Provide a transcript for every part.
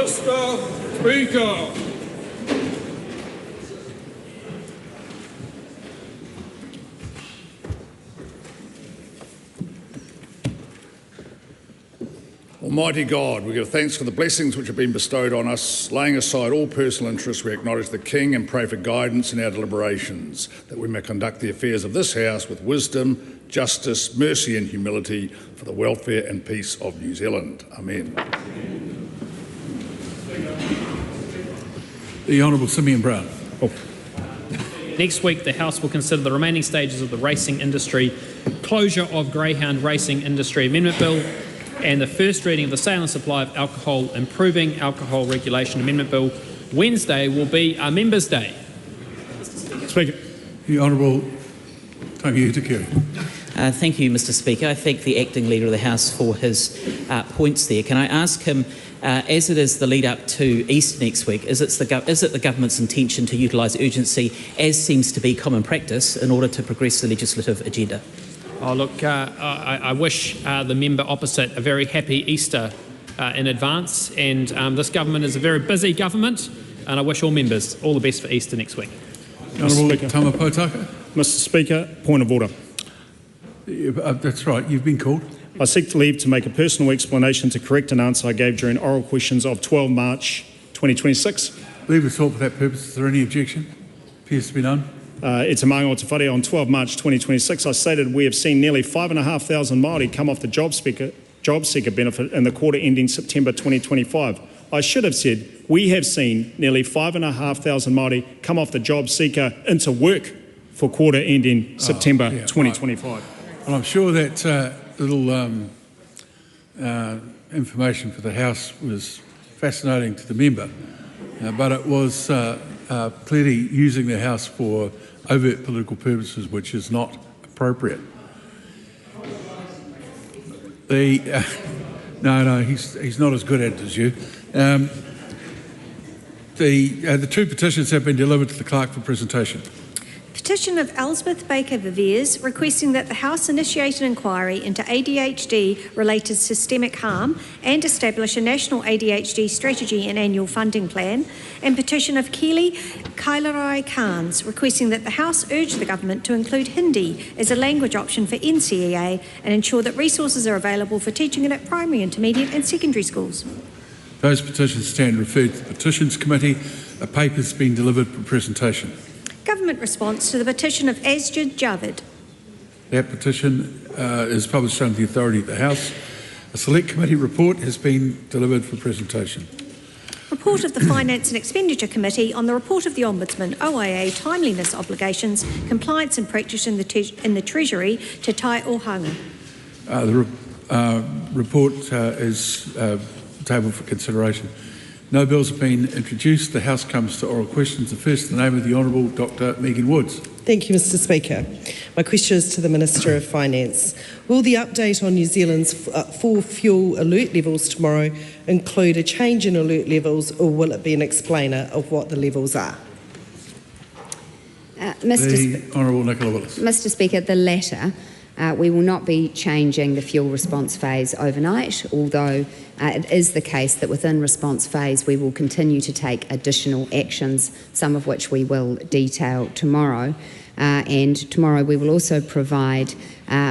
Mr. Speaker. Almighty God, we give thanks for the blessings which have been bestowed on us. Laying aside all personal interests, we acknowledge the King and pray for guidance in our deliberations, that we may conduct the affairs of this House with wisdom, justice, mercy and humility for the welfare and peace of New Zealand. Amen. The Honourable Simeon Brown. Next week, the House will consider the remaining stages of the racing industry, closure of greyhound racing industry amendment bill, and the first reading of the sale and supply of alcohol, improving alcohol regulation amendment bill. Wednesday will be our Members' Day. Speaker. The Honourable Tangi Utakiri. Thank you, Mr. Speaker. I thank the Acting Leader of the House for his points there. Can I ask him, as it is the lead up to Easter next week, is it the Government's intention to utilise urgency, as seems to be common practice, in order to progress the legislative agenda? Oh, look, I wish the member opposite a very happy Easter in advance, and this government is a very busy government, and I wish all members all the best for Easter next week. Honourable Tama Potaka. Mr. Speaker, point of order. That's right, you've been called. I seek leave to make a personal explanation to correct an answer I gave during oral questions of 12 March 2026. Leave is sought for that purpose. Is there any objection? Appears to be none. It's a Māori Te Whare on 12 March 2026. I stated we have seen nearly 5,500 Māori come off the job seeker benefit in the quarter ending September 2025. I should have said we have seen nearly 5,500 Māori come off the job seeker into work for quarter ending September 2025. Right. Well, I'm sure that little information for the House was fascinating to the member, but it was clearly using the House for overt political purposes, which is not appropriate. No, he's not as good at it as you. The two petitions have been delivered to the clerk for presentation. Petition of Elizabeth Baker Viviers requesting that the House initiate an inquiry into ADHD-related systemic harm and establish a national ADHD strategy and annual funding plan, and petition of Keely Kailarai Khans requesting that the House urge the Government to include Hindi as a language option for NCEA and ensure that resources are available for teaching it at primary, intermediate and secondary schools. Those petitions stand referred to the Petitions Committee. A paper has been delivered for presentation. Government response to the petition of Asjid Javed. That petition is published under the authority of the House. A Select Committee report has been delivered for presentation. Report of the Finance and Expenditure Committee on the report of the Ombudsman, OIA, timeliness obligations, compliance and practice in the Treasury to Tai Ohanga. The report is tabled for consideration. No bills have been introduced. The House comes to oral questions. The first in the name of the Honourable Dr Megan Woods. Thank you, Mr Speaker. My question is to the Minister of Finance. Will the update on New Zealand's 4 fuel alert levels tomorrow include a change in alert levels, or will it be an explainer of what the levels are? The Honourable Nicola Willis. Mr Speaker, the latter. We will not be changing the fuel response phase overnight, although it is the case that within response phase we will continue to take additional actions, some of which we will detail tomorrow. And tomorrow we will also provide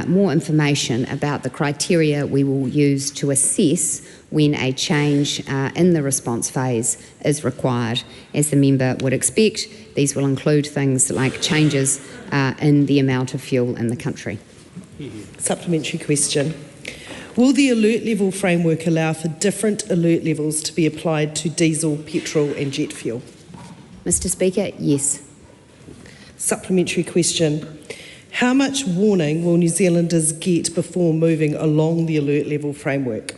more information about the criteria we will use to assess when a change in the response phase is required. As the member would expect, these will include things like changes in the amount of fuel in the country. Supplementary question. Will the alert level framework allow for different alert levels to be applied to diesel, petrol and jet fuel? Mr Speaker, yes. Supplementary question. How much warning will New Zealanders get before moving along the alert level framework?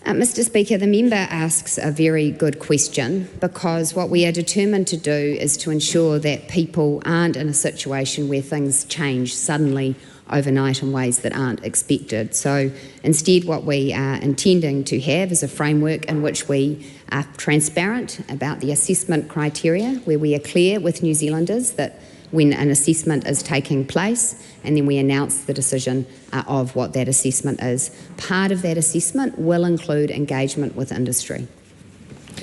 Mr Speaker, the member asks a very good question, because what we are determined to do is to ensure that people aren't in a situation where things change suddenly overnight in ways that aren't expected. So instead what we are intending to have is a framework in which we are transparent about the assessment criteria, where we are clear with New Zealanders that when an assessment is taking place, and then we announce the decision of what that assessment is. Part of that assessment will include engagement with industry.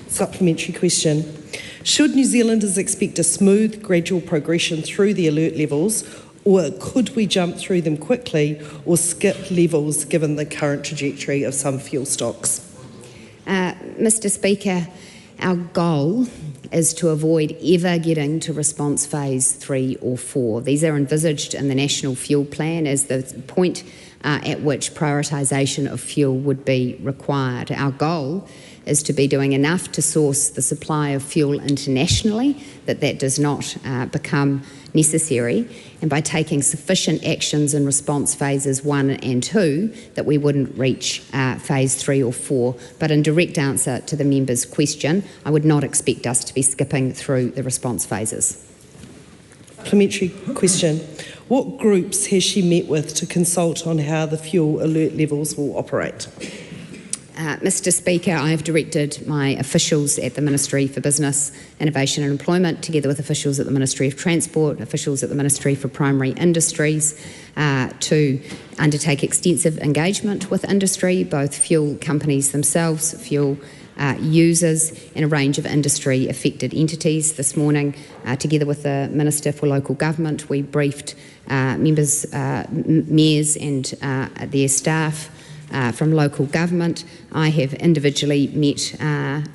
Supplementary question. Should New Zealanders expect a smooth, gradual progression through the alert levels, or could we jump through them quickly or skip levels given the current trajectory of some fuel stocks? Mr Speaker, our goal is to avoid ever getting to response phase 3 or 4. These are envisaged in the National Fuel Plan as the point at which prioritisation of fuel would be required. Our goal is to be doing enough to source the supply of fuel internationally that does not become necessary, and by taking sufficient actions in response phases 1 and 2 that we wouldn't reach phase 3 or 4. But in direct answer to the member's question, I would not expect us to be skipping through the response phases. Supplementary question. What groups has she met with to consult on how the fuel alert levels will operate? Mr Speaker, I have directed my officials at the Ministry for Business, Innovation and Employment, together with officials at the Ministry of Transport, officials at the Ministry for Primary Industries, to undertake extensive engagement with industry, both fuel companies themselves, fuel users and a range of industry-affected entities. This morning, together with the Minister for Local Government, we briefed mayors and their staff from local government. I have individually met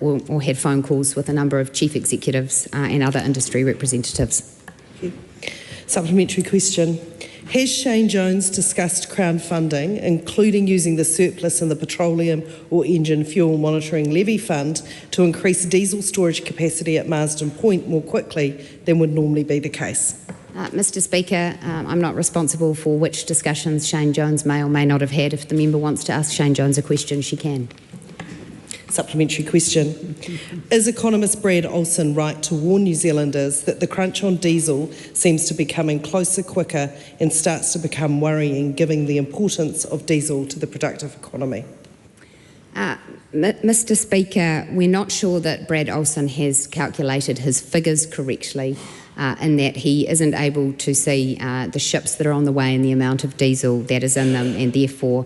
or had phone calls with a number of chief executives and other industry representatives. Thank you. Supplementary question. Has Shane Jones discussed Crown funding, including using the surplus in the Petroleum or Engine Fuel Monitoring Levy Fund to increase diesel storage capacity at Marsden Point more quickly than would normally be the case? Mr Speaker, I'm not responsible for which discussions Shane Jones may or may not have had. If the member wants to ask Shane Jones a question, she can. Supplementary question. Is economist Brad Olson right to warn New Zealanders that the crunch on diesel seems to be coming closer quicker and starts to become worrying given the importance of diesel to the productive economy? Mr Speaker, we're not sure that Brad Olson has calculated his figures correctly in that he isn't able to see the ships that are on the way and the amount of diesel that is in them and therefore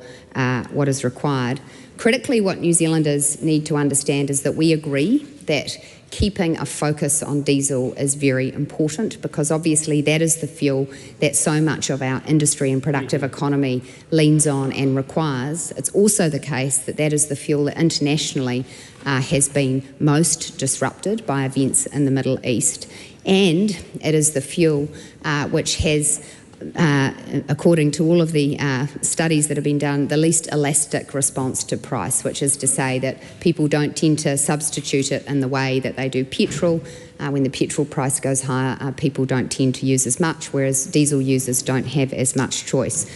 what is required. Critically, what New Zealanders need to understand is that we agree that keeping a focus on diesel is very important, because obviously that is the fuel that so much of our industry and productive economy leans on and requires. It's also the case that that is the fuel that internationally has been most disrupted by events in the Middle East, and it is the fuel which has, according to all of the studies that have been done, the least elastic response to price, which is to say that people don't tend to substitute it in the way that they do petrol. When the petrol price goes higher, people don't tend to use as much, whereas diesel users don't have as much choice.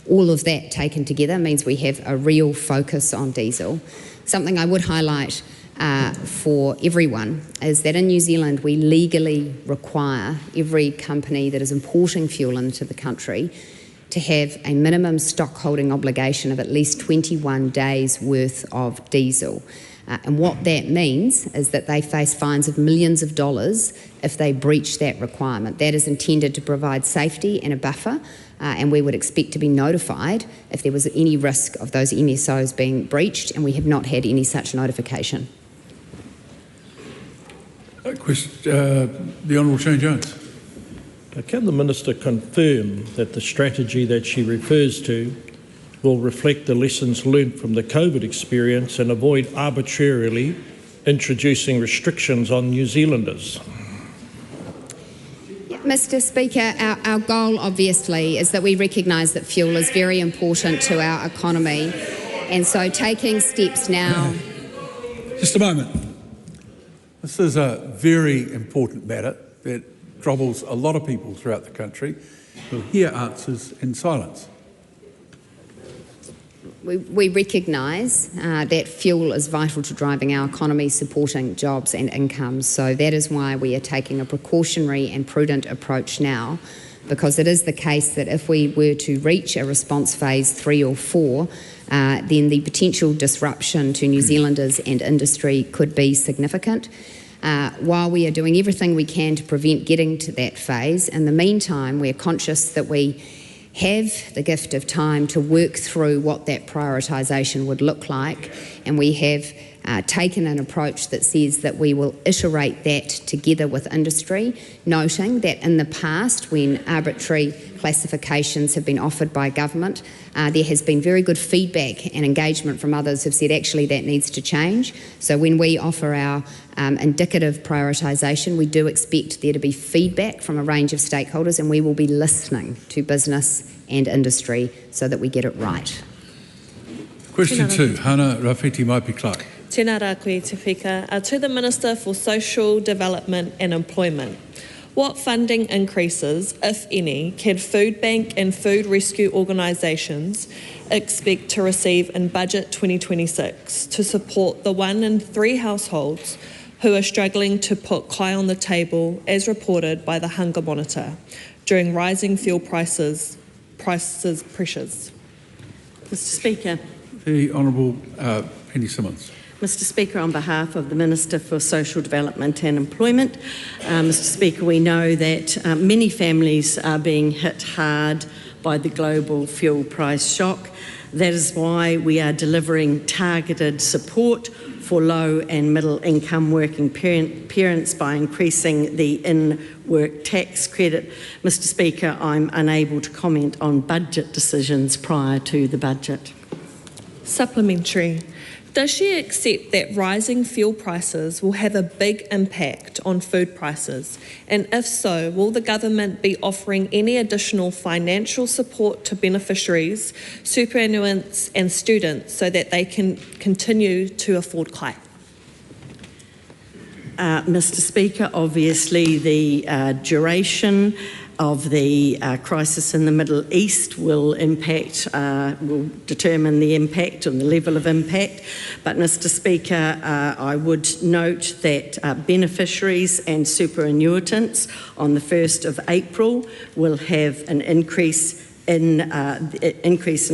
All of that taken together means we have a real focus on diesel. Something I would highlight for everyone is that in New Zealand we legally require every company that is importing fuel into the country to have a minimum stock holding obligation of at least 21 days worth of diesel. And what that means is that they face fines of millions of dollars if they breach that requirement. That is intended to provide safety and a buffer, and we would expect to be notified if there was any risk of those MSOs being breached, and we have not had any such notification. The Honourable Shane Jones. Can the Minister confirm that the strategy that she refers to will reflect the lessons learnt from the COVID experience and avoid arbitrarily introducing restrictions on New Zealanders? Mr Speaker, our goal obviously is that we recognise that fuel is very important to our economy, and so taking steps now... Just a moment. This is a very important matter that troubles a lot of people throughout the country who hear answers in silence. We recognise that fuel is vital to driving our economy, supporting jobs and incomes. So that is why we are taking a precautionary and prudent approach now, because it is the case that if we were to reach a response phase 3 or 4, then the potential disruption to New Zealanders and industry could be significant. While we are doing everything we can to prevent getting to that phase, in the meantime, we are conscious that we have the gift of time to work through what that prioritisation would look like, and we have taken an approach that says that we will iterate that together with industry, noting that in the past, when arbitrary classifications have been offered by government, there has been very good feedback and engagement from others who've said actually that needs to change. So when we offer our indicative prioritisation, we do expect there to be feedback from a range of stakeholders, and we will be listening to business and industry so that we get it right. Question 2, Hana Rafiti Maipi-Clark. Tēnā rā koe te whika. To the Minister for Social Development and Employment, what funding increases, if any, can food bank and food rescue organisations expect to receive in Budget 2026 to support the 1 in 3 households who are struggling to put kai on the table, as reported by the Hunger Monitor, during rising fuel prices pressures? Mr Speaker. The Honourable Penny Simmons. Mr Speaker, on behalf of the Minister for Social Development and Employment, Mr Speaker, we know that many families are being hit hard by the global fuel price shock. That is why we are delivering targeted support for low and middle income working parents by increasing the in-work tax credit. Mr Speaker, I'm unable to comment on budget decisions prior to the budget. Supplementary. Does she accept that rising fuel prices will have a big impact on food prices? And if so, will the government be offering any additional financial support to beneficiaries, superannuants and students so that they can continue to afford kai? Mr Speaker, obviously the duration of the crisis in the Middle East will determine the impact and the level of impact. But Mr Speaker, I would note that beneficiaries and superannuitants on the 1st of April will have an increase in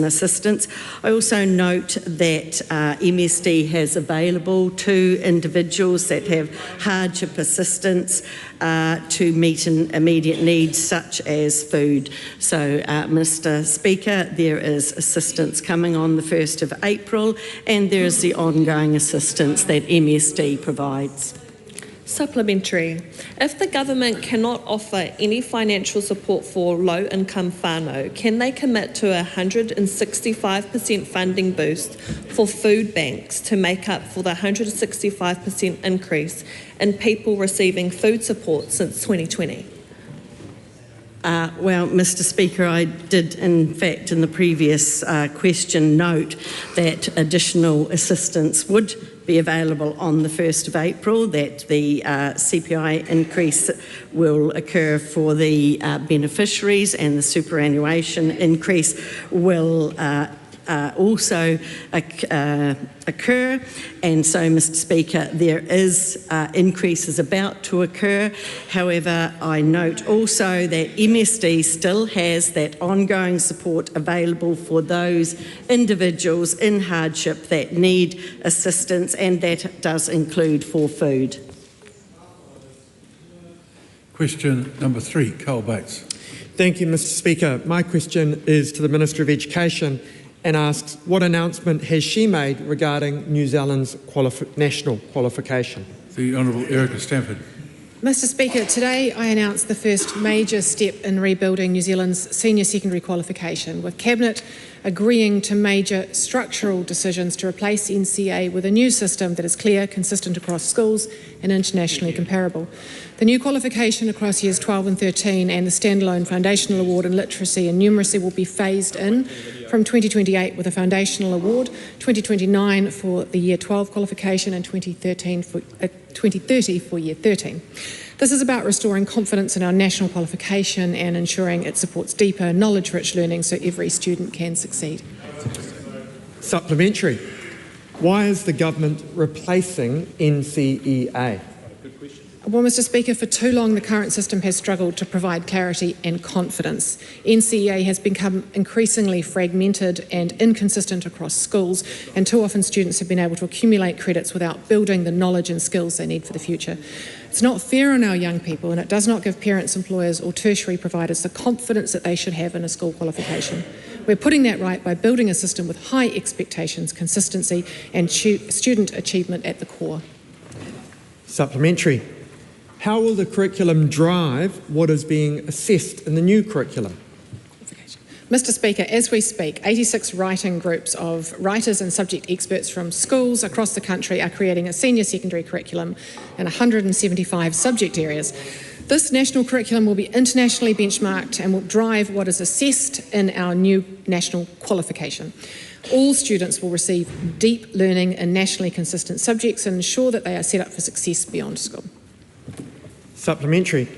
assistance. I also note that MSD has available to individuals that have hardship assistance to meet an immediate needs such as food. So, Mr Speaker, there is assistance coming on the 1st of April, and there is the ongoing assistance that MSD provides. Supplementary. If the government cannot offer any financial support for low-income whānau, can they commit to a 165% funding boost for food banks to make up for the 165% increase in people receiving food support since 2020? Well, Mr Speaker, I did in fact in the previous question note that additional assistance would be available on the 1st of April, that the CPI increase will occur for the beneficiaries, and the superannuation increase will also occur. And so, Mr Speaker, there is increases about to occur. However, I note also that MSD still has that ongoing support available for those individuals in hardship that need assistance, and that does include for food. Question number 3, Carl Bates. Thank you, Mr Speaker. My question is to the Minister of Education and asks, what announcement has she made regarding New Zealand's national qualification? The Honourable Erica Stanford. Mr Speaker, today I announced the first major step in rebuilding New Zealand's senior secondary qualification, with Cabinet agreeing to major structural decisions to replace NCEA with a new system that is clear, consistent across schools and internationally comparable. The new qualification across years 12 and 13 and the standalone foundational award in literacy and numeracy will be phased in from 2028 with a foundational award, 2029 for the year 12 qualification and 2030 for year 13. This is about restoring confidence in our national qualification and ensuring it supports deeper, knowledge-rich learning so every student can succeed. Supplementary. Why is the government replacing NCEA? Well, Mr Speaker, for too long the current system has struggled to provide clarity and confidence. NCEA has become increasingly fragmented and inconsistent across schools, and too often students have been able to accumulate credits without building the knowledge and skills they need for the future. It's not fair on our young people, and it does not give parents, employers or tertiary providers the confidence that they should have in a school qualification. We're putting that right by building a system with high expectations, consistency and student achievement at the core. Supplementary. How will the curriculum drive what is being assessed in the new curriculum? Mr Speaker, as we speak, 86 writing groups of writers and subject experts from schools across the country are creating a senior secondary curriculum in 175 subject areas. This national curriculum will be internationally benchmarked and will drive what is assessed in our new national qualification. All students will receive deep learning in nationally consistent subjects and ensure that they are set up for success beyond school. Supplementary.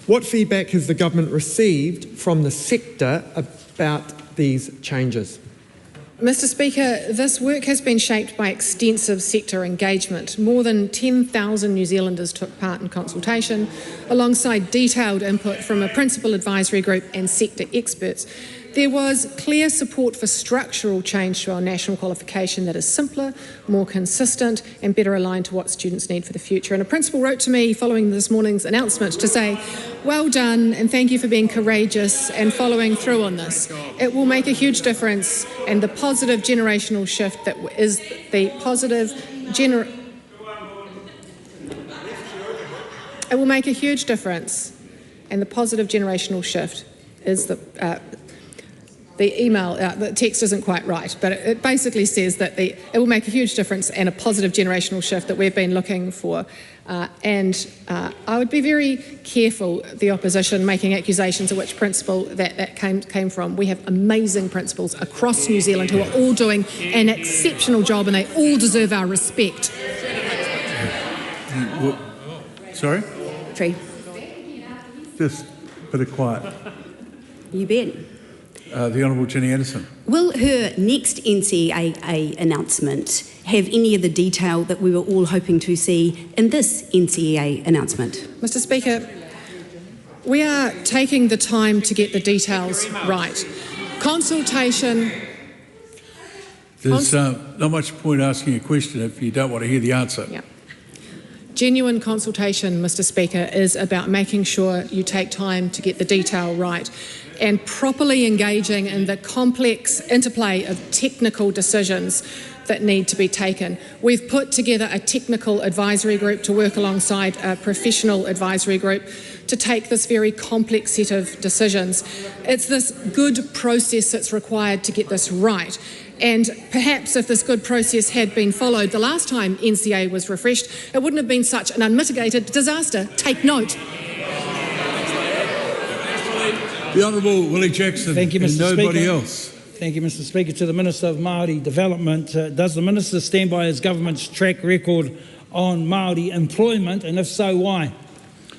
What feedback has the government received from the sector about these changes? Mr Speaker, this work has been shaped by extensive sector engagement. More than 10,000 New Zealanders took part in consultation, alongside detailed input from a principal advisory group and sector experts. There was clear support for structural change to our national qualification that is simpler, more consistent and better aligned to what students need for the future. And a principal wrote to me following this morning's announcement to say, well done and thank you for being courageous and following through on this. It will make a huge difference and the positive generational shift that is the positive It will make a huge difference and the positive generational shift is the email, the text isn't quite right, but it basically says that it will make a huge difference and a positive generational shift that we've been looking for. I would be very careful, the opposition, making accusations of which principal that came from. We have amazing principals across New Zealand who are all doing an exceptional job and they all deserve our respect. Sorry? Tree. Just a bit of quiet. You bet. The Honourable Jenny Anderson. Will her next NCEA announcement have any of the detail that we were all hoping to see in this NCEA announcement? Mr Speaker, we are taking the time to get the details right. Consultation... There's not much point asking a question if you don't want to hear the answer. Yeah. Genuine consultation, Mr Speaker, is about making sure you take time to get the detail right and properly engaging in the complex interplay of technical decisions that need to be taken. We've put together a technical advisory group to work alongside a professional advisory group to take this very complex set of decisions. It's this good process that's required to get this right. And perhaps if this good process had been followed the last time NCEA was refreshed, it wouldn't have been such an unmitigated disaster. Take note. The Honourable Willie Jackson. Thank you, Mr. and nobody Speaker. else. Thank you, Mr. Speaker. To the Minister of Māori Development, does the Minister stand by his government's track record on Māori employment, and if so, why?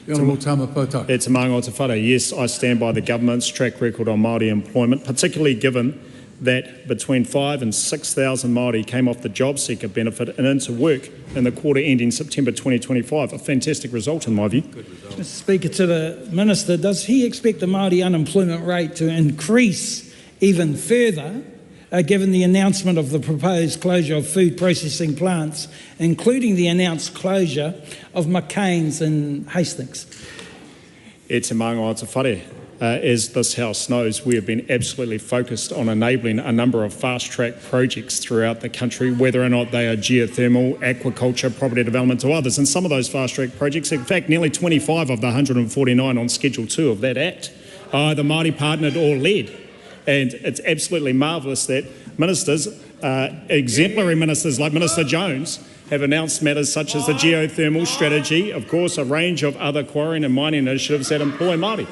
The Honourable Tama Potaka. It's among Aotearoa. Yes, I stand by the government's track record on Māori employment, particularly given that between 5,000 and 6,000 Māori came off the job seeker benefit and into work in the quarter ending September 2025. A fantastic result in my view. Mr. Speaker, to the Minister, does he expect the Māori unemployment rate to increase even further, given the announcement of the proposed closure of food processing plants, including the announced closure of McCain's in Hastings? It's among Aotearoa. As this House knows, we have been absolutely focused on enabling a number of fast-track projects throughout the country, whether or not they are geothermal, aquaculture, property development or others. And some of those fast-track projects, in fact, nearly 25 of the 149 on Schedule 2 of that Act, are either Māori partnered or led. And it's absolutely marvellous that ministers, exemplary ministers like Minister Jones, have announced matters such as the geothermal strategy, of course, a range of other quarrying and mining initiatives that employ Māori.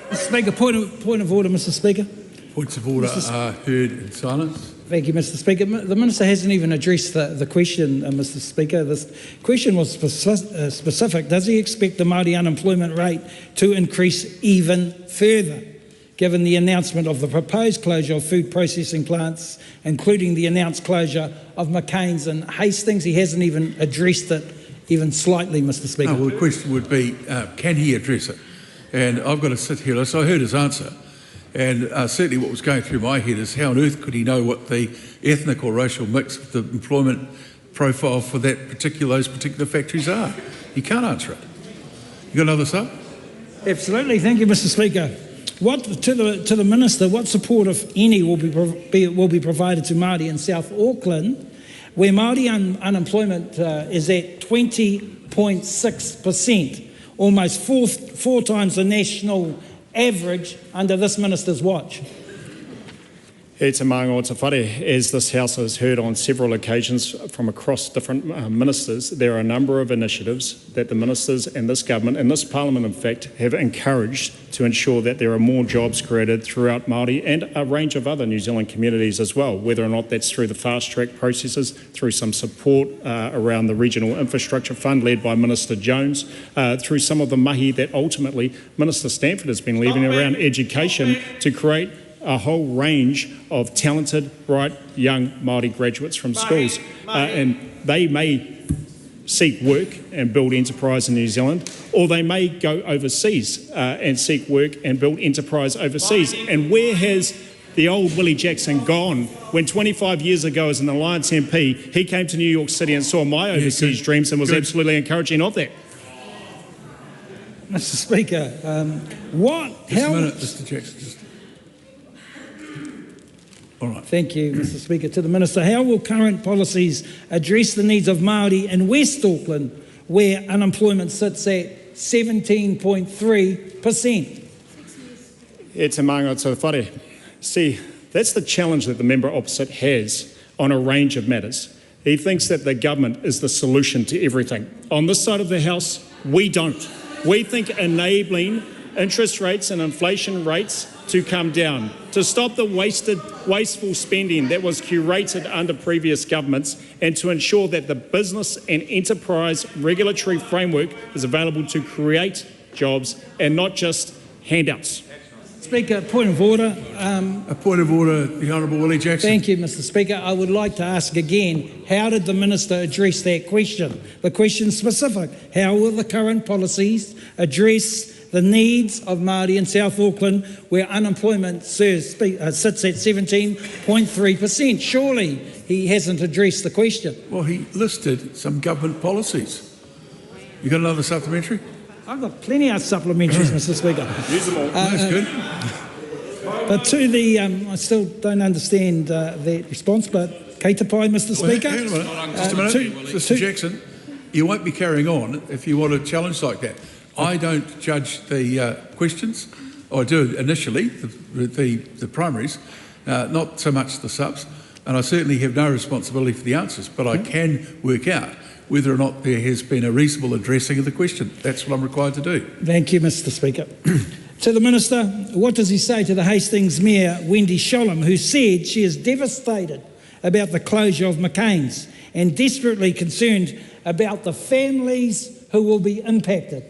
Mr. Speaker, point of order, Mr. Speaker. Points of order are heard in silence. Thank you, Mr. Speaker. The Minister hasn't even addressed the question, Mr. Speaker. This question was specific. Does he expect the Māori unemployment rate to increase even further, given the announcement of the proposed closure of food processing plants, including the announced closure of McCain's in Hastings? He hasn't even addressed it even slightly, Mr. Speaker. No, well, the question would be, can he address it? And I've got to sit here, so I heard his answer, and certainly what was going through my head is how on earth could he know what the ethnic or racial mix of the employment profile for those particular factories are? He can't answer it. You got another sub? Absolutely. Thank you, Mr. Speaker. To the Minister, what support, if any, will be provided to Māori in South Auckland, where Māori unemployment is at 20.6%, almost four times the national average under this Minister's watch? E te maunga o te whare, as this House has heard on several occasions from across different ministers, there are a number of initiatives that the ministers and this government and this parliament, in fact, have encouraged to ensure that there are more jobs created throughout Māori and a range of other New Zealand communities as well, whether or not that's through the fast-track processes, through some support around the Regional Infrastructure Fund led by Minister Jones, through some of the mahi that ultimately Minister Stanford has been leaving around education to create a whole range of talented, bright, young Māori graduates from schools. And they may seek work and build enterprise in New Zealand, or they may go overseas and seek work and build enterprise overseas. And where has the old Willie Jackson gone when 25 years ago as an Alliance MP, he came to New York City and saw my overseas dreams and was absolutely encouraging of that? Mr. Speaker, Mr. Jackson. All right. Thank you, Mr. Speaker. To the Minister, how will current policies address the needs of Māori in West Auckland, where unemployment sits at 17.3%? E te maunga o te whare. See, that's the challenge that the member opposite has on a range of matters. He thinks that the government is the solution to everything. On this side of the House, we don't. We think enabling interest rates and inflation rates to come down, to stop the wasteful spending that was curated under previous governments, and to ensure that the business and enterprise regulatory framework is available to create jobs and not just handouts. Speaker, point of order. A point of order, the Honourable Willie Jackson. Thank you, Mr. Speaker. I would like to ask again, how did the Minister address that question? The question is specific. How will the current policies address the needs of Māori in South Auckland, where unemployment sits at 17.3%? Surely he hasn't addressed the question. Well, he listed some government policies. You got another supplementary? I've got plenty of supplementaries, Mr. Speaker. Use them all. That's good. But to the, I still don't understand that response, but kei te pai, Mr. Speaker. Hang on a minute. Just a minute. Mr. Jackson, you won't be carrying on if you want a challenge like that. I don't judge the questions. I do initially, the primaries, not so much the subs, and I certainly have no responsibility for the answers, but I can work out whether or not there has been a reasonable addressing of the question. That's what I'm required to do. Thank you, Mr. Speaker. To the Minister, what does he say to the Hastings Mayor, Wendy Sholem, who said she is devastated about the closure of McCain's and desperately concerned about the families who will be impacted?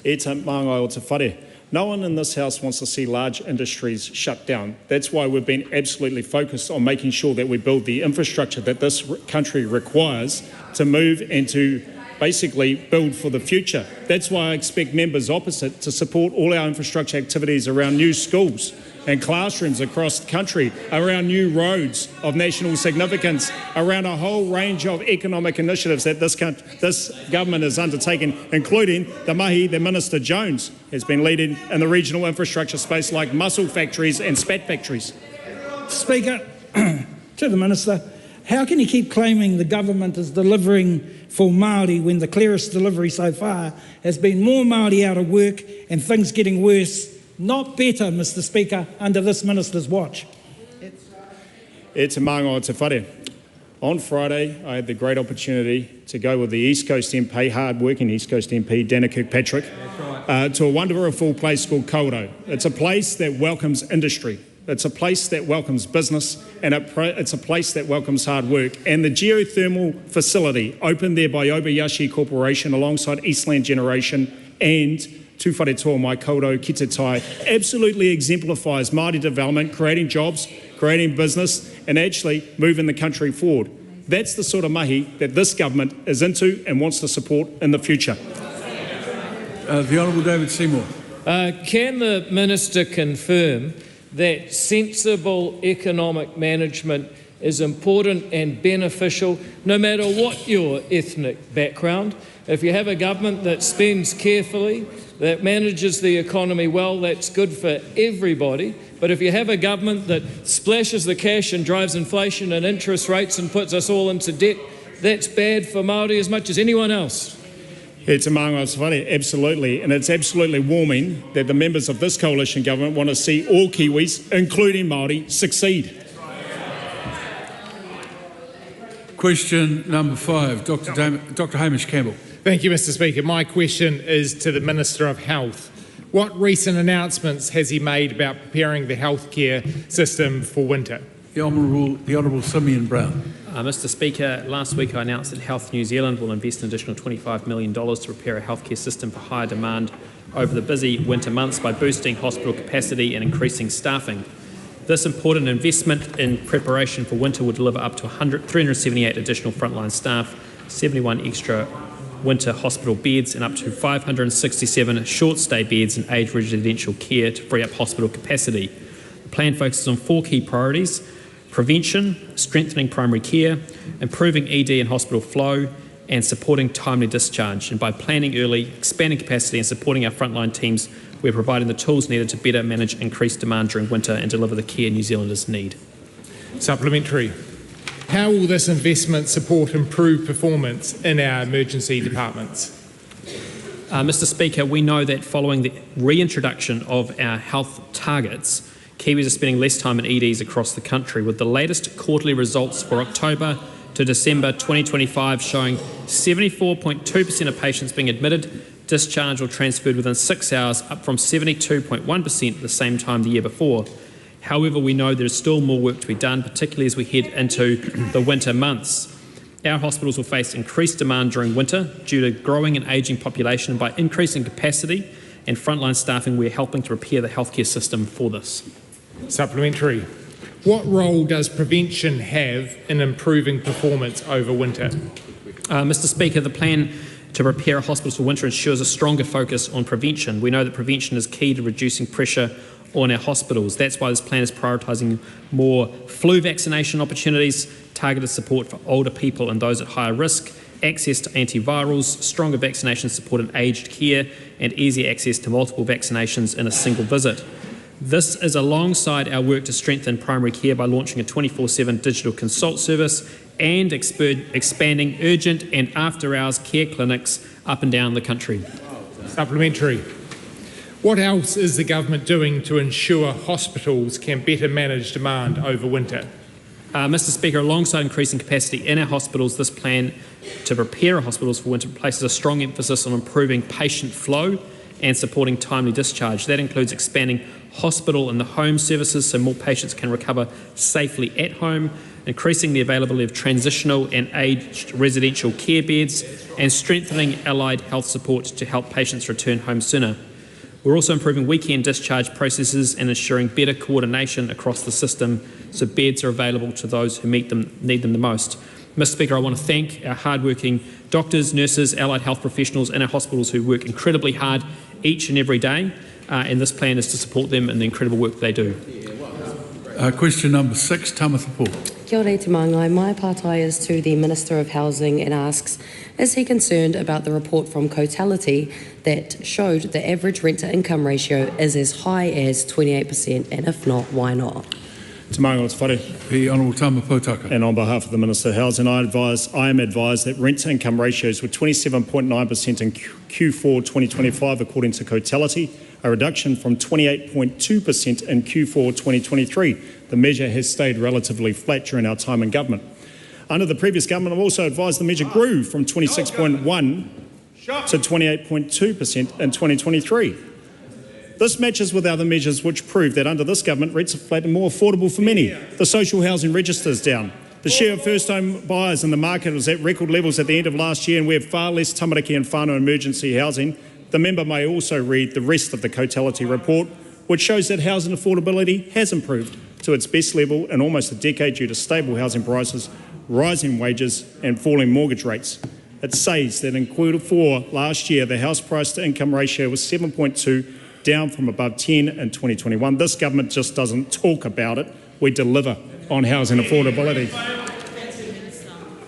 E te maunga o te whare. No one in this House wants to see large industries shut down. That's why we've been absolutely focused on making sure that we build the infrastructure that this country requires to move and to basically build for the future. That's why I expect members opposite to support all our infrastructure activities around new schools and classrooms across the country, around new roads of national significance, around a whole range of economic initiatives that this government has undertaken, including the mahi that Minister Jones has been leading in the regional infrastructure space, like mussel factories and spat factories. Speaker, to the Minister, how can you keep claiming the government is delivering for Māori when the clearest delivery so far has been more Māori out of work and things getting worse, not better, Mr. Speaker, under this Minister's watch? E te maunga o te whare. On Friday, I had the great opportunity to go with the East Coast MP, hard-working East Coast MP, Dana Kirkpatrick, to a wonderful place called Kauro. It's a place that welcomes industry. It's a place that welcomes business, and it's a place that welcomes hard work. And the geothermal facility opened there by Obayashi Corporation alongside Eastland Generation and Tū Whare Toa Mai Kauro Ki Te Tai absolutely exemplifies Māori development, creating jobs, creating business, and actually moving the country forward. That's the sort of mahi that this government is into and wants to support in the future. The Honourable David Seymour. Can the Minister confirm that sensible economic management is important and beneficial no matter what your ethnic background? If you have a government that spends carefully, that manages the economy well, that's good for everybody. But if you have a government that splashes the cash and drives inflation and interest rates and puts us all into debt, that's bad for Māori as much as anyone else. It's a absolutely, and it's absolutely warming that the members of this coalition government want to see all Kiwis, including Māori, succeed. Question number 5, Dr. Hamish Campbell. Thank you, Mr. Speaker. My question is to the Minister of Health. What recent announcements has he made about preparing the healthcare system for winter? The Honourable Simeon Brown. Mr. Speaker, last week I announced that Health New Zealand will invest an additional $25 million to prepare a healthcare system for higher demand over the busy winter months by boosting hospital capacity and increasing staffing. This important investment in preparation for winter will deliver up to 378 additional frontline staff, 71 extra winter hospital beds and up to 567 short-stay beds in aged residential care to free up hospital capacity. The plan focuses on 4 key priorities: prevention, strengthening primary care, improving ED and hospital flow, and supporting timely discharge. And by planning early, expanding capacity and supporting our frontline teams, we're providing the tools needed to better manage increased demand during winter and deliver the care New Zealanders need. Supplementary. How will this investment support improved performance in our emergency departments? Mr. Speaker, we know that following the reintroduction of our health targets, Kiwis are spending less time in EDs across the country, with the latest quarterly results for October to December 2025 showing 74.2% of patients being admitted, discharged or transferred within 6 hours, up from 72.1% the same time the year before. However, we know there is still more work to be done, particularly as we head into the winter months. Our hospitals will face increased demand during winter due to growing and ageing population. By increasing capacity and frontline staffing, we're helping to prepare the healthcare system for this. Supplementary. What role does prevention have in improving performance over winter? Mr. Speaker, the plan to prepare hospitals for winter ensures a stronger focus on prevention. We know that prevention is key to reducing pressure on our hospitals. That's why this plan is prioritising more flu vaccination opportunities, targeted support for older people and those at higher risk, access to antivirals, stronger vaccination support in aged care, and easier access to multiple vaccinations in a single visit. This is alongside our work to strengthen primary care by launching a 24/7 digital consult service and expanding urgent and after-hours care clinics up and down the country. Supplementary. What else is the government doing to ensure hospitals can better manage demand over winter? Mr. Speaker, alongside increasing capacity in our hospitals, this plan to prepare our hospitals for winter places a strong emphasis on improving patient flow and supporting timely discharge. That includes expanding hospital and the home services so more patients can recover safely at home, increasing the availability of transitional and aged residential care beds, and strengthening allied health support to help patients return home sooner. We're also improving weekend discharge processes and ensuring better coordination across the system so beds are available to those who need them the most. Mr. Speaker, I want to thank our hard-working doctors, nurses, allied health professionals in our hospitals who work incredibly hard each and every day, and this plan is to support them in the incredible work they do. Question number 6, Tamatha Paul. Kia ora te māngai. My partai is to the Minister of Housing and asks, is he concerned about the report from Cotality that showed the average rent-to-income ratio is as high as 28%, and if not, why not? Te māngai o te whare. The Honourable Tama Potaka. And on behalf of the Minister of Housing, I am advised that rent-to-income ratios were 27.9% in Q4 2025 according to Cotality, a reduction from 28.2% in Q4 2023. The measure has stayed relatively flat during our time in government. Under the previous government, I'm also advised the measure grew from 26.1% to 28.2% in 2023. This matches with other measures which prove that under this government, rents are flat and more affordable for many. The social housing register is down. The share of first-home buyers in the market was at record levels at the end of last year, and we have far less tamariki and whānau emergency housing. The member may also read the rest of the Cotality report, which shows that housing affordability has improved to its best level in almost a decade due to stable housing prices, rising wages and falling mortgage rates. It says that in Q4 last year, the house price to income ratio was 7.2, down from above 10 in 2021. This government just doesn't talk about it. We deliver on housing affordability.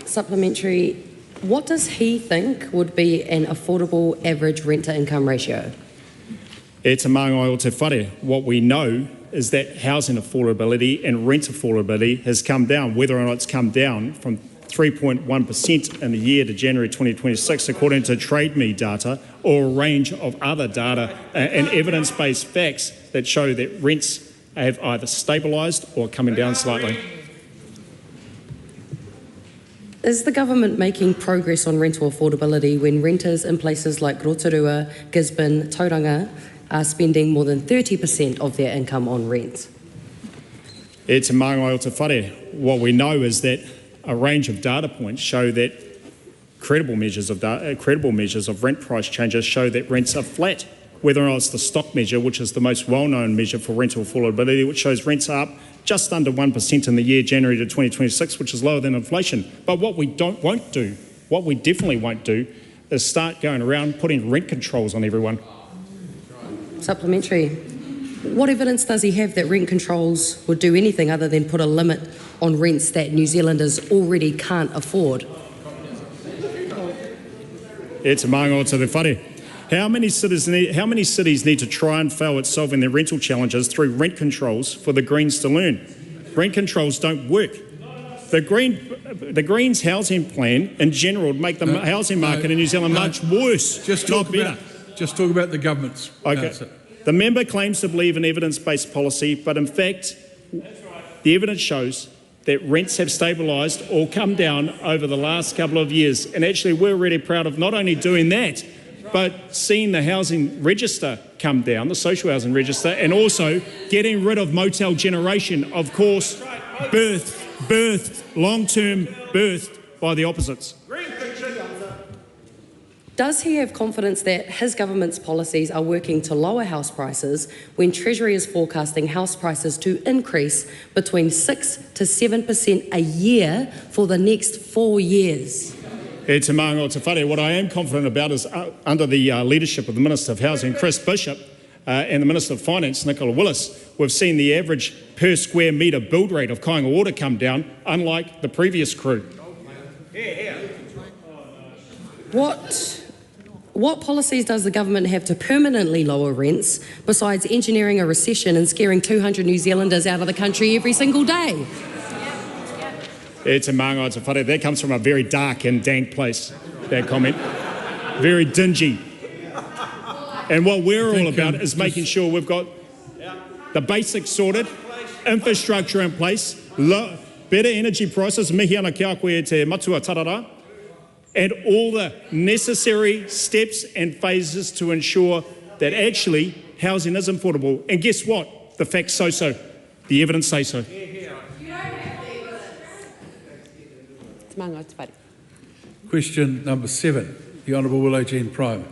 Supplementary. What does he think would be an affordable average rent-to-income ratio? E te māngai o te whare. What we know is that housing affordability and rent affordability has come down, whether or not it's come down from 3.1% in the year to January 2026, according to TradeMe data, or a range of other data and evidence-based facts that show that rents have either stabilised or coming down slightly. Is the government making progress on rental affordability when renters in places like Rotorua, Gisborne, Tauranga are spending more than 30% of their income on rent? E te māngai o te whare. What we know is that a range of data points show that credible measures of rent price changes show that rents are flat. Whether or not it's the stock measure, which is the most well-known measure for rental affordability, which shows rents are up just under 1% in the year January to 2026, which is lower than inflation. But what we definitely won't do, is start going around putting rent controls on everyone. Supplementary. What evidence does he have that rent controls would do anything other than put a limit on rents that New Zealanders already can't afford? E te māngai o te whare. How many cities need to try and fail at solving their rental challenges through rent controls for the Greens to learn? Rent controls don't work. The Greens housing plan in general would make the housing market in New Zealand much worse, not better. Just talk about the government's answer. The member claims to believe in evidence-based policy, but in fact, the evidence shows that rents have stabilised or come down over the last couple of years. And actually, we're really proud of not only doing that, but seeing the housing register come down, the social housing register, and also getting rid of motel generation, of course, long-term birthed by the opposites. Does he have confidence that his government's policies are working to lower house prices when Treasury is forecasting house prices to increase between 6 to 7% a year for the next 4 years? E te māngai o te whare. What I am confident about is under the leadership of the Minister of Housing, Chris Bishop, and the Minister of Finance, Nicola Willis, we've seen the average per square metre build rate of Kāinga Ora come down, unlike the previous crew. What policies does the government have to permanently lower rents besides engineering a recession and scaring 200 New Zealanders out of the country every single day? E te māngai o te whare. That comes from a very dark and dank place, that comment. Very dingy. And what we're all about is making sure we've got the basics sorted, infrastructure in place, better energy prices, mihi ana ki a koe e te matua tarara, and all the necessary steps and phases to ensure that actually housing is affordable. And guess what? The facts say so. The evidence say so. Question number 7, the Honourable Willow Jean Prime.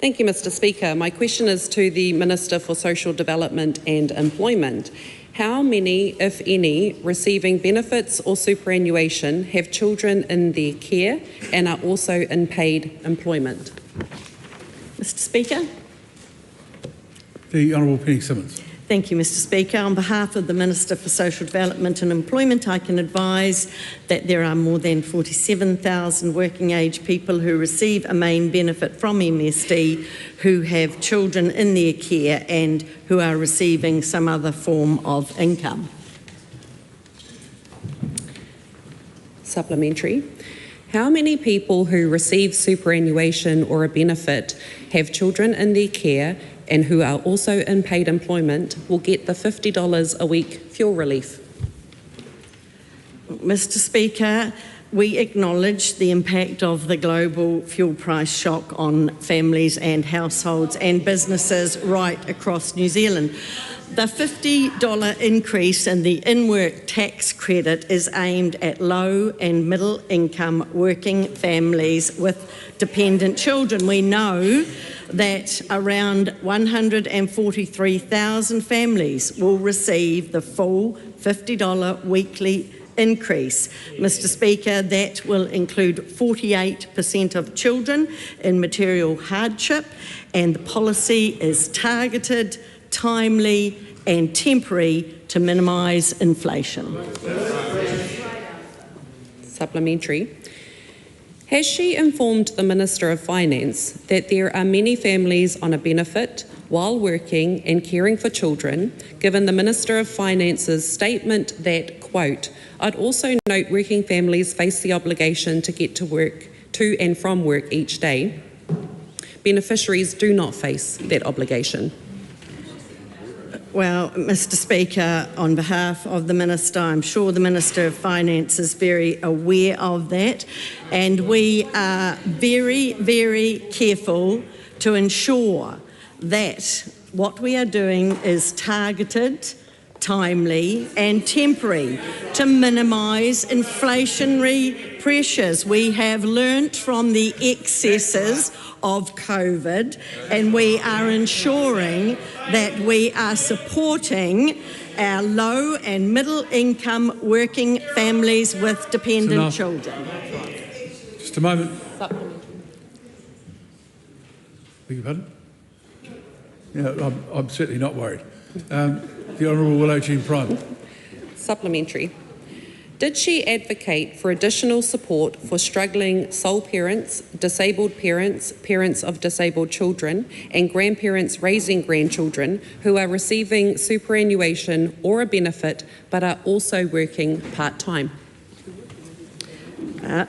Thank you, Mr Speaker. My question is to the Minister for Social Development and Employment. How many, if any, receiving benefits or superannuation have children in their care and are also in paid employment? Mr Speaker. The Honourable Penny Simmons. Thank you, Mr Speaker. On behalf of the Minister for Social Development and Employment, I can advise that there are more than 47,000 working age people who receive a main benefit from MSD who have children in their care and who are receiving some other form of income. Supplementary. How many people who receive superannuation or a benefit have children in their care and who are also in paid employment will get the $50 a week fuel relief? Mr Speaker, we acknowledge the impact of the global fuel price shock on families and households and businesses right across New Zealand. The $50 increase in the in-work tax credit is aimed at low and middle income working families with dependent children. We know that around 143,000 families will receive the full $50 weekly increase. Mr Speaker, that will include 48% of children in material hardship, and the policy is targeted, timely and temporary to minimise inflation. Supplementary. Has she informed the Minister of Finance that there are many families on a benefit while working and caring for children, given the Minister of Finance's statement that, quote, "I'd also note working families face the obligation to get to and from work each day. Beneficiaries do not face that obligation." Well, Mr. Speaker, on behalf of the Minister, I'm sure the Minister of Finance is very aware of that, and we are very, very careful to ensure that what we are doing is targeted, timely and temporary to minimise inflationary pressures. We have learnt from the excesses of COVID, and we are ensuring that we are supporting our low and middle income working families with dependent children. Just a moment. Beg your pardon? Yeah, I'm certainly not worried. The Honourable Willow Jean Prime. Supplementary. Did she advocate for additional support for struggling sole parents, disabled parents, parents of disabled children, and grandparents raising grandchildren who are receiving superannuation or a benefit but are also working part-time?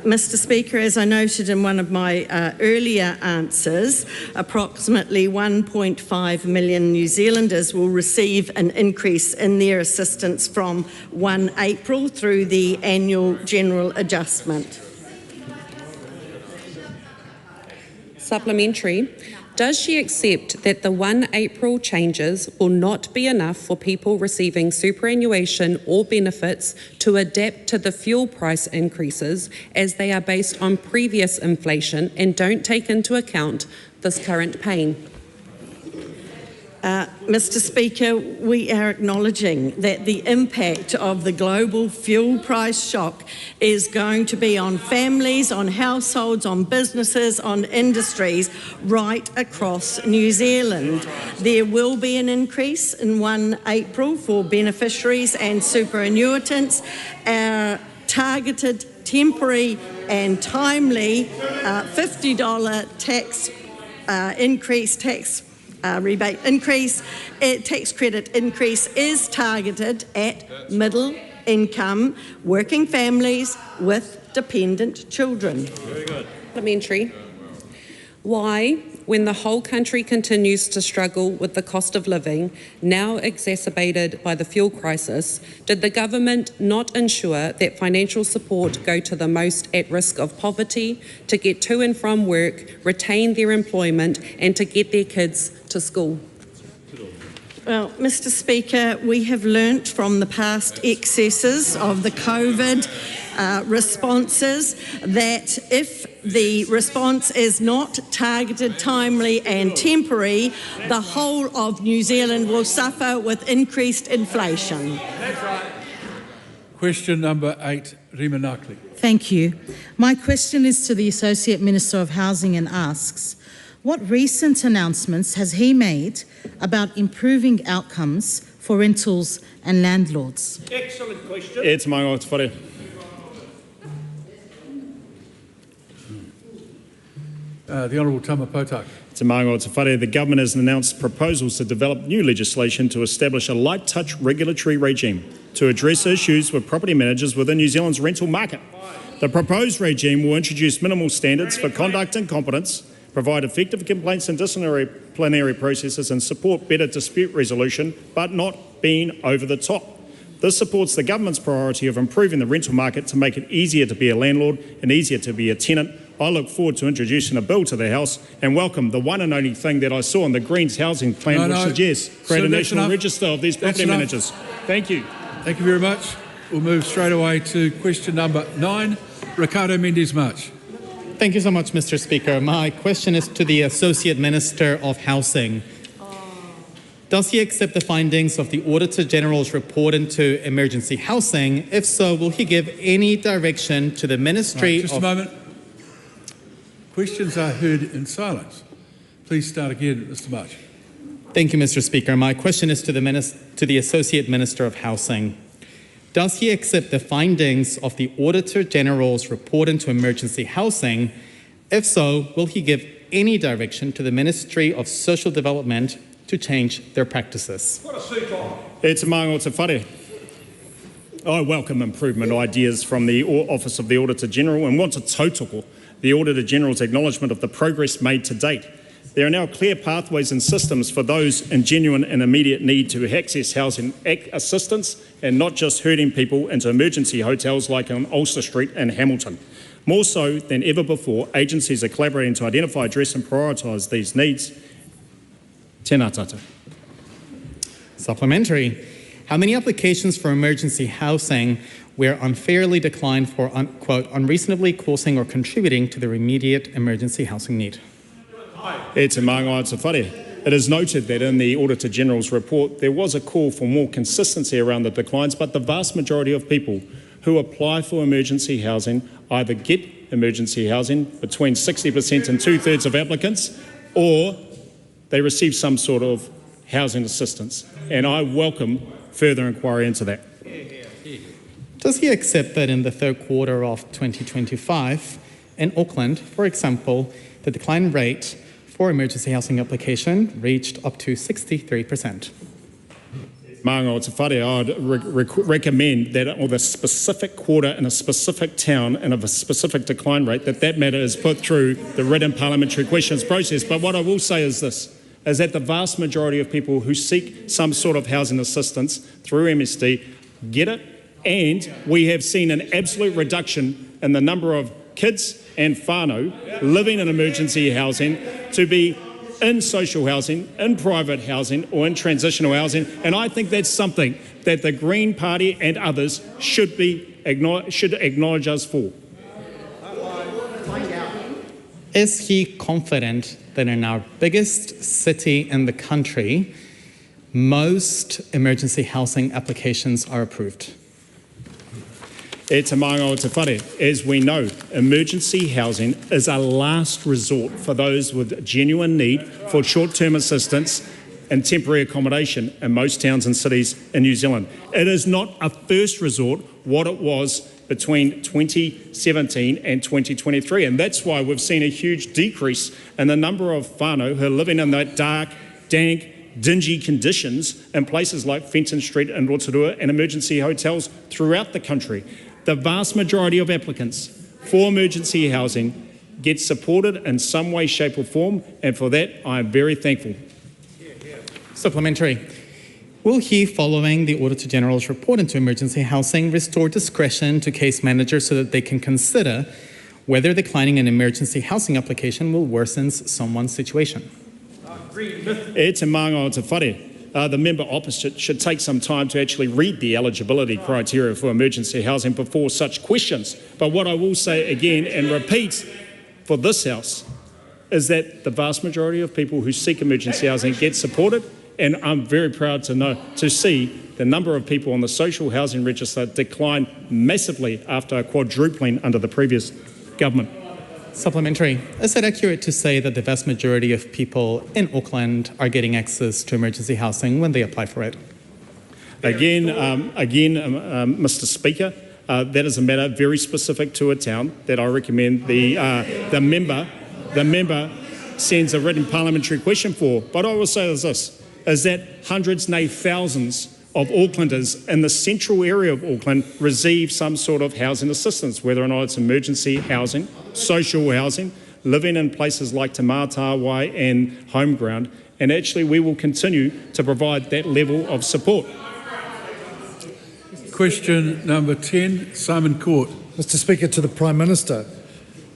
Mr. Speaker, as I noted in one of my earlier answers, approximately 1.5 million New Zealanders will receive an increase in their assistance from 1 April through the annual general adjustment. Supplementary. Does she accept that the 1 April changes will not be enough for people receiving superannuation or benefits to adapt to the fuel price increases, as they are based on previous inflation and don't take into account this current pain? Mr. Speaker, we are acknowledging that the impact of the global fuel price shock is going to be on families, on households, on businesses, on industries right across New Zealand. There will be an increase in 1 April for beneficiaries and superannuitants. Our targeted, temporary and timely $50 tax rebate increase, tax credit increase is targeted at middle income working families with dependent children. Very good. Supplementary. Why, when the whole country continues to struggle with the cost of living, now exacerbated by the fuel crisis, did the government not ensure that financial support go to the most at risk of poverty, to get to and from work, retain their employment and to get their kids to school? Well, Mr. Speaker, we have learnt from the past excesses of the COVID responses that if the response is not targeted, timely and temporary, the whole of New Zealand will suffer with increased inflation. That's right. Question number 8, Rima Nakli. Thank you. My question is to the Associate Minister of Housing and asks, what recent announcements has he made about improving outcomes for rentals and landlords? Excellent question. It's my Aotearoa. The Honourable Tama Potaka. Te Māngo Te Whare, the government has announced proposals to develop new legislation to establish a light-touch regulatory regime to address issues with property managers within New Zealand's rental market. The proposed regime will introduce minimal standards for conduct and competence, provide effective complaints and disciplinary processes and support better dispute resolution, but not being over the top. This supports the government's priority of improving the rental market to make it easier to be a landlord and easier to be a tenant. I look forward to introducing a bill to the House and welcome the one and only thing that I saw in the Greens housing plan, which suggests create a national register of these property managers. Thank you. Thank you very much. We'll move straight away to question number 9, Ricardo Mendes March. Thank you so much, Mr. Speaker. My question is to the Associate Minister of Housing. Does he accept the findings of the Auditor General's report into emergency housing? If so, will he give any direction to the Ministry Just a moment. Questions are heard in silence. Please start again, Mr. March. Thank you, Mr. Speaker. My question is to the Associate Minister of Housing. Does he accept the findings of the Auditor General's report into emergency housing? If so, will he give any direction to the Ministry of Social Development to change their practices? E te maanga o te whare. I welcome improvement ideas from the Office of the Auditor General and want to tautoko the Auditor General's acknowledgement of the progress made to date. There are now clear pathways and systems for those in genuine and immediate need to access housing assistance and not just herding people into emergency hotels like on Ulster Street in Hamilton. More so than ever before, agencies are collaborating to identify, address and prioritise these needs. Tēnā tātou. Supplementary. How many applications for emergency housing were unfairly declined for, quote, unreasonably causing or contributing to the immediate emergency housing need? E te maanga o te whare. It is noted that in the Auditor General's report there was a call for more consistency around the declines, but the vast majority of people who apply for emergency housing either get emergency housing, between 60% and 2/3 of applicants, or they receive some sort of housing assistance. And I welcome further inquiry into that. Does he accept that in the third quarter of 2025, in Auckland, for example, the decline rate for emergency housing application reached up to 63%? Maanga o te whare, I'd recommend that on the specific quarter in a specific town and of a specific decline rate, that matter is put through the written parliamentary questions process. But what I will say is this, is that the vast majority of people who seek some sort of housing assistance through MSD get it, and we have seen an absolute reduction in the number of kids and whānau living in emergency housing to be in social housing, in private housing or in transitional housing, and I think that's something that the Green Party and others should acknowledge us for. Is he confident that in our biggest city in the country, most emergency housing applications are approved? E te maanga o te whare. As we know, emergency housing is a last resort for those with genuine need for short-term assistance and temporary accommodation in most towns and cities in New Zealand. It is not a first resort what it was between 2017 and 2023, and that's why we've seen a huge decrease in the number of whānau who are living in that dark, dank, dingy conditions in places like Fenton Street and Rotorua and emergency hotels throughout the country. The vast majority of applicants for emergency housing get supported in some way, shape or form, and for that I am very thankful. Supplementary. Will he, following the Auditor General's report into emergency housing, restore discretion to case managers so that they can consider whether declining an emergency housing application will worsen someone's situation? E te maanga o te whare. The member opposite should take some time to actually read the eligibility criteria for emergency housing before such questions. But what I will say again and repeat for this House is that the vast majority of people who seek emergency housing get supported, and I'm very proud to see the number of people on the social housing register decline massively after quadrupling under the previous government. Supplementary. Is it accurate to say that the vast majority of people in Auckland are getting access to emergency housing when they apply for it? Again, Mr. Speaker, that is a matter very specific to a town that I recommend the member sends a written parliamentary question for. But I will say this, is that hundreds, nay thousands of Aucklanders in the central area of Auckland receive some sort of housing assistance, whether or not it's emergency housing, social housing, living in places like Te Mātāwai and Homeground, and actually we will continue to provide that level of support. Question number 10, Simon Court. Mr. Speaker, to the Prime Minister,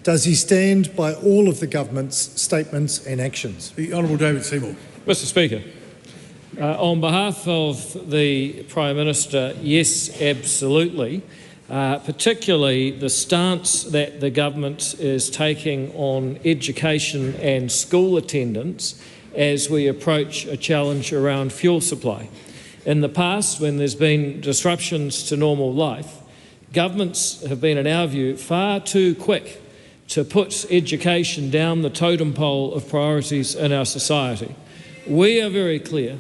does he stand by all of the government's statements and actions? The Honourable David Seymour. Mr. Speaker, on behalf of the Prime Minister, yes, absolutely. Particularly the stance that the government is taking on education and school attendance as we approach a challenge around fuel supply. In the past, when there's been disruptions to normal life, governments have been, in our view, far too quick to put education down the totem pole of priorities in our society. We are very clear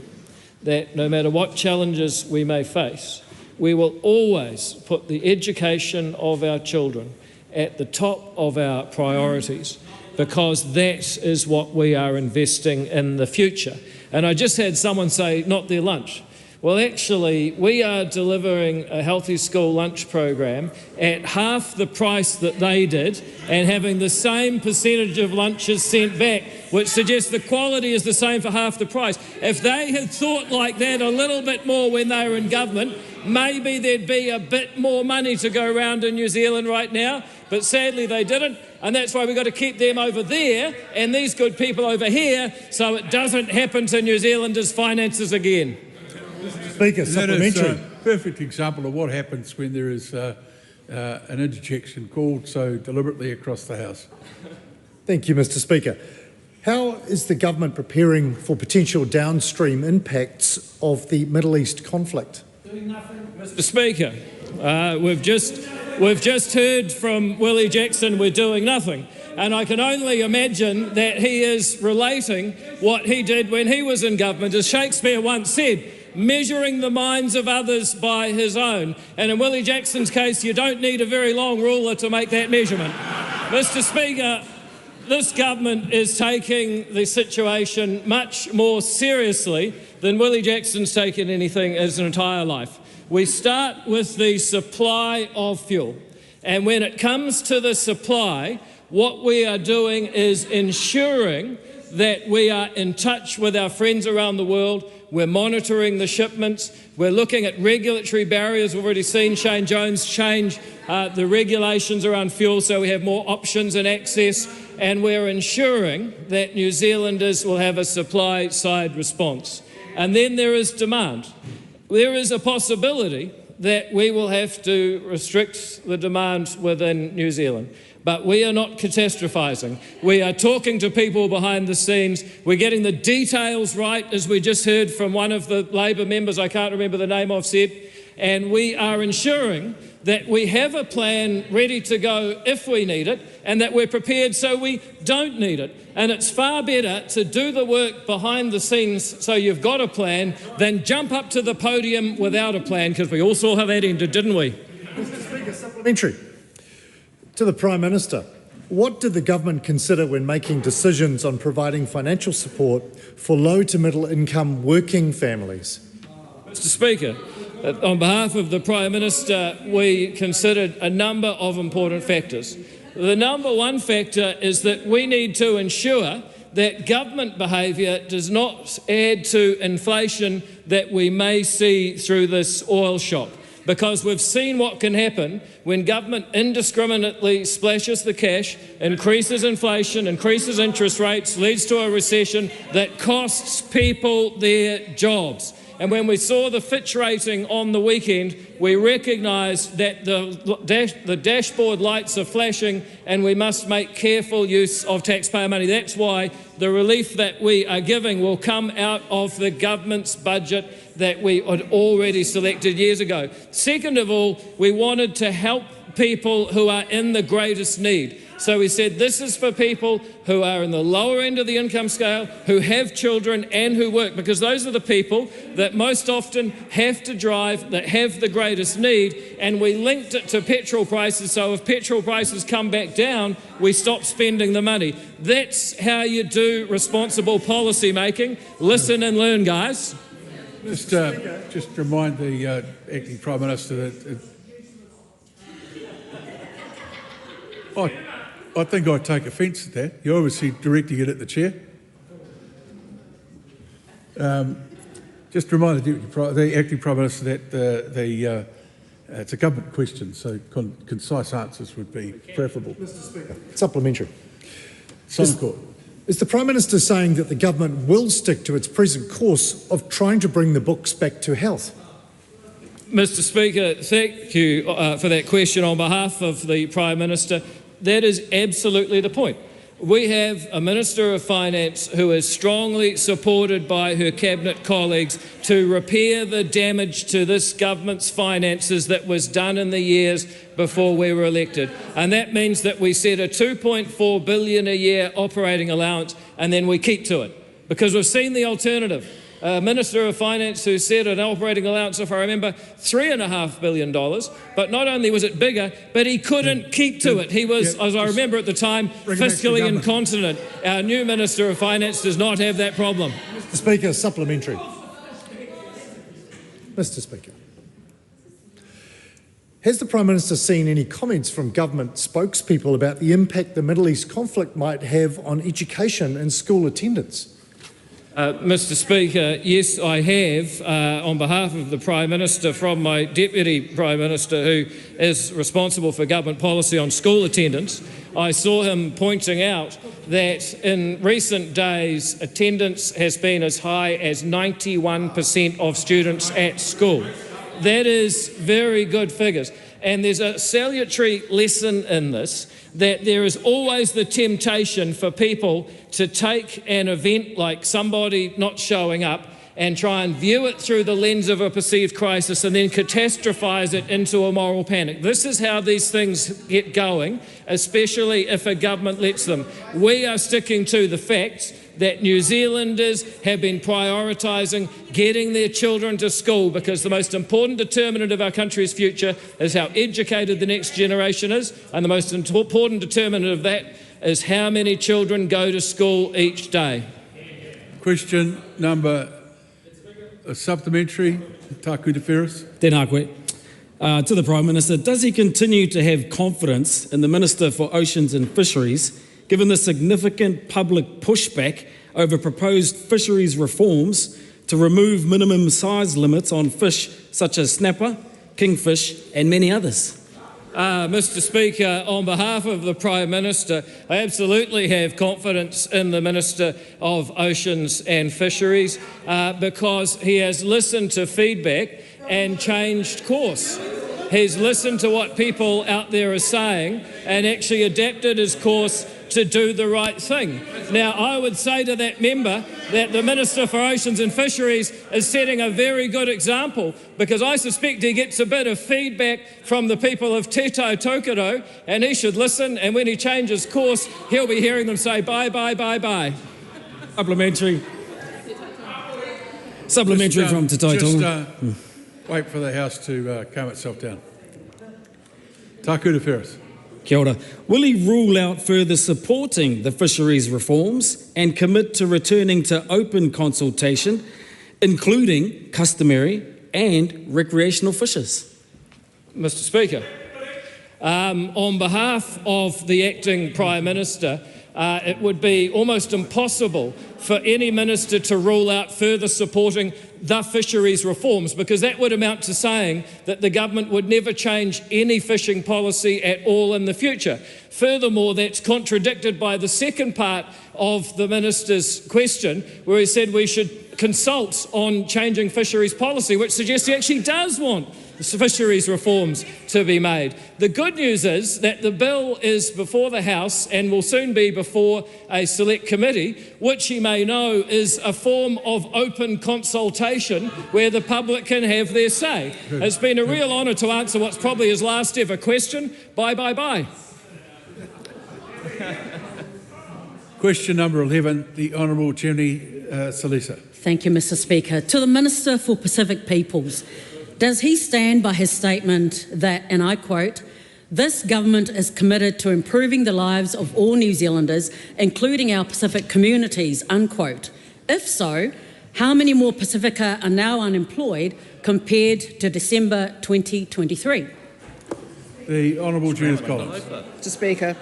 that no matter what challenges we may face, we will always put the education of our children at the top of our priorities, because that is what we are investing in the future. And I just had someone say, not their lunch. Well, actually, we are delivering a healthy school lunch program at half the price that they did and having the same percentage of lunches sent back, which suggests the quality is the same for half the price. If they had thought like that a little bit more when they were in government, maybe there'd be a bit more money to go around in New Zealand right now, but sadly they didn't, and that's why we've got to keep them over there and these good people over here so it doesn't happen to New Zealanders' finances again. Speaker, supplementary. That is a perfect example of what happens when there is an interjection called so deliberately across the House. Thank you, Mr. Speaker. How is the government preparing for potential downstream impacts of the Middle East conflict? Doing nothing, Mr. Speaker. We've just heard from Willie Jackson, we're doing nothing. And I can only imagine that he is relating what he did when he was in government. As Shakespeare once said, measuring the minds of others by his own. And in Willie Jackson's case, you don't need a very long ruler to make that measurement. Mr. Speaker, this government is taking the situation much more seriously than Willie Jackson's taken anything his entire life. We start with the supply of fuel. And when it comes to the supply, what we are doing is ensuring that we are in touch with our friends around the world. We're monitoring the shipments. We're looking at regulatory barriers. We've already seen Shane Jones change the regulations around fuel so we have more options and access. And we're ensuring that New Zealanders will have a supply-side response. And then there is demand. There is a possibility that we will have to restrict the demand within New Zealand. But we are not catastrophising. We are talking to people behind the scenes. We're getting the details right, as we just heard from one of the Labor members, I can't remember the name of, said, and we are ensuring that we have a plan ready to go if we need it, and that we're prepared so we don't need it. And it's far better to do the work behind the scenes so you've got a plan than jump up to the podium without a plan, because we all saw how that ended, didn't we? Mr. Speaker, supplementary. To the Prime Minister, what did the government consider when making decisions on providing financial support for low to middle income working families? Mr. Speaker, on behalf of the Prime Minister, we considered a number of important factors. The number one factor is that we need to ensure that government behaviour does not add to inflation that we may see through this oil shock. Because we've seen what can happen when government indiscriminately splashes the cash, increases inflation, increases interest rates, leads to a recession that costs people their jobs. And when we saw the Fitch rating on the weekend, we recognised that the dashboard lights are flashing and we must make careful use of taxpayer money. That's why the relief that we are giving will come out of the government's budget that we had already selected years ago. Second of all, we wanted to help people who are in the greatest need. So we said this is for people who are in the lower end of the income scale, who have children and who work, because those are the people that most often have to drive, that have the greatest need, and we linked it to petrol prices, so if petrol prices come back down, we stop spending the money. That's how you do responsible policy making. Listen and learn, guys. Just remind the Acting Prime Minister that I think I take offence at that. You're obviously directing it at the Chair. Just remind the Acting Prime Minister that it's a government question, so concise answers would be preferable. Mr. Speaker. Supplementary. Court. Is the Prime Minister saying that the government will stick to its present course of trying to bring the books back to health? Mr. Speaker, thank you for that question on behalf of the Prime Minister. That is absolutely the point. We have a Minister of Finance who is strongly supported by her Cabinet colleagues to repair the damage to this government's finances that was done in the years before we were elected. And that means that we set a $2.4 billion a year operating allowance and then we keep to it. Because we've seen the alternative. Minister of Finance who set an operating allowance, if I remember, $3.5 billion. But not only was it bigger, but he couldn't keep to it. He was, as I remember at the time, fiscally incontinent. Our new Minister of Finance does not have that problem. Mr. Mr. Speaker, supplementary. Mr. Speaker. Has the Prime Minister seen any comments from government spokespeople about the impact the Middle East conflict might have on education and school attendance? Mr. Speaker, yes, I have, on behalf of the Prime Minister, from my Deputy Prime Minister, who is responsible for government policy on school attendance. I saw him pointing out that in recent days, attendance has been as high as 91% of students at school. That is very good figures. And there's a salutary lesson in this, that there is always the temptation for people to take an event like somebody not showing up and try and view it through the lens of a perceived crisis and then catastrophise it into a moral panic. This is how these things get going, especially if a government lets them. We are sticking to the facts that New Zealanders have been prioritising getting their children to school, because the most important determinant of our country's future is how educated the next generation is, and the most important determinant of that is how many children go to school each day. Question number supplementary, Taku Te Ferris. Tēnā koe. To the Prime Minister, does he continue to have confidence in the Minister for Oceans and Fisheries, given the significant public pushback over proposed fisheries reforms to remove minimum size limits on fish such as snapper, kingfish and many others? Mr. Speaker, on behalf of the Prime Minister, I absolutely have confidence in the Minister of Oceans and Fisheries because he has listened to feedback and changed course. He's listened to what people out there are saying and actually adapted his course to do the right thing. Now, I would say to that member that the Minister for Oceans and Fisheries is setting a very good example, because I suspect he gets a bit of feedback from the people of Te Tau Tokoro, and he should listen, and when he changes course, he'll be hearing them say bye, bye, bye, bye. Supplementary from Te Tau Just wait for the House to calm itself down. Taku Te Ferris. Kia ora. Will he rule out further supporting the fisheries reforms and commit to returning to open consultation, including customary and recreational fishes? Mr. Speaker, on behalf of the acting Prime Minister, it would be almost impossible for any minister to rule out further supporting the fisheries reforms, because that would amount to saying that the government would never change any fishing policy at all in the future. Furthermore, that's contradicted by the second part of the minister's question, where he said we should consult on changing fisheries policy, which suggests he actually does want fisheries reforms to be made. The good news is that the bill is before the House and will soon be before a select committee, which you may know is a form of open consultation where the public can have their say. It's been a real honour to answer what's probably his last ever question. Bye, bye, bye. Question number 11, the Honourable Jenny Salisa. Thank you, Mr. Speaker. To the Minister for Pacific Peoples, does he stand by his statement that, and I quote, "This government is committed to improving the lives of all New Zealanders, including our Pacific communities," unquote? If so, how many more Pacifica are now unemployed compared to December 2023? The Honourable Judith Collins. Mr. Speaker,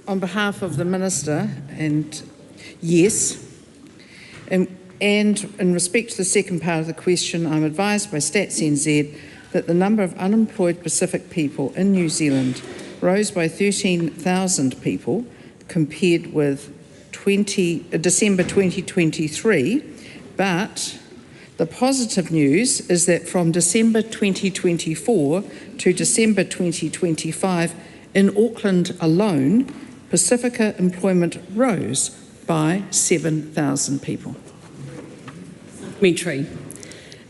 on behalf of the Minister, and yes, and in respect to the second part of the question, I'm advised by Stats NZ that the number of unemployed Pacific people in New Zealand rose by 13,000 people compared with December 2023, but the positive news is that from December 2024 to December 2025, in Auckland alone, Pacifica employment rose by 7,000 people.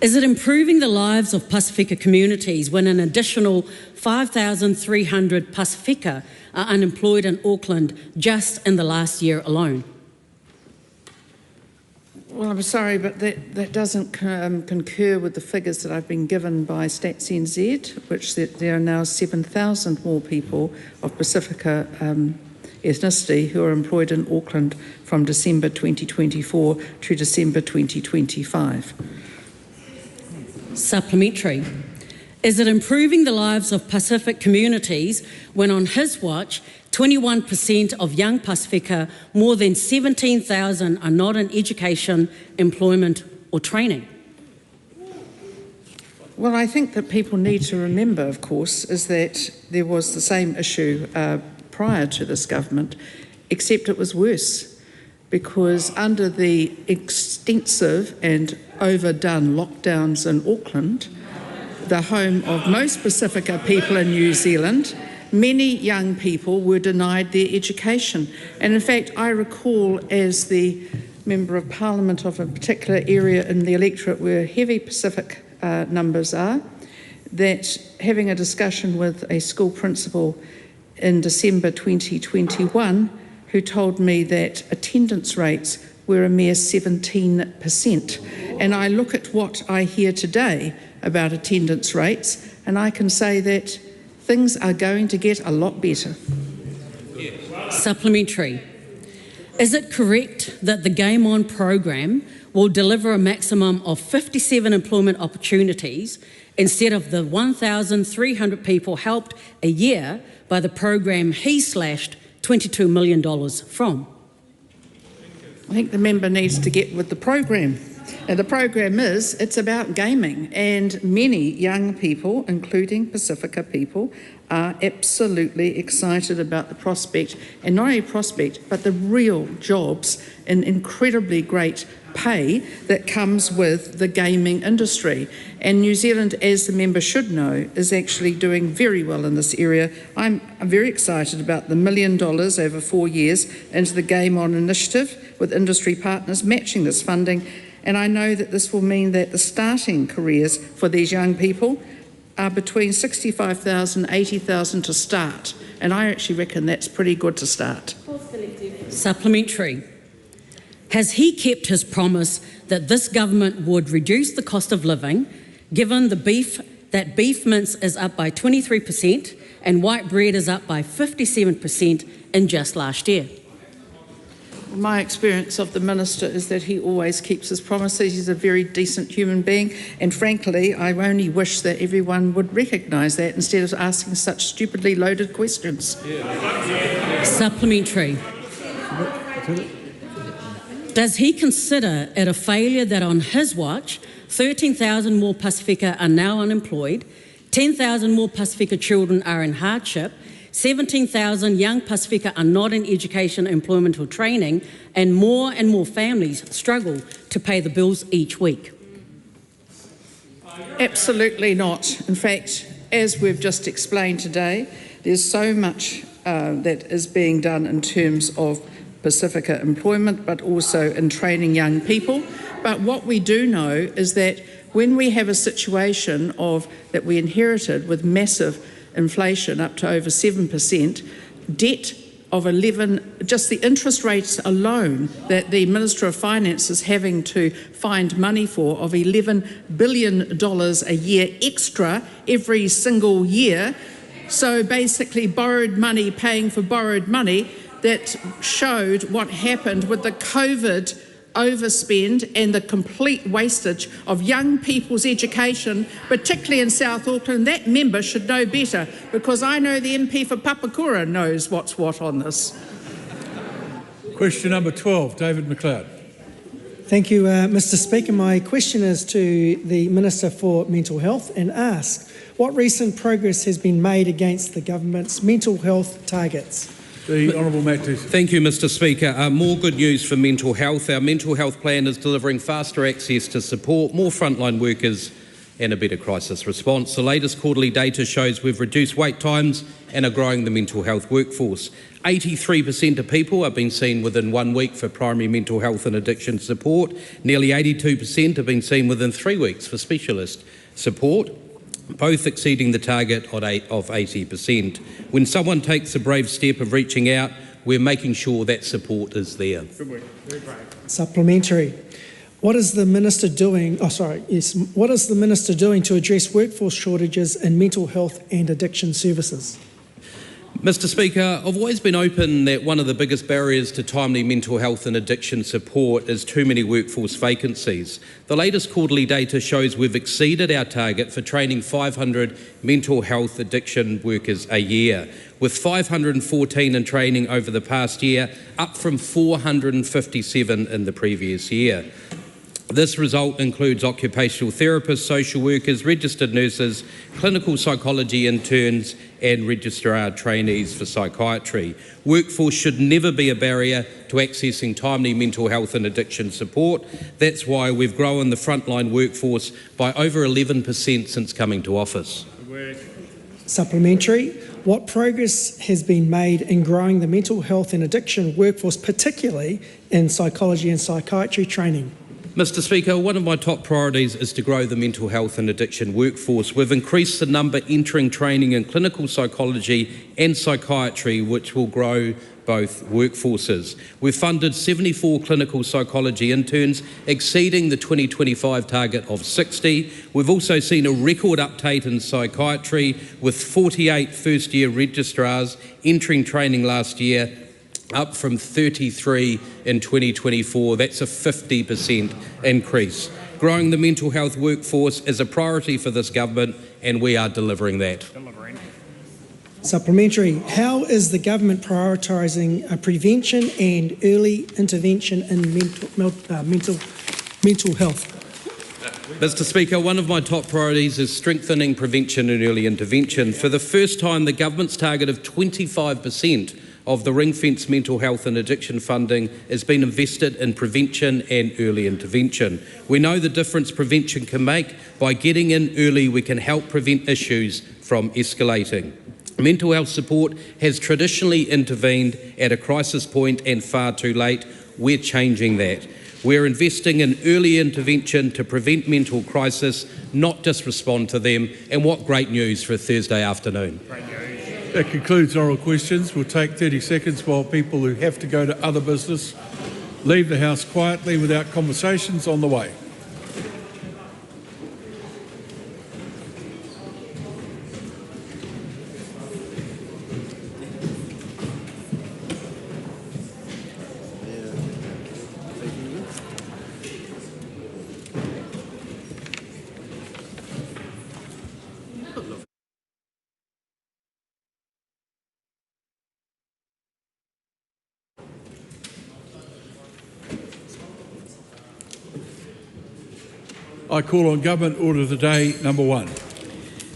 Is it improving the lives of Pacifica communities when an additional 5,300 Pacifica are unemployed in Auckland just in the last year alone? Well, I'm sorry, but that doesn't concur with the figures that I've been given by Stats NZ, which there are now 7,000 more people of Pacifica ethnicity who are employed in Auckland from December 2024 to December 2025. Supplementary. Is it improving the lives of Pacific communities when on his watch 21% of young Pasifika, more than 17,000, are not in education, employment or training? Well, I think that people need to remember, of course, is that there was the same issue prior to this government, except it was worse, because under the extensive and overdone lockdowns in Auckland, the home of most Pacifica people in New Zealand, many young people were denied their education. And in fact, I recall, as the Member of Parliament of a particular area in the electorate where heavy Pacific numbers are, that having a discussion with a school principal in December 2021 who told me that attendance rates were a mere 17%. And I look at what I hear today about attendance rates, and I can say that things are going to get a lot better. Supplementary. Is it correct that the Game On program will deliver a maximum of 57 employment opportunities instead of the 1,300 people helped a year by the program he slashed $22 million from? I think the member needs to get with the program. And the program it's about gaming, and many young people, including Pacifica people, are absolutely excited about the prospect, and not only prospect, but the real jobs and incredibly great pay that comes with the gaming industry. And New Zealand, as the member should know, is actually doing very well in this area. I'm very excited about the $1 million over 4 years into the Game On initiative with industry partners matching this funding. And I know that this will mean that the starting careers for these young people are between $65,000 and $80,000 to start. And I actually reckon that's pretty good to start. Supplementary. Has he kept his promise that this government would reduce the cost of living, given that beef mince is up by 23% and white bread is up by 57% in just last year? My experience of the Minister is that he always keeps his promises. He's a very decent human being, and frankly, I only wish that everyone would recognise that instead of asking such stupidly loaded questions. Supplementary. Does he consider it a failure that on his watch, 13,000 more Pacifica are now unemployed, 10,000 more Pacifica children are in hardship, 17,000 young Pacifica are not in education, employment or training, and more families struggle to pay the bills each week? Absolutely not. In fact, as we've just explained today, there's so much that is being done in terms of Pacifica employment, but also in training young people. But what we do know is that when we have a situation that we inherited with massive inflation up to over 7%, debt of 11, just the interest rates alone that the Minister of Finance is having to find money for of $11 billion a year extra every single year. So basically borrowed money paying for borrowed money, that showed what happened with the COVID overspend and the complete wastage of young people's education, particularly in South Auckland. That member should know better, because I know the MP for Papakura knows what's what on this. Question number 12, David McLeod. Thank you, Mr. Speaker. My question is to the Minister for Mental Health and asks, what recent progress has been made against the government's mental health targets? The Honourable Matt Tusi. Thank you, Mr. Speaker. More good news for mental health. Our mental health plan is delivering faster access to support, more frontline workers and a better crisis response. The latest quarterly data shows we've reduced wait times and are growing the mental health workforce. 83% of people have been seen within 1 week for primary mental health and addiction support. Nearly 82% have been seen within 3 weeks for specialist support, both exceeding the target of 80%. When someone takes the brave step of reaching out, we're making sure that support is there. Good work. Very brave. Supplementary. What is the Minister doing? What is the Minister doing to address workforce shortages in mental health and addiction services? Mr Speaker, I've always been open that one of the biggest barriers to timely mental health and addiction support is too many workforce vacancies. The latest quarterly data shows we've exceeded our target for training 500 mental health addiction workers a year, with 514 in training over the past year, up from 457 in the previous year. This result includes occupational therapists, social workers, registered nurses, clinical psychology interns and registrar trainees for psychiatry. Workforce should never be a barrier to accessing timely mental health and addiction support. That's why we've grown the frontline workforce by over 11% since coming to office. Supplementary. What progress has been made in growing the mental health and addiction workforce, particularly in psychology and psychiatry training? Mr Speaker, one of my top priorities is to grow the mental health and addiction workforce. We've increased the number entering training in clinical psychology and psychiatry, which will grow both workforces. We've funded 74 clinical psychology interns, exceeding the 2025 target of 60. We've also seen a record uptake in psychiatry, with 48 first-year registrars entering training last year, up from 33 in 2024. That's a 50% increase. Growing the mental health workforce is a priority for this government, and we are delivering that. Supplementary. How is the government prioritising prevention and early intervention in mental health? Mr Speaker, one of my top priorities is strengthening prevention and early intervention. For the first time, the government's target of 25% of the ring-fence mental health and addiction funding has been invested in prevention and early intervention. We know the difference prevention can make. By getting in early, we can help prevent issues from escalating. Mental health support has traditionally intervened at a crisis point and far too late. We're changing that. We're investing in early intervention to prevent mental crisis, not just respond to them. And what great news for a Thursday afternoon. That concludes oral questions. We'll take 30 seconds while people who have to go to other business leave the House quietly without conversations on the way. I call on Government Order of the Day number 1.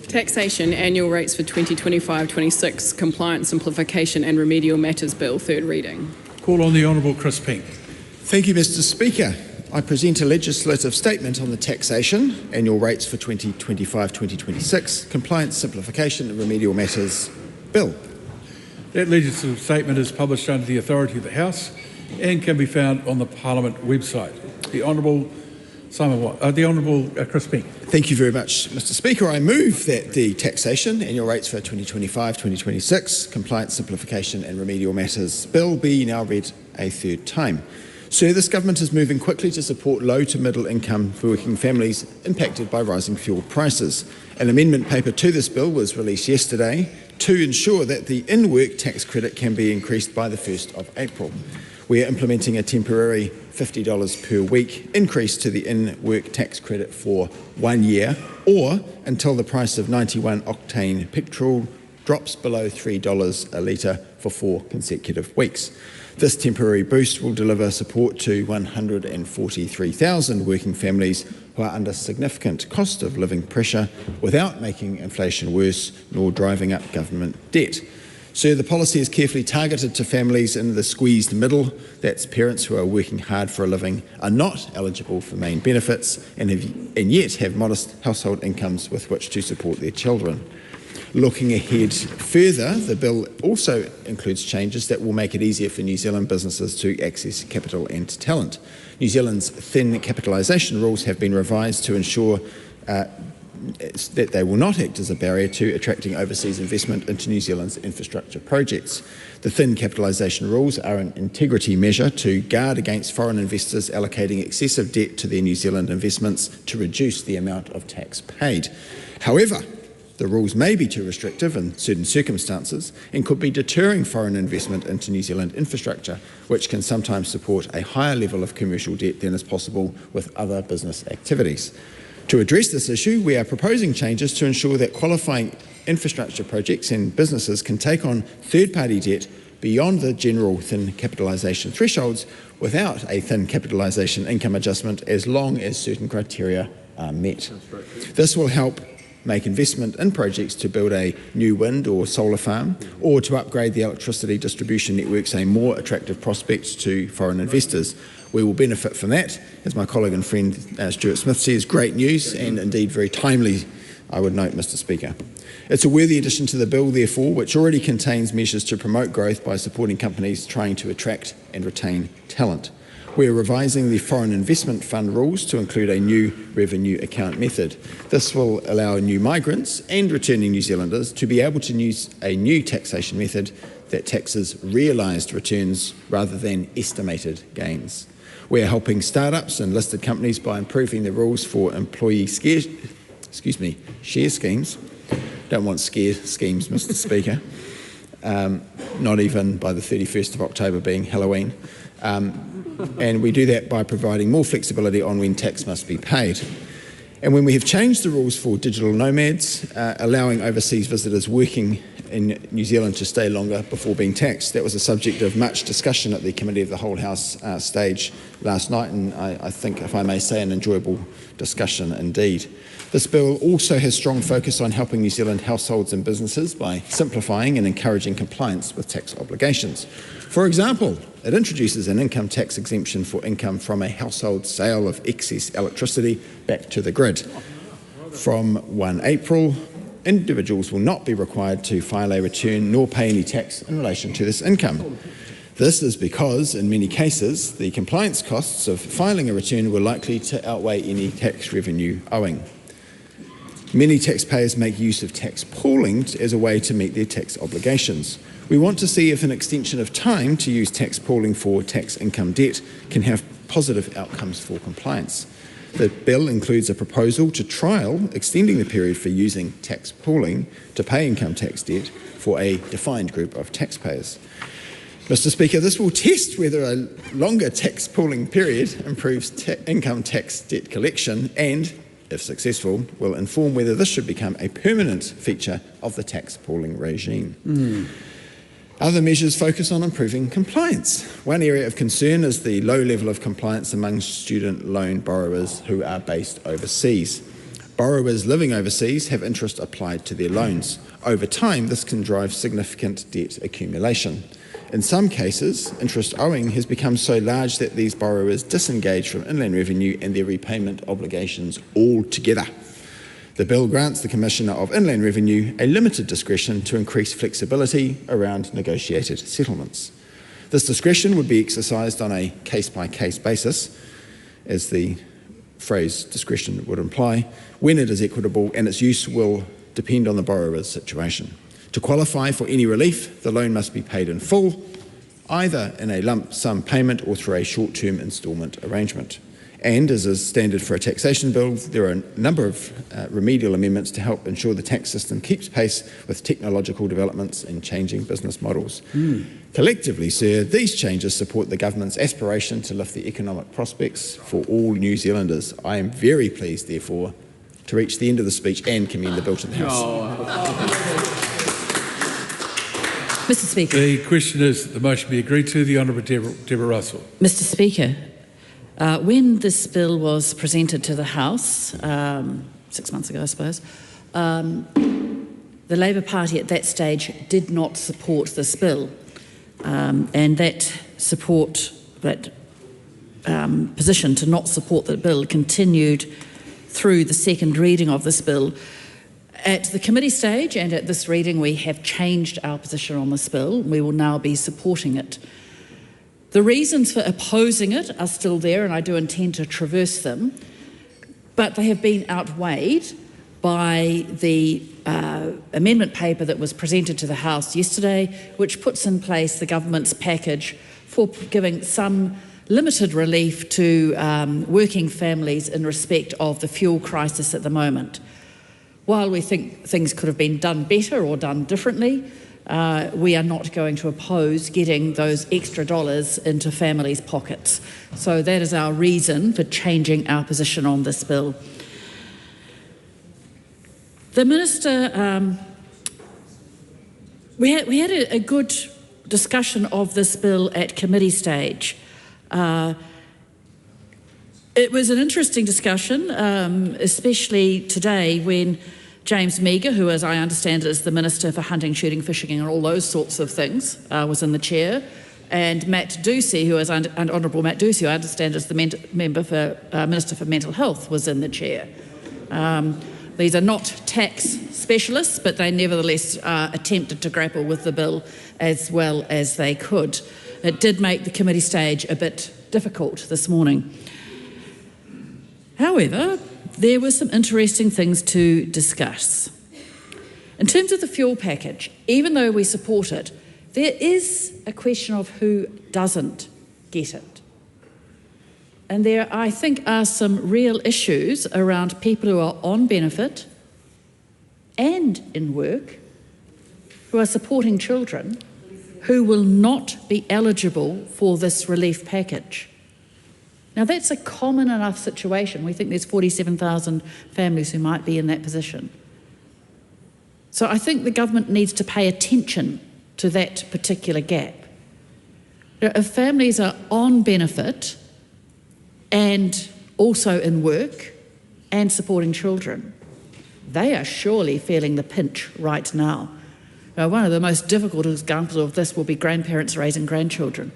Taxation, annual rates for 2025-26, Compliance, Simplification and Remedial Matters Bill, third reading. Call on the Honourable Chris Pink. Thank you, Mr Speaker. I present a legislative statement on the Taxation, annual rates for 2025-2026, Compliance, Simplification and Remedial Matters Bill. That legislative statement is published under the authority of the House and can be found on the Parliament website. The Honourable Chris Pink. Thank you very much, Mr Speaker. I move that the Taxation, annual rates for 2025-2026, Compliance, Simplification and Remedial Matters Bill be now read a third time. Sir, this government is moving quickly to support low to middle income working families impacted by rising fuel prices. An amendment paper to this bill was released yesterday to ensure that the in-work tax credit can be increased by the 1st of April. We are implementing a temporary $50 per week increase to the in-work tax credit for 1 year, or until the price of 91 octane petrol drops below $3 a litre for 4 consecutive weeks. This temporary boost will deliver support to 143,000 working families who are under significant cost of living pressure without making inflation worse nor driving up government debt. Sir, the policy is carefully targeted to families in the squeezed middle. That's parents who are working hard for a living, are not eligible for main benefits and yet have modest household incomes with which to support their children. Looking ahead further, the bill also includes changes that will make it easier for New Zealand businesses to access capital and talent. New Zealand's thin capitalisation rules have been revised to ensure that they will not act as a barrier to attracting overseas investment into New Zealand's infrastructure projects. The thin capitalisation rules are an integrity measure to guard against foreign investors allocating excessive debt to their New Zealand investments to reduce the amount of tax paid. However, The rules may be too restrictive in certain circumstances and could be deterring foreign investment into New Zealand infrastructure, which can sometimes support a higher level of commercial debt than is possible with other business activities. To address this issue, we are proposing changes to ensure that qualifying infrastructure projects and businesses can take on third-party debt beyond the general thin capitalisation thresholds without a thin capitalisation income adjustment as long as certain criteria are met. This will help make investment in projects to build a new wind or solar farm or to upgrade the electricity distribution networks a more attractive prospect to foreign investors. We will benefit from that. As my colleague and friend Stuart Smith says, great news and indeed very timely, I would note, Mr Speaker. It's a worthy addition to the bill, therefore, which already contains measures to promote growth by supporting companies trying to attract and retain talent. We are revising the Foreign Investment Fund rules to include a new revenue account method. This will allow new migrants and returning New Zealanders to be able to use a new taxation method that taxes realised returns rather than estimated gains. We are helping startups and listed companies by improving the rules for employee share schemes. Don't want scare schemes, Mr Speaker, not even by the 31st of October being Halloween. And we do that by providing more flexibility on when tax must be paid. And when we have changed the rules for digital nomads, allowing overseas visitors working in New Zealand to stay longer before being taxed, that was a subject of much discussion at the Committee of the Whole House stage last night, and I think, if I may say, an enjoyable discussion indeed. This bill also has strong focus on helping New Zealand households and businesses by simplifying and encouraging compliance with tax obligations. For example, it introduces an income tax exemption for income from a household sale of excess electricity back to the grid. From 1 April, individuals will not be required to file a return nor pay any tax in relation to this income. This is because, in many cases, the compliance costs of filing a return were likely to outweigh any tax revenue owing. Many taxpayers make use of tax pooling as a way to meet their tax obligations. We want to see if an extension of time to use tax pooling for tax income debt can have positive outcomes for compliance. The bill includes a proposal to trial extending the period for using tax pooling to pay income tax debt for a defined group of taxpayers. Mr Speaker, this will test whether a longer tax pooling period improves income tax debt collection and, if successful, will inform whether this should become a permanent feature of the tax pooling regime. Other measures focus on improving compliance. One area of concern is the low level of compliance among student loan borrowers who are based overseas. Borrowers living overseas have interest applied to their loans. Over time, this can drive significant debt accumulation. In some cases, interest owing has become so large that these borrowers disengage from inland revenue and their repayment obligations altogether. The bill grants the Commissioner of Inland Revenue a limited discretion to increase flexibility around negotiated settlements. This discretion would be exercised on a case-by-case basis, as the phrase discretion would imply, when it is equitable, and its use will depend on the borrower's situation. To qualify for any relief, the loan must be paid in full, either in a lump sum payment or through a short-term instalment arrangement. And, as is standard for a taxation bill, there are a number of remedial amendments to help ensure the tax system keeps pace with technological developments and changing business models. Collectively, sir, these changes support the government's aspiration to lift the economic prospects for all New Zealanders. I am very pleased, therefore, to reach the end of the speech and commend the bill to the House. Mr Speaker. The question is that the motion be agreed to. The Honourable Deborah Russell. Mr Speaker, when this bill was presented to the House, 6 months ago I suppose, the Labour Party at that stage did not support this bill, and that position to not support the bill continued through the second reading of this bill. At the committee stage and at this reading, we have changed our position on this bill. We will now be supporting it. The reasons for opposing it are still there, and I do intend to traverse them, but they have been outweighed by the amendment paper that was presented to the House yesterday, which puts in place the government's package for giving some limited relief to working families in respect of the fuel crisis at the moment. while we think things could have been done better or done differently, we are not going to oppose getting those extra dollars into families' pockets. So that is our reason for changing our position on this bill. The Minister, we had a good discussion of this bill at committee stage. It was an interesting discussion, especially today when James Meagher, who, as I understand, is the Minister for Hunting, Shooting, Fishing and all those sorts of things, was in the chair, and Matt Ducey, who is Honourable Matt Ducey, who I understand is the Minister for Mental Health, was in the chair. These are not tax specialists, but they nevertheless attempted to grapple with the bill as well as they could. It did make the committee stage a bit difficult this morning. However, there were some interesting things to discuss. In terms of the fuel package, even though we support it, there is a question of who doesn't get it. And there, I think, are some real issues around people who are on benefit and in work, who are supporting children, who will not be eligible for this relief package. Now, that's a common enough situation. We think there's 47,000 families who might be in that position. So I think the government needs to pay attention to that particular gap. Now, if families are on benefit and also in work and supporting children, they are surely feeling the pinch right now. Now, one of the most difficult examples of this will be grandparents raising grandchildren,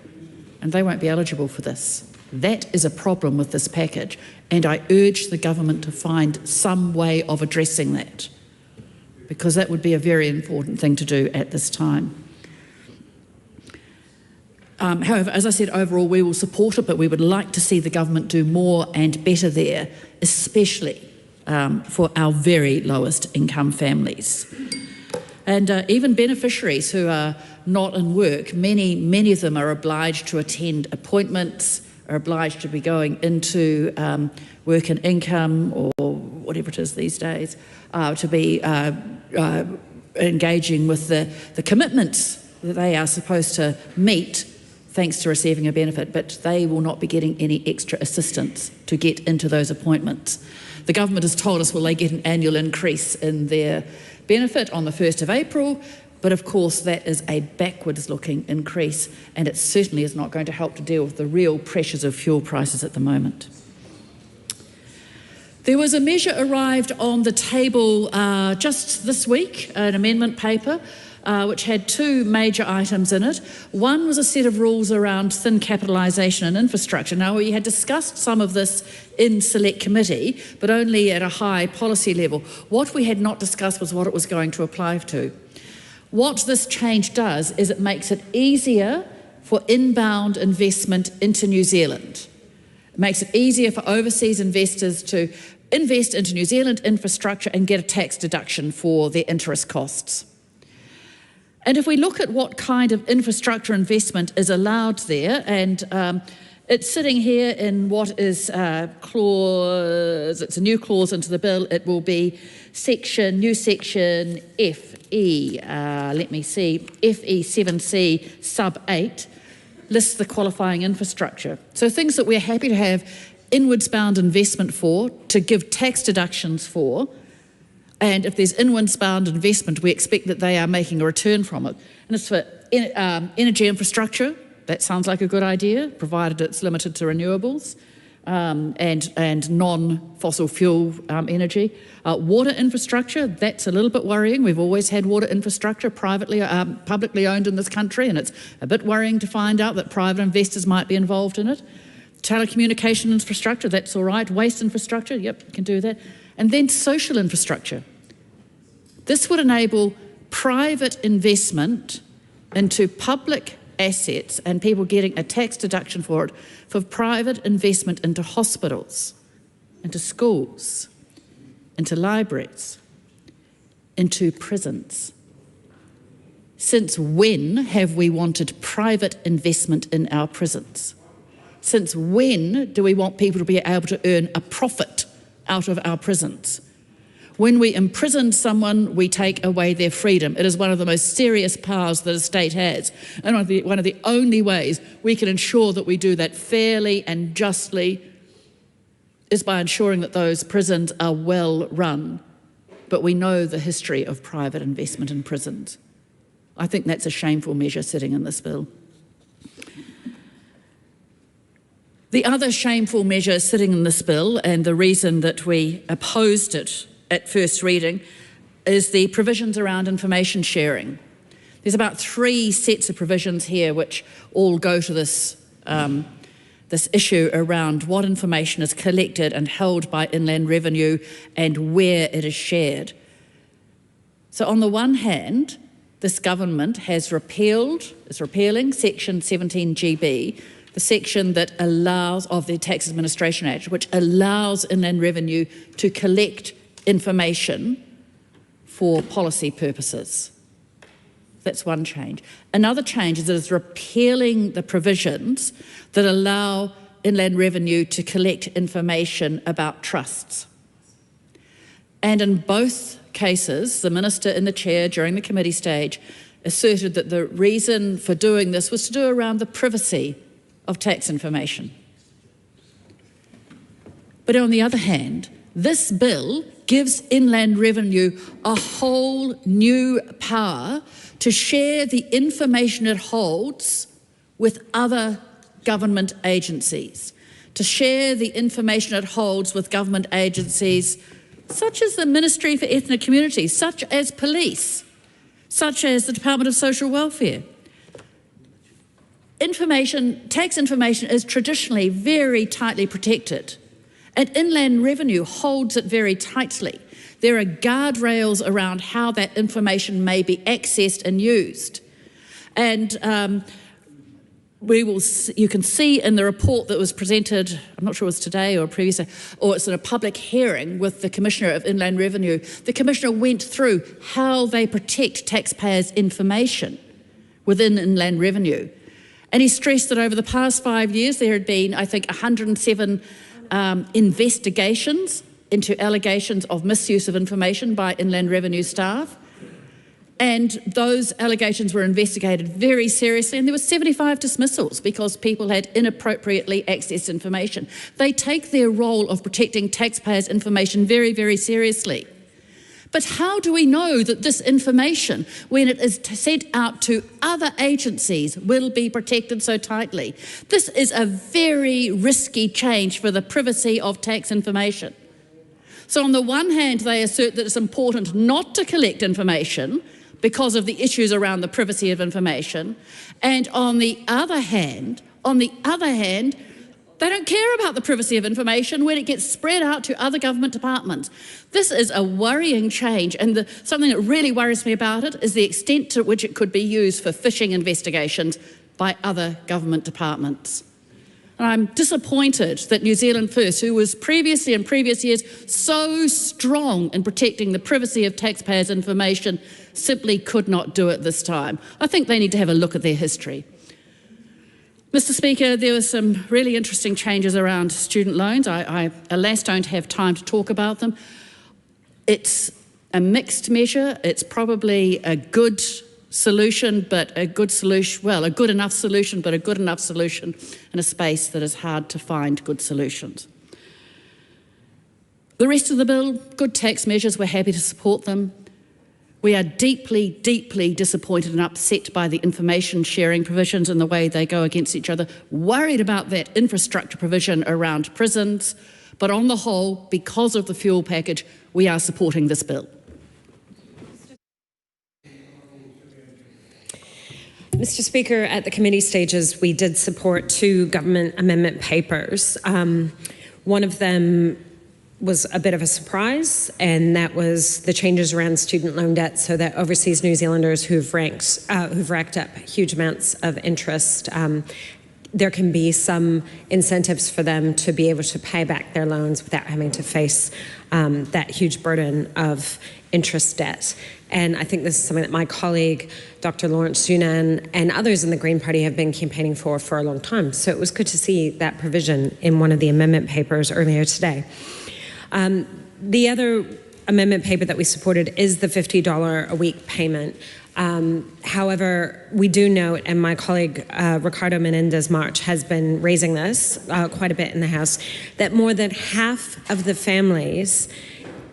and they won't be eligible for this. That is a problem with this package, and I urge the government to find some way of addressing that, because that would be a very important thing to do at this time. However, as I said, overall we will support it, but we would like to see the government do more and better there, especially for our very lowest income families. And even beneficiaries who are not in work, many of them are obliged to attend appointments, are obliged to be going into work and income or whatever it is these days, to be engaging with the commitments that they are supposed to meet thanks to receiving a benefit, but they will not be getting any extra assistance to get into those appointments. The government has told us, will they get an annual increase in their benefit on the 1st of April, but of course that is a backwards-looking increase, and it certainly is not going to help to deal with the real pressures of fuel prices at the moment. There was a measure arrived on the table just this week, an amendment paper, which had two major items in it. One was a set of rules around thin capitalisation and infrastructure. Now, we had discussed some of this in select committee, but only at a high policy level. What we had not discussed was what it was going to apply to. What this change does is it makes it easier for inbound investment into New Zealand. It makes it easier for overseas investors to invest into New Zealand infrastructure and get a tax deduction for their interest costs. And if we look at what kind of infrastructure investment is allowed there, and it's sitting here in what is clause, it's a new clause into the bill, it will be new section FE, FE 7C sub 8, lists the qualifying infrastructure. So things that we're happy to have inwards bound investment for, to give tax deductions for, and if there's inwards bound investment, we expect that they are making a return from it. And it's for energy infrastructure. That sounds like a good idea, provided it's limited to renewables and non-fossil fuel energy. Water infrastructure, that's a little bit worrying. We've always had water infrastructure publicly owned in this country, and it's a bit worrying to find out that private investors might be involved in it. Telecommunication infrastructure, that's all right. Waste infrastructure, yep, can do that. And then social infrastructure. This would enable private investment into public assets and people getting a tax deduction for it, for private investment into hospitals, into schools, into libraries, into prisons. Since when have we wanted private investment in our prisons? Since when do we want people to be able to earn a profit out of our prisons? When we imprison someone, we take away their freedom. It is one of the most serious powers that a state has, and one of the only ways we can ensure that we do that fairly and justly is by ensuring that those prisons are well run. But we know the history of private investment in prisons. I think that's a shameful measure sitting in this bill. The other shameful measure sitting in this bill, and the reason that we opposed it at first reading, is the provisions around information sharing. There's about 3 sets of provisions here which all go to this, this issue around what information is collected and held by Inland Revenue and where it is shared. So on the one hand, this government is repealing Section 17GB, the section that allows, of the Tax Administration Act, which allows Inland Revenue to collect information for policy purposes. That's one change. Another change is that it's repealing the provisions that allow Inland Revenue to collect information about trusts. And in both cases, the Minister in the chair during the committee stage asserted that the reason for doing this was to do around the privacy of tax information. But on the other hand, this bill gives Inland Revenue a whole new power to share the information it holds with other government agencies, to share the information it holds with government agencies such as the Ministry for Ethnic Communities, such as police, such as the Department of Social Welfare. Tax information is traditionally very tightly protected, and Inland Revenue holds it very tightly. There are guardrails around how that information may be accessed and used. And you can see in the report that was presented, I'm not sure it was today or previously, or it's in a public hearing with the Commissioner of Inland Revenue, the Commissioner went through how they protect taxpayers' information within Inland Revenue. And he stressed that over the past 5 years there had been, I think, 107 investigations into allegations of misuse of information by Inland Revenue staff. And those allegations were investigated very seriously, and there were 75 dismissals because people had inappropriately accessed information. They take their role of protecting taxpayers' information very, very seriously. But how do we know that this information, when it is sent out to other agencies, will be protected so tightly? This is a very risky change for the privacy of tax information. So on the one hand, they assert that it's important not to collect information because of the issues around the privacy of information. And on the other hand, they don't care about the privacy of information when it gets spread out to other government departments. This is a worrying change, and something that really worries me about it is the extent to which it could be used for phishing investigations by other government departments. And I'm disappointed that New Zealand First, who was previously in previous years so strong in protecting the privacy of taxpayers' information, simply could not do it this time. I think they need to have a look at their history. Mr. Speaker, there were some really interesting changes around student loans. I alas don't have time to talk about them. It's a mixed measure. It's probably a good solution, but a good enough solution in a space that is hard to find good solutions. The rest of the bill, good tax measures, we're happy to support them. We are deeply, deeply disappointed and upset by the information sharing provisions and the way they go against each other, worried about that infrastructure provision around prisons, but on the whole, because of the fuel package, we are supporting this bill. Mr. Speaker, at the committee stages, we did support 2 government amendment papers. One of them was a bit of a surprise, and that was the changes around student loan debt so that overseas New Zealanders who've racked up huge amounts of interest, there can be some incentives for them to be able to pay back their loans without having to face that huge burden of interest debt. And I think this is something that my colleague, Dr. Lawrence Yunan, and others in the Green Party have been campaigning for a long time. So it was good to see that provision in one of the amendment papers earlier today. The other amendment paper that we supported is the $50 a week payment. However, we do note, and my colleague Ricardo Menendez-March has been raising this quite a bit in the House, that more than half of the families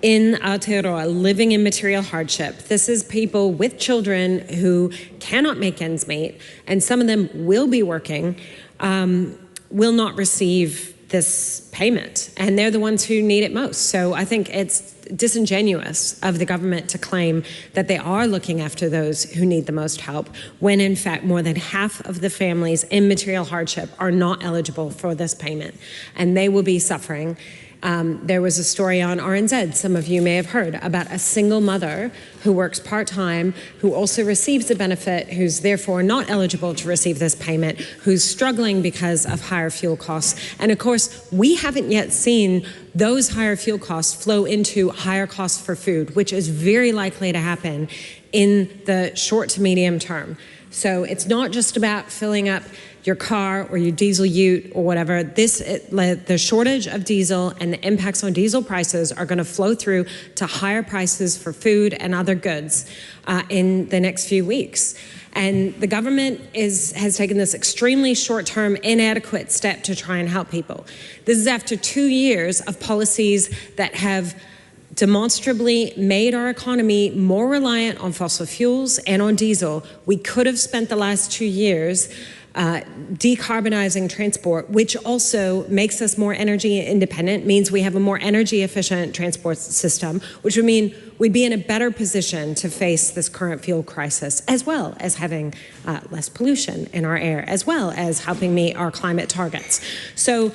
in Aotearoa living in material hardship, this is people with children who cannot make ends meet, and some of them will be working, will not receive this payment, and they're the ones who need it most. So I think it's disingenuous of the government to claim that they are looking after those who need the most help, when in fact more than half of the families in material hardship are not eligible for this payment, and they will be suffering. There was a story on RNZ, some of you may have heard, about a single mother who works part-time, who also receives a benefit, who's therefore not eligible to receive this payment, who's struggling because of higher fuel costs. And of course, we haven't yet seen those higher fuel costs flow into higher costs for food, which is very likely to happen in the short to medium term. So it's not just about filling up your car or your diesel ute or whatever. The shortage of diesel and the impacts on diesel prices are going to flow through to higher prices for food and other goods in the next few weeks. And the government has taken this extremely short-term, inadequate step to try and help people. This is after 2 years of policies that have demonstrably made our economy more reliant on fossil fuels and on diesel. We could have spent the last 2 years decarbonizing transport, which also makes us more energy independent, means we have a more energy efficient transport system, which would mean we'd be in a better position to face this current fuel crisis, as well as having less pollution in our air, as well as helping meet our climate targets. So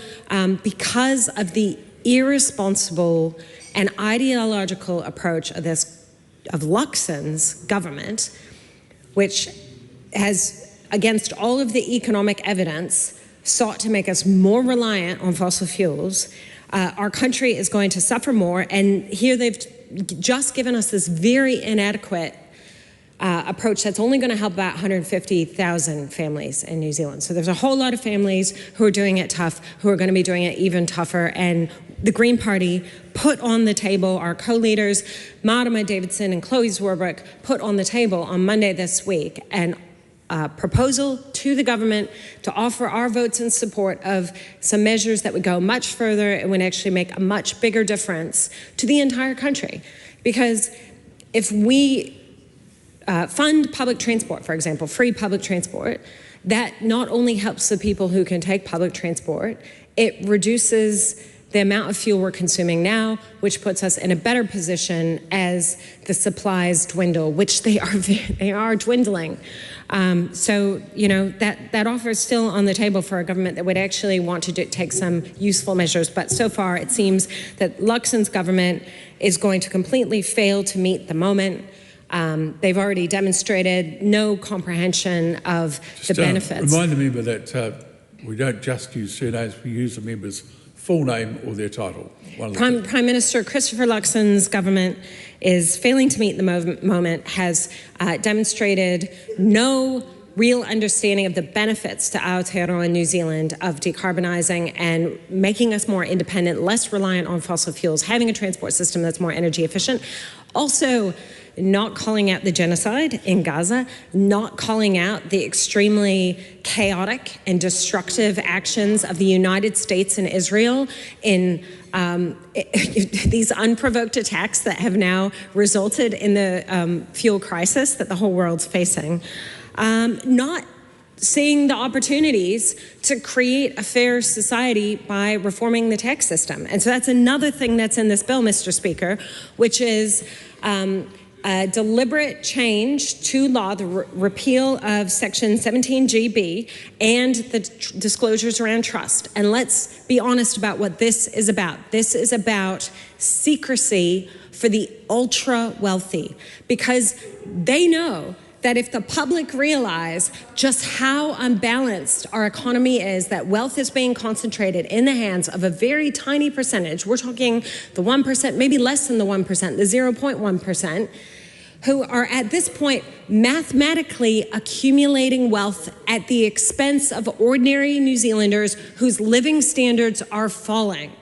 because of the irresponsible and ideological approach of Luxon's government, which has, against all of the economic evidence, sought to make us more reliant on fossil fuels, our country is going to suffer more. And here they've just given us this very inadequate approach that's only going to help about 150,000 families in New Zealand. So there's a whole lot of families who are doing it tough, who are going to be doing it even tougher. And the Green Party put on the table, our co-leaders, Marama Davidson and Chloe Swarbrick, put on the table on Monday this week and proposal to the government to offer our votes in support of some measures that would go much further and would actually make a much bigger difference to the entire country. Because if we fund public transport, for example, free public transport, that not only helps the people who can take public transport, it reduces the amount of fuel we're consuming now, which puts us in a better position as the supplies dwindle, which they are dwindling. So, you know, that offer is still on the table for a government that would actually want to take some useful measures. But so far, it seems that Luxon's government is going to completely fail to meet the moment. They've already demonstrated no comprehension of the benefits. Remind the member that we don't just use surnames, we use the member's full name or their title. Prime Minister Christopher Luxon's government is failing to meet the moment, has demonstrated no real understanding of the benefits to Aotearoa and New Zealand of decarbonising and making us more independent, less reliant on fossil fuels, having a transport system that's more energy efficient. Also, not calling out the genocide in Gaza, not calling out the extremely chaotic and destructive actions of the United States and Israel in these unprovoked attacks that have now resulted in the fuel crisis that the whole world's facing. Not seeing the opportunities to create a fair society by reforming the tax system. And so that's another thing that's in this bill, Mr. Speaker, which is a deliberate change to law, the repeal of Section 17GB and the disclosures around trust. And let's be honest about what this is about. This is about secrecy for the ultra wealthy, because they know that if the public realize just how unbalanced our economy is, that wealth is being concentrated in the hands of a very tiny percentage, we're talking the 1%, maybe less than the 1%, the 0.1%, who are at this point mathematically accumulating wealth at the expense of ordinary New Zealanders whose living standards are falling.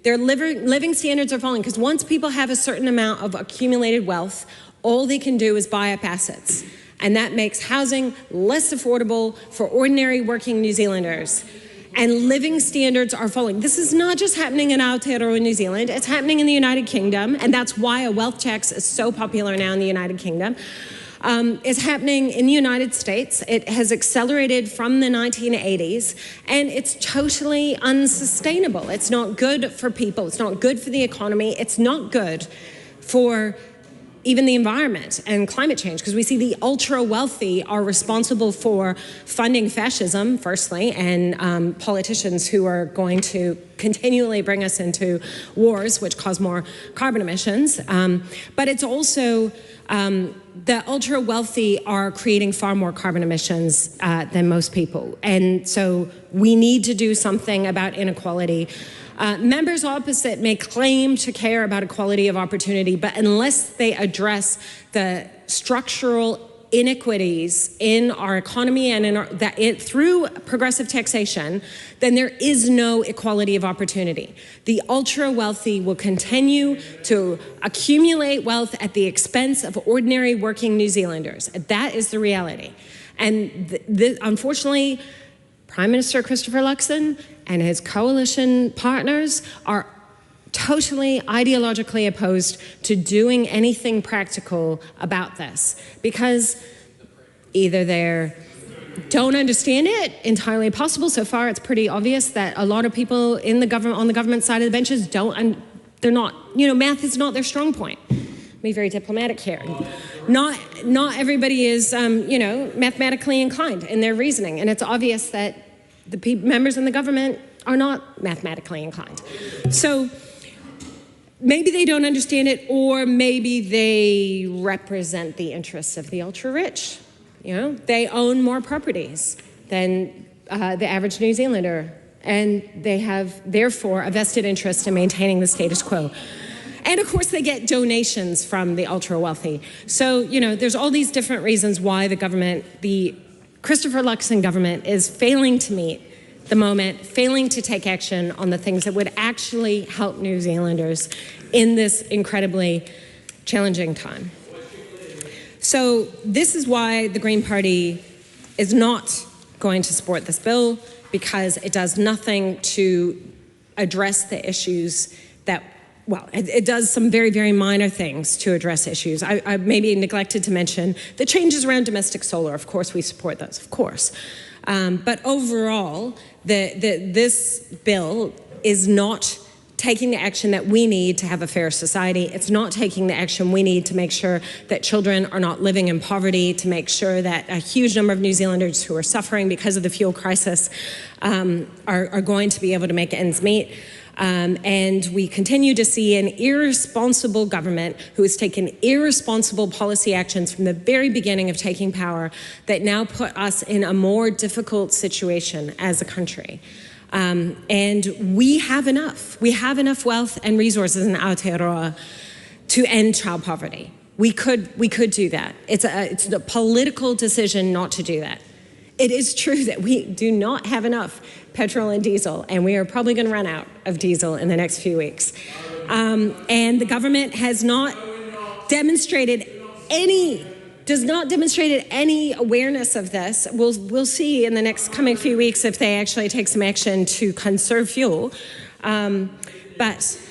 Their living standards are falling because once people have a certain amount of accumulated wealth, all they can do is buy up assets. And that makes housing less affordable for ordinary working New Zealanders. And living standards are falling. This is not just happening in Aotearoa, New Zealand, it's happening in the United Kingdom, and that's why a wealth tax is so popular now in the United Kingdom. It's happening in the United States. It has accelerated from the 1980s, and it's totally unsustainable. It's not good for people. It's not good for the economy. It's not good for even the environment and climate change, because we see the ultra wealthy are responsible for funding fascism, firstly, and politicians who are going to continually bring us into wars, which cause more carbon emissions. But it's also the ultra wealthy are creating far more carbon emissions than most people. And so we need to do something about inequality. Members opposite may claim to care about equality of opportunity, but unless they address the structural inequities in our economy and through progressive taxation, then there is no equality of opportunity. The ultra wealthy will continue to accumulate wealth at the expense of ordinary working New Zealanders. That is the reality. And unfortunately, Prime Minister Christopher Luxon and his coalition partners are totally ideologically opposed to doing anything practical about this, because either they don't understand it, entirely possible. So far, it's pretty obvious that a lot of people in the government, on the government side of the benches, they're not, math is not their strong point. Be very diplomatic here. Not everybody is, mathematically inclined in their reasoning, and it's obvious that the members in the government are not mathematically inclined. So maybe they don't understand it, or maybe they represent the interests of the ultra-rich. They own more properties than the average New Zealander, and they have, therefore, a vested interest in maintaining the status quo. And of course, they get donations from the ultra-wealthy. So, there's all these different reasons why the Christopher Luxon government is failing to meet the moment, failing to take action on the things that would actually help New Zealanders in this incredibly challenging time. So this is why the Green Party is not going to support this bill, because it does nothing to address the issues that, it does some very, very minor things to address issues. I maybe neglected to mention the changes around domestic solar. Of course, we support those, of course. But overall, this bill is not taking the action that we need to have a fair society. It's not taking the action we need to make sure that children are not living in poverty, to make sure that a huge number of New Zealanders who are suffering because of the fuel crisis are going to be able to make ends meet. And we continue to see an irresponsible government who has taken irresponsible policy actions from the very beginning of taking power that now put us in a more difficult situation as a country. And we have enough. We have enough wealth and resources in Aotearoa to end child poverty. We could do that. It's a political decision not to do that. It is true that we do not have enough petrol and diesel, and we are probably going to run out of diesel in the next few weeks. And the government has not demonstrated any awareness of this. We'll see in the next coming few weeks if they actually take some action to conserve fuel. But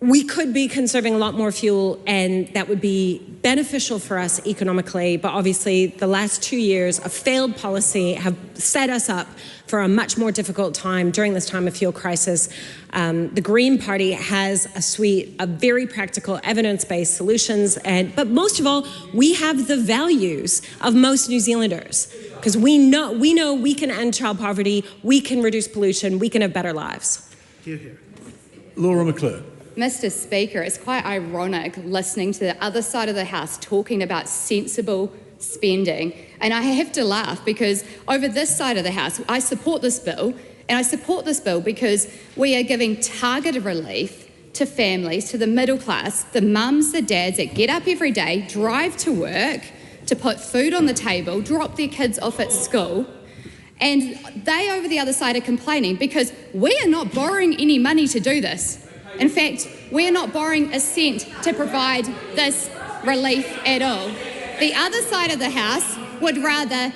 we could be conserving a lot more fuel, and that would be beneficial for us economically. But obviously, the last 2 years of failed policy have set us up for a much more difficult time during this time of fuel crisis. The Green Party has a suite of very practical, evidence-based solutions, but most of all, we have the values of most New Zealanders, because we know we can end child poverty, we can reduce pollution, we can have better lives. Here, here. Laura McClure. Mr. Speaker, it's quite ironic listening to the other side of the House talking about sensible spending. And I have to laugh because over this side of the House, I support this bill. And I support this bill because we are giving targeted relief to families, to the middle class, the mums, the dads that get up every day, drive to work to put food on the table, drop their kids off at school. And they over the other side are complaining because we are not borrowing any money to do this. In fact, we are not borrowing a cent to provide this relief at all. The other side of the House would rather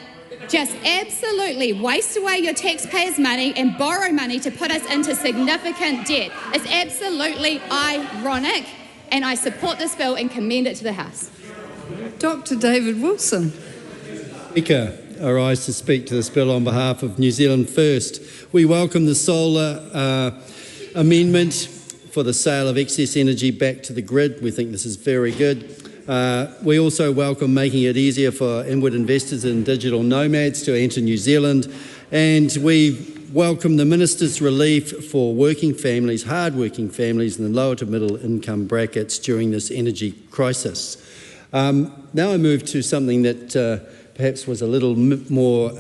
just absolutely waste away your taxpayers' money and borrow money to put us into significant debt. It's absolutely ironic, and I support this bill and commend it to the House. Dr. David Wilson. Speaker, I rise to speak to this bill on behalf of New Zealand First. We welcome the solar amendment for the sale of excess energy back to the grid. We think this is very good. We also welcome making it easier for inward investors and digital nomads to enter New Zealand, and we welcome the Minister's relief for working families, hard-working families in the lower to middle income brackets during this energy crisis. Now I move to something that perhaps was a little more,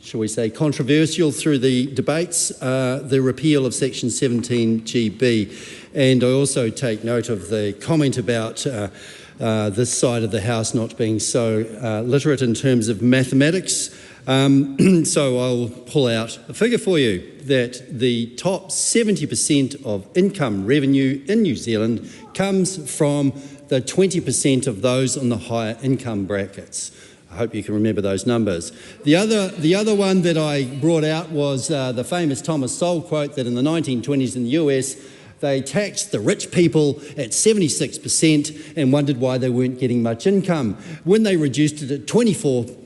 shall we say, controversial through the debates, the repeal of Section 17GB. And I also take note of the comment about this side of the House not being so literate in terms of mathematics. So I'll pull out a figure for you that the top 70% of income revenue in New Zealand comes from the 20% of those on the higher income brackets. I hope you can remember those numbers. The other one that I brought out was the famous Thomas Sowell quote that in the 1920s in the US, they taxed the rich people at 76% and wondered why they weren't getting much income. When they reduced it at 24%,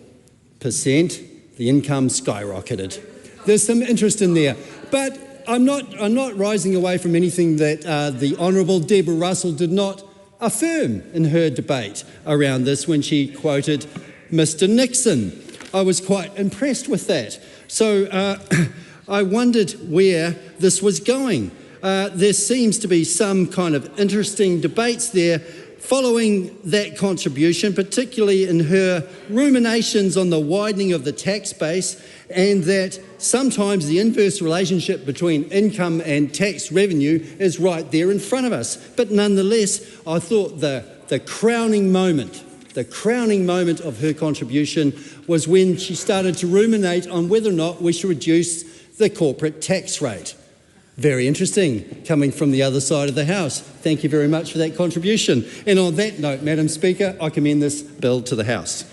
the income skyrocketed. There's some interest in there. But I'm not rising away from anything that the Honourable Deborah Russell did not affirm in her debate around this when she quoted Mr. Nixon. I was quite impressed with that. So I wondered where this was going. There seems to be some kind of interesting debates there following that contribution, particularly in her ruminations on the widening of the tax base and that sometimes the inverse relationship between income and tax revenue is right there in front of us. But nonetheless, I thought the crowning moment of her contribution was when she started to ruminate on whether or not we should reduce the corporate tax rate. Very interesting, coming from the other side of the House. Thank you very much for that contribution. And on that note, Madam Speaker, I commend this bill to the House.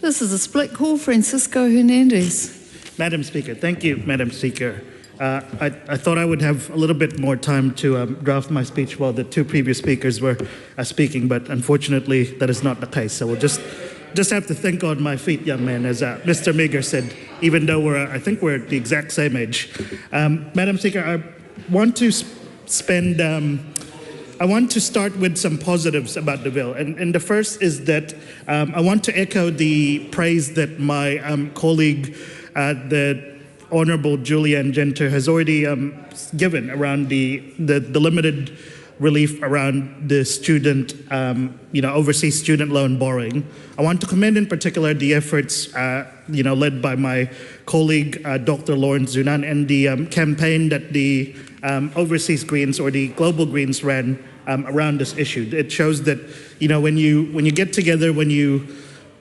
This is a split call. Francisco Hernandez. Madam Speaker, thank you, Madam Speaker. I thought I would have a little bit more time to draft my speech while the two previous speakers were speaking, but unfortunately that is not the case. So we'll just have to think on my feet, young man, as Mr. Meager said, even though I think we're the exact same age. Madam Speaker, I want to start with some positives about the bill. And the first is that I want to echo the praise that my colleague, the Honourable Julianne Genter, has already given around the limited relief around the student, overseas student loan borrowing. I want to commend in particular the efforts, led by my colleague, Dr. Lawrence Zunan, and the campaign that the Overseas Greens or the Global Greens ran around this issue. It shows that, when you get together, when you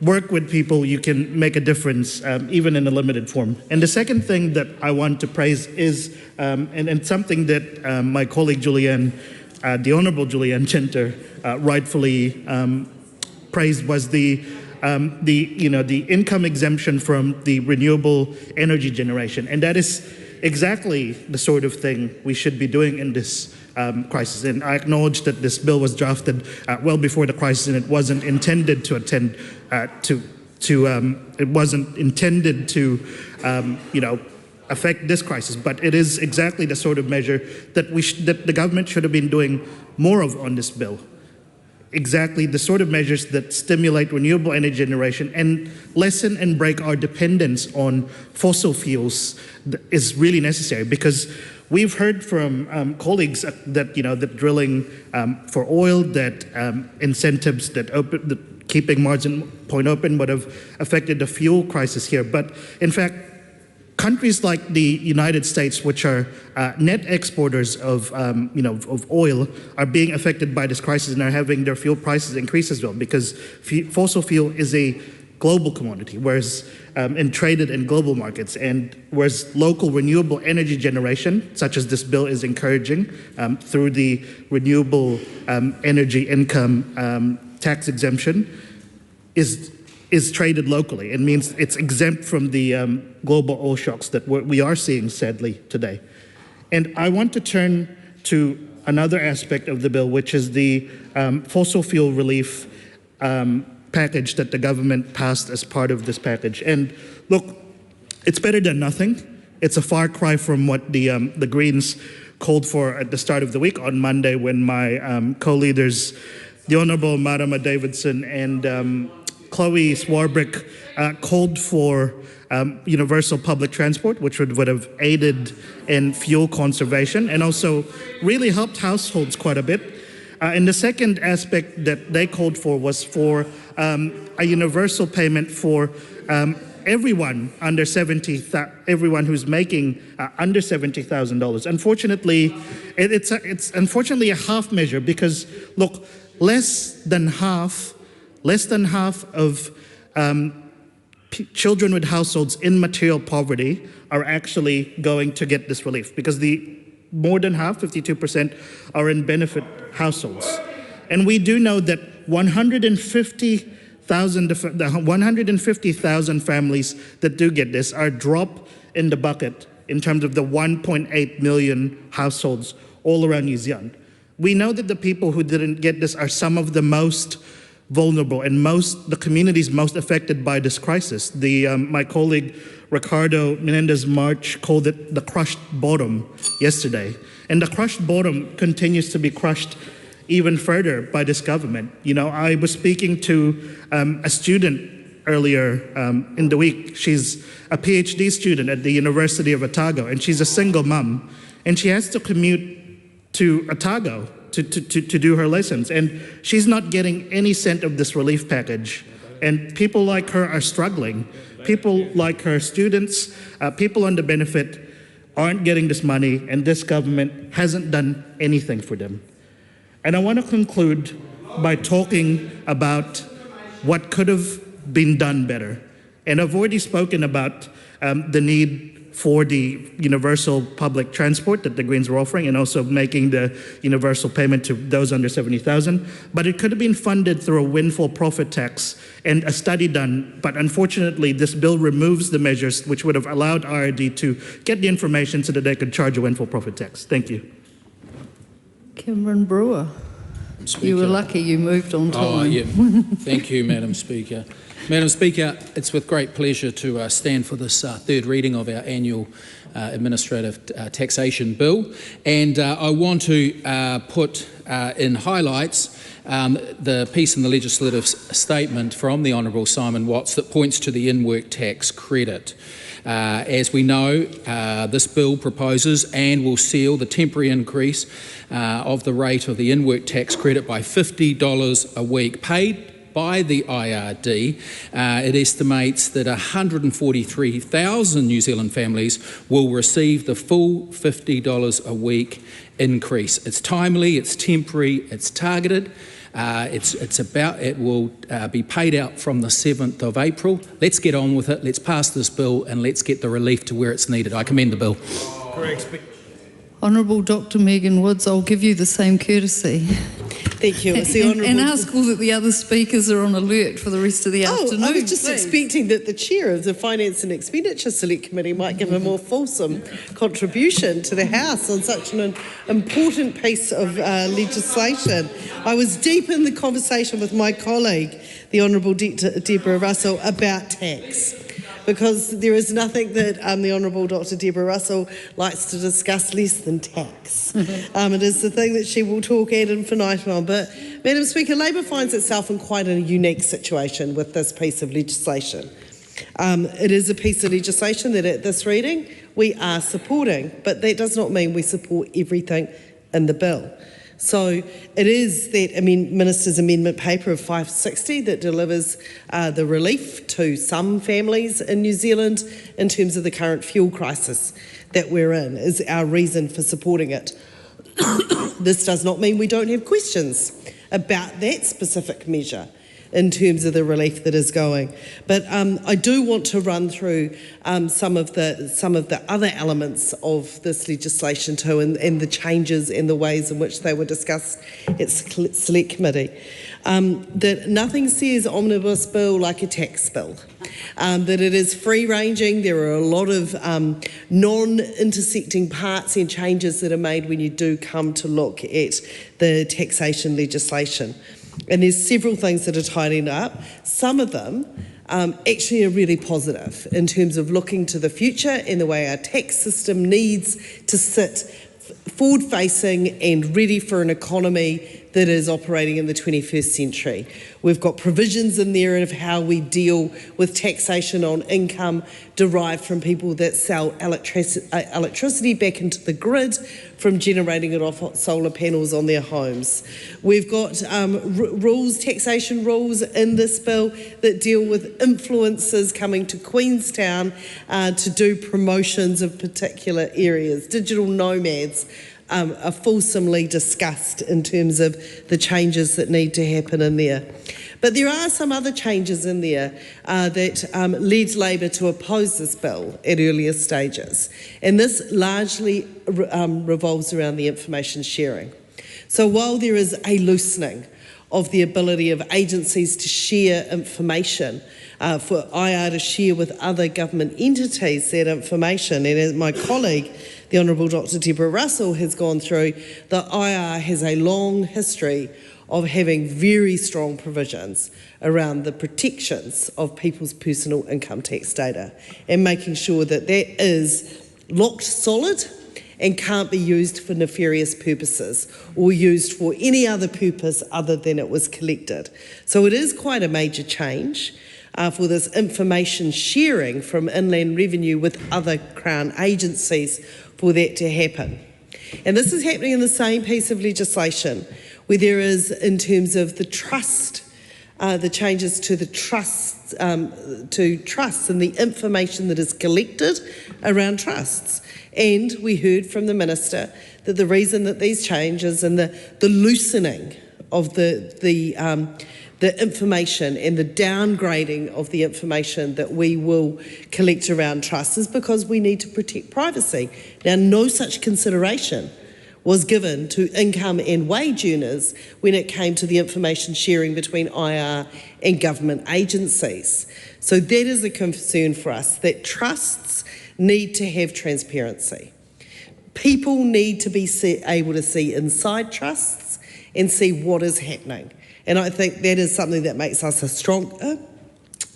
work with people, you can make a difference, even in a limited form. And the second thing that I want to praise is, and something that my colleague Julianne, the Honourable Julianne Genter, rightfully praised was the income exemption from the renewable energy generation. And that is exactly the sort of thing we should be doing in this crisis. And I acknowledge that this bill was drafted well before the crisis, and it wasn't intended to affect this crisis. But it is exactly the sort of measure that the government should have been doing more of on this bill. Exactly the sort of measures that stimulate renewable energy generation and lessen and break our dependence on fossil fuels is really necessary, because we've heard from colleagues that drilling for oil, that incentives, that keeping margin point open would have affected the fuel crisis here. But in fact, countries like the United States, which are net exporters of oil, are being affected by this crisis and are having their fuel prices increase as well, because fossil fuel is a global commodity, whereas and traded in global markets, and whereas local renewable energy generation, such as this bill is encouraging through the renewable energy income tax exemption, is traded locally. It means it's exempt from the global oil shocks that we are seeing, sadly, today. And I want to turn to another aspect of the bill, which is the fossil fuel relief package that the government passed as part of this package. And look, it's better than nothing. It's a far cry from what the Greens called for at the start of the week on Monday, when my co-leaders, the Honourable Marama Davidson and Chloe Swarbrick, called for universal public transport, which would have aided in fuel conservation and also really helped households quite a bit. And the second aspect that they called for was for a universal payment for everyone under everyone who's making under $70,000. Unfortunately, it's unfortunately a half measure, because look, less than half of children with households in material poverty are actually going to get this relief, because more than half, 52%, are in benefit households. And we do know that 150,000 families that do get this are drop in the bucket in terms of the 1.8 million households all around New Zealand. We know that the people who didn't get this are some of the most vulnerable and the communities most affected by this crisis. My colleague Ricardo Menendez-March called it the crushed bottom yesterday. And the crushed bottom continues to be crushed even further by this government. You know, I was speaking to a student earlier in the week. She's a PhD student at the University of Otago, and she's a single mum. And she has to commute to Otago to do her lessons, and she's not getting any cent of this relief package. And people like her are struggling. People like her, students, people on the benefit, aren't getting this money, and this government hasn't done anything for them. And I want to conclude by talking about what could have been done better. And I've already spoken about the need for the universal public transport that the Greens were offering, and also making the universal payment to those under 70,000. But it could have been funded through a windfall profit tax and a study done. But unfortunately, this bill removes the measures which would have allowed RRD to get the information so that they could charge a windfall profit tax. Thank you. Cameron Brewer. Speaker. You were lucky you moved on time. Oh, yeah. Thank you, Madam Speaker. Madam Speaker, it's with great pleasure to stand for this third reading of our annual administrative taxation bill. And I want to put in highlights the piece in the legislative statement from the Honourable Simon Watts that points to the in-work tax credit. As we know, this bill proposes and will seal the temporary increase of the rate of the in-work tax credit by $50 a week paid by the IRD. It estimates that 143,000 New Zealand families will receive the full $50 a week increase. It's timely, it's temporary, it's targeted. It will be paid out from the 7th of April. Let's get on with it. Let's pass this bill and let's get the relief to where it's needed. I commend the bill. Correct. Honourable Dr. Megan Woods, I'll give you the same courtesy. Thank you. And ask all that the other speakers are on alert for the rest of the afternoon. I was just expecting that the chair of the Finance and Expenditure Select Committee might give a more fulsome contribution to the House on such an important piece of legislation. I was deep in the conversation with my colleague, the Honourable Deborah Russell, about tax, because there is nothing that the Honourable Dr. Deborah Russell likes to discuss less than tax. It is the thing that she will talk ad infinitum on. But, Madam Speaker, Labor finds itself in quite a unique situation with this piece of legislation. It is a piece of legislation that at this reading we are supporting, but that does not mean we support everything in the bill. So it is that Minister's amendment paper of 560 that delivers the relief to some families in New Zealand in terms of the current fuel crisis that we're in, is our reason for supporting it. This does not mean we don't have questions about that specific measure. in terms of the relief that is going. But I do want to run through some of the other elements of this legislation too, and the changes and the ways in which they were discussed at Select Committee. That nothing says omnibus bill like a tax bill. That it is free-ranging. There are a lot of non-intersecting parts and changes that are made when you do come to look at the taxation legislation. And there's several things that are tidied up. Some of them actually are really positive in terms of looking to the future and the way our tax system needs to sit forward-facing and ready for an economy that is operating in the 21st century. We've got provisions in there of how we deal with taxation on income derived from people that sell electricity back into the grid from generating it off solar panels on their homes. We've got taxation rules in this bill that deal with influencers coming to Queenstown to do promotions of particular areas. Digital nomads are fulsomely discussed in terms of the changes that need to happen in there. But there are some other changes in there that led Labor to oppose this bill at earlier stages. And this largely revolves around the information sharing. So while there is a loosening of the ability of agencies to share information, for IR to share with other government entities that information, and as my colleague, the Honourable Dr. Deborah Russell, has gone through, the IR has a long history of having very strong provisions around the protections of people's personal income tax data and making sure that that is locked solid and can't be used for nefarious purposes or used for any other purpose other than it was collected. So it is quite a major change for this information sharing from Inland Revenue with other Crown agencies for that to happen. And this is happening in the same piece of legislation where there is, in terms of the trust, the changes to the trusts and the information that is collected around trusts. And we heard from the Minister that the reason that these changes and the loosening of the information and the downgrading of the information that we will collect around trusts is because we need to protect privacy. Now, no such consideration was given to income and wage earners when it came to the information sharing between IR and government agencies. So that is a concern for us, that trusts need to have transparency. People need to be able to see inside trusts and see what is happening. And I think that is something that makes us a stronger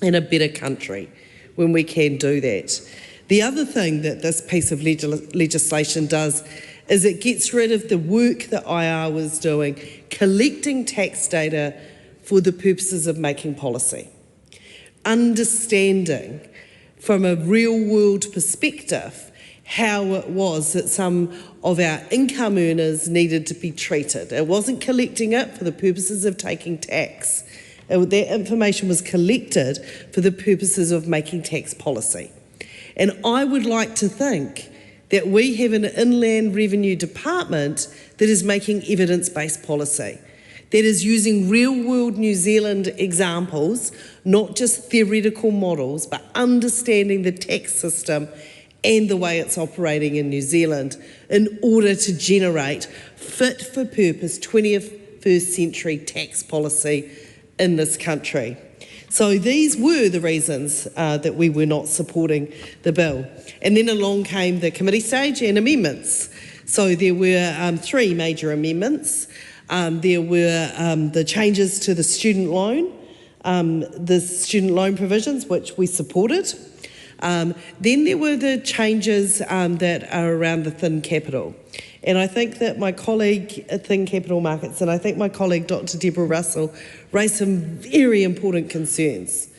and a better country when we can do that. The other thing that this piece of legislation does is it gets rid of the work that IR was doing, collecting tax data for the purposes of making policy. Understanding from a real-world perspective how it was that some of our income earners needed to be treated. It wasn't collecting it for the purposes of taking tax. That information was collected for the purposes of making tax policy. And I would like to think that we have an Inland Revenue Department that is making evidence-based policy, that is using real-world New Zealand examples, not just theoretical models, but understanding the tax system and the way it's operating in New Zealand in order to generate fit-for-purpose 21st century tax policy in this country. So these were the reasons that we were not supporting the bill. And then along came the committee stage and amendments. So there were 3 major amendments. There were the changes to the student loan provisions, which we supported. Then there were the changes that are around the thin capital. And I think that my colleague at Thin Capital Markets, and I think my colleague Dr. Deborah Russell, raised some very important concerns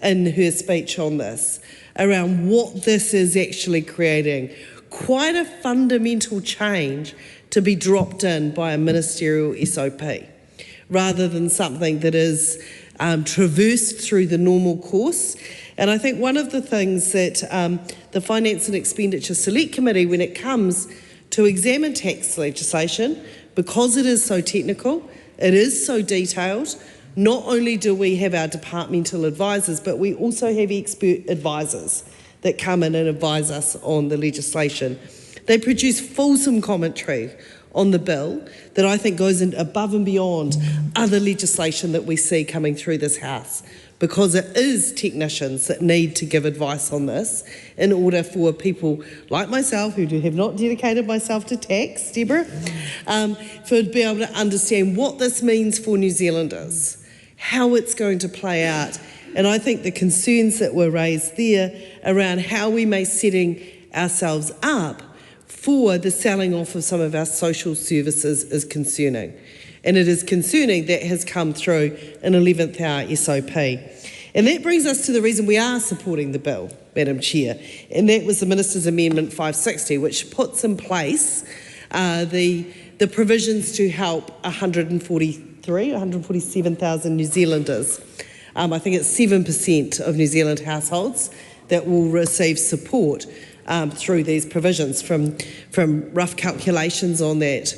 in her speech on this, around what this is actually creating. Quite a fundamental change to be dropped in by a ministerial SOP, rather than something that is traversed through the normal course. And I think one of the things that the Finance and Expenditure Select Committee, when it comes to examine tax legislation, because it is so technical, it is so detailed, Not only do we have our departmental advisors, but we also have expert advisors that come in and advise us on the legislation. They produce fulsome commentary on the bill that I think goes above and beyond other legislation that we see coming through this House, because it is technicians that need to give advice on this in order for people like myself, who have not dedicated myself to tax, Deborah, to be able to understand what this means for New Zealanders, how it's going to play out. And I think the concerns that were raised there around how we may setting ourselves up for the selling off of some of our social services is concerning. And it is concerning that has come through an 11th hour SOP. And that brings us to the reason we are supporting the bill, Madam Chair, and that was the Minister's Amendment 560, which puts in place the provisions to help 147,000 New Zealanders. I think it's 7% of New Zealand households that will receive support through these provisions from rough calculations on that.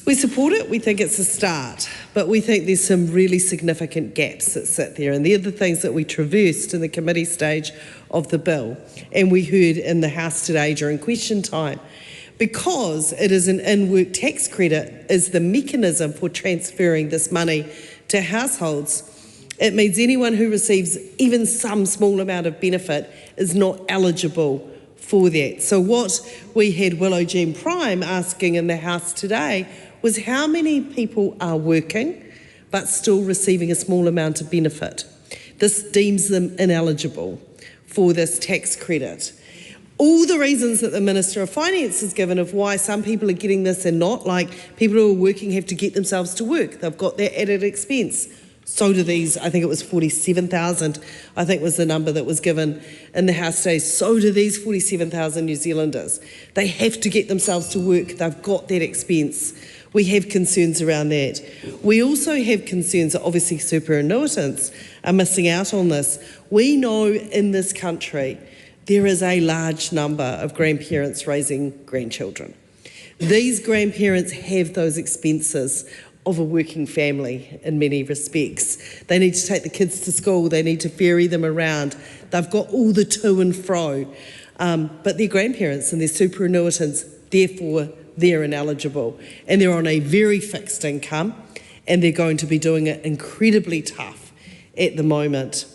We support it, we think it's a start, but we think there's some really significant gaps that sit there, and they're the things that we traversed in the committee stage of the bill, and we heard in the House today during question time. Because it is an in-work tax credit is the mechanism for transferring this money to households, it means anyone who receives even some small amount of benefit is not eligible for that. So what we had Willow Jean Prime asking in the House today was how many people are working but still receiving a small amount of benefit. This deems them ineligible for this tax credit. All the reasons that the Minister of Finance has given of why some people are getting this and not, like people who are working have to get themselves to work. They've got that added expense. So do these, I think it was 47,000, I think was the number that was given in the House today. So do these 47,000 New Zealanders. They have to get themselves to work. They've got that expense. We have concerns around that. We also have concerns that obviously superannuitants are missing out on this. We know in this country there is a large number of grandparents raising grandchildren. These grandparents have those expenses of a working family in many respects. They need to take the kids to school, they need to ferry them around, they've got all the to and fro, but they're grandparents and they're superannuitants, therefore they're ineligible, and they're on a very fixed income, and they're going to be doing it incredibly tough at the moment.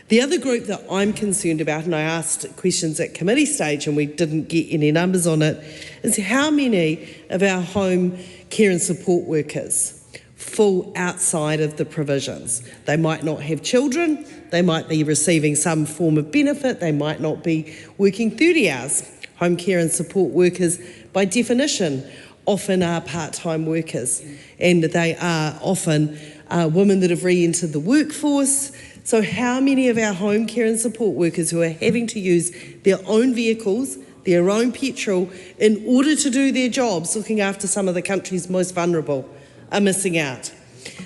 The other group that I'm concerned about, and I asked questions at committee stage and we didn't get any numbers on it, is how many of our home care and support workers fall outside of the provisions. They might not have children, they might be receiving some form of benefit, they might not be working 30 hours. Home care and support workers, by definition, often are part-time workers, and they are often women that have re-entered the workforce. So how many of our home care and support workers who are having to use their own vehicles, their own petrol, in order to do their jobs, looking after some of the country's most vulnerable, are missing out?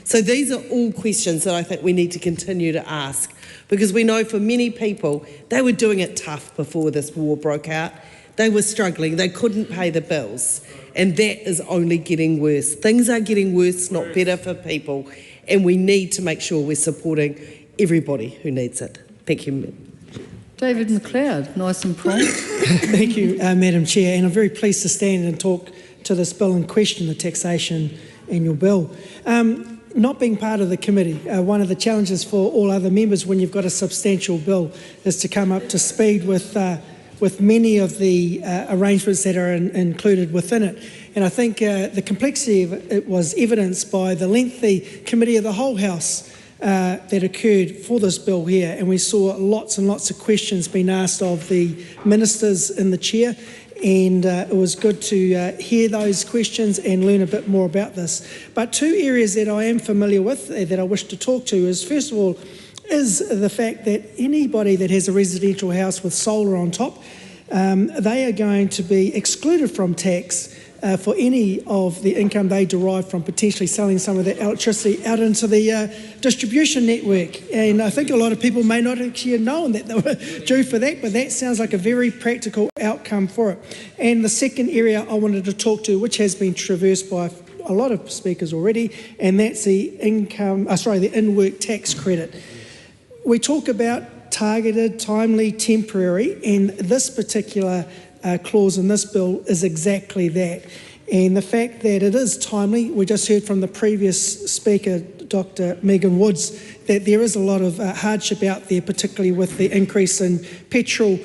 So these are all questions that I think we need to continue to ask, because we know for many people, they were doing it tough before this war broke out. They were struggling, they couldn't pay the bills, and that is only getting worse. Things are getting worse, not better for people, and we need to make sure we're supporting everybody who needs it. Thank you. David McLeod, nice and prompt. Thank you, Madam Chair, and I'm very pleased to stand and talk to this bill in question, the Taxation Annual Bill. Not being part of the committee, one of the challenges for all other members when you've got a substantial bill is to come up to speed with many of the arrangements that are included within it. And I think the complexity of it was evidenced by the lengthy committee of the whole House that occurred for this bill here, and we saw lots and lots of questions being asked of the ministers in the chair, and it was good to hear those questions and learn a bit more about this. But two areas that I am familiar with that I wish to talk to is, first of all, is the fact that anybody that has a residential house with solar on top, they are going to be excluded from tax for any of the income they derive from potentially selling some of that electricity out into the distribution network. And I think a lot of people may not actually have known that they were due for that, but that sounds like a very practical outcome for it. And the second area I wanted to talk to, which has been traversed by a lot of speakers already, and that's the in-work tax credit. We talk about targeted, timely, temporary, and this particular clause in this bill is exactly that. And the fact that it is timely, we just heard from the previous speaker, Dr. Megan Woods, that there is a lot of hardship out there, particularly with the increase in petrol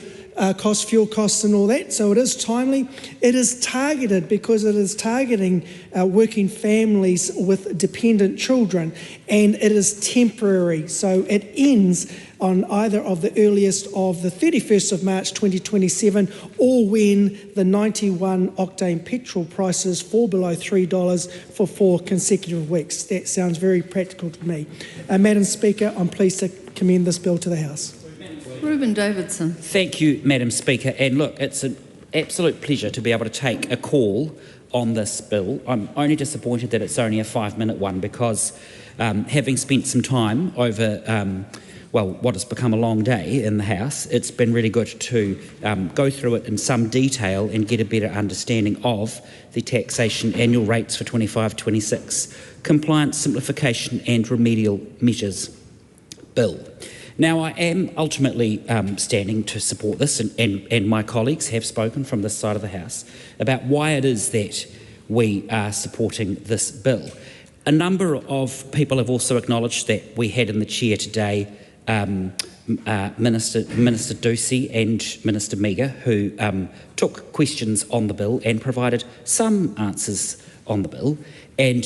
costs, fuel costs and all that. So it is timely. It is targeted because it is targeting working families with dependent children, and it is temporary. So it ends on either of the earliest of the 31st of March 2027 or when the 91 octane petrol prices fall below $3 for 4 consecutive weeks. That sounds very practical to me. Madam Speaker, I'm pleased to commend this bill to the House. Ruben Davidson. Thank you, Madam Speaker. And look, it's an absolute pleasure to be able to take a call on this bill. I'm only disappointed that it's only a 5-minute one because having spent some time over what has become a long day in the House, it's been really good to go through it in some detail and get a better understanding of the taxation annual rates for 25-26, compliance, simplification and remedial measures bill. Now, I am ultimately standing to support this, and my colleagues have spoken from this side of the House about why it is that we are supporting this bill. A number of people have also acknowledged that we had in the chair today Minister Ducey and Minister Meager, who took questions on the bill and provided some answers on the bill, and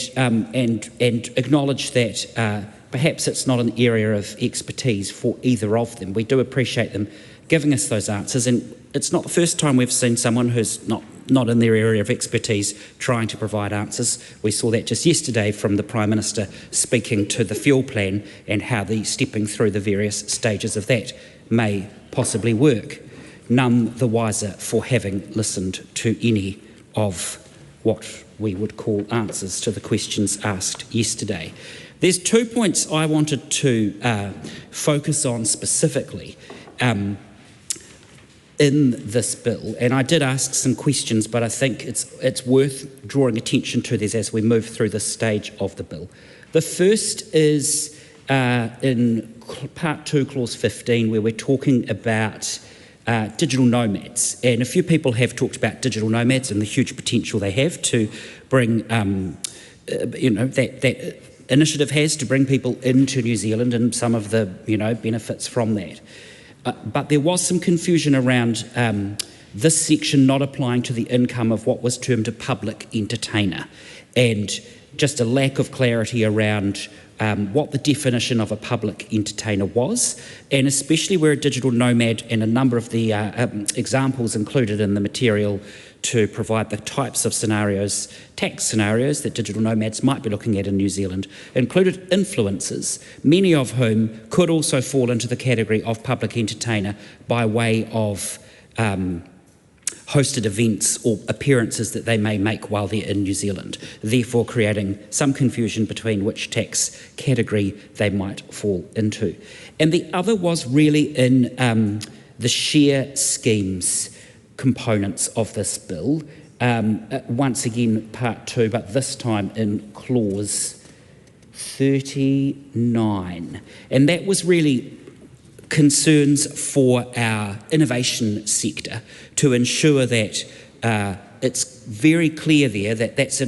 acknowledged that perhaps it's not an area of expertise for either of them. We do appreciate them giving us those answers, and it's not the first time we've seen someone who's not in their area of expertise trying to provide answers. We saw that just yesterday from the Prime Minister speaking to the fuel plan and how the stepping through the various stages of that may possibly work. None the wiser for having listened to any of what we would call answers to the questions asked yesterday. There's 2 points I wanted to focus on specifically in this bill, and I did ask some questions, but I think it's worth drawing attention to these as we move through this stage of the bill. The first is in Part 2, Clause 15, where we're talking about digital nomads, and a few people have talked about digital nomads and the huge potential they have to bring, that initiative has to bring people into New Zealand and some of the, benefits from that. But there was some confusion around this section not applying to the income of what was termed a public entertainer, and just a lack of clarity around what the definition of a public entertainer was, and especially where a digital nomad, and a number of the examples included in the material to provide the types of scenarios, tax scenarios that digital nomads might be looking at in New Zealand, included influencers, many of whom could also fall into the category of public entertainer by way of hosted events or appearances that they may make while they're in New Zealand, therefore creating some confusion between which tax category they might fall into. And the other was really in the share schemes components of this bill, once again Part 2, but this time in Clause 39. And that was really concerns for our innovation sector to ensure that it's very clear there that that's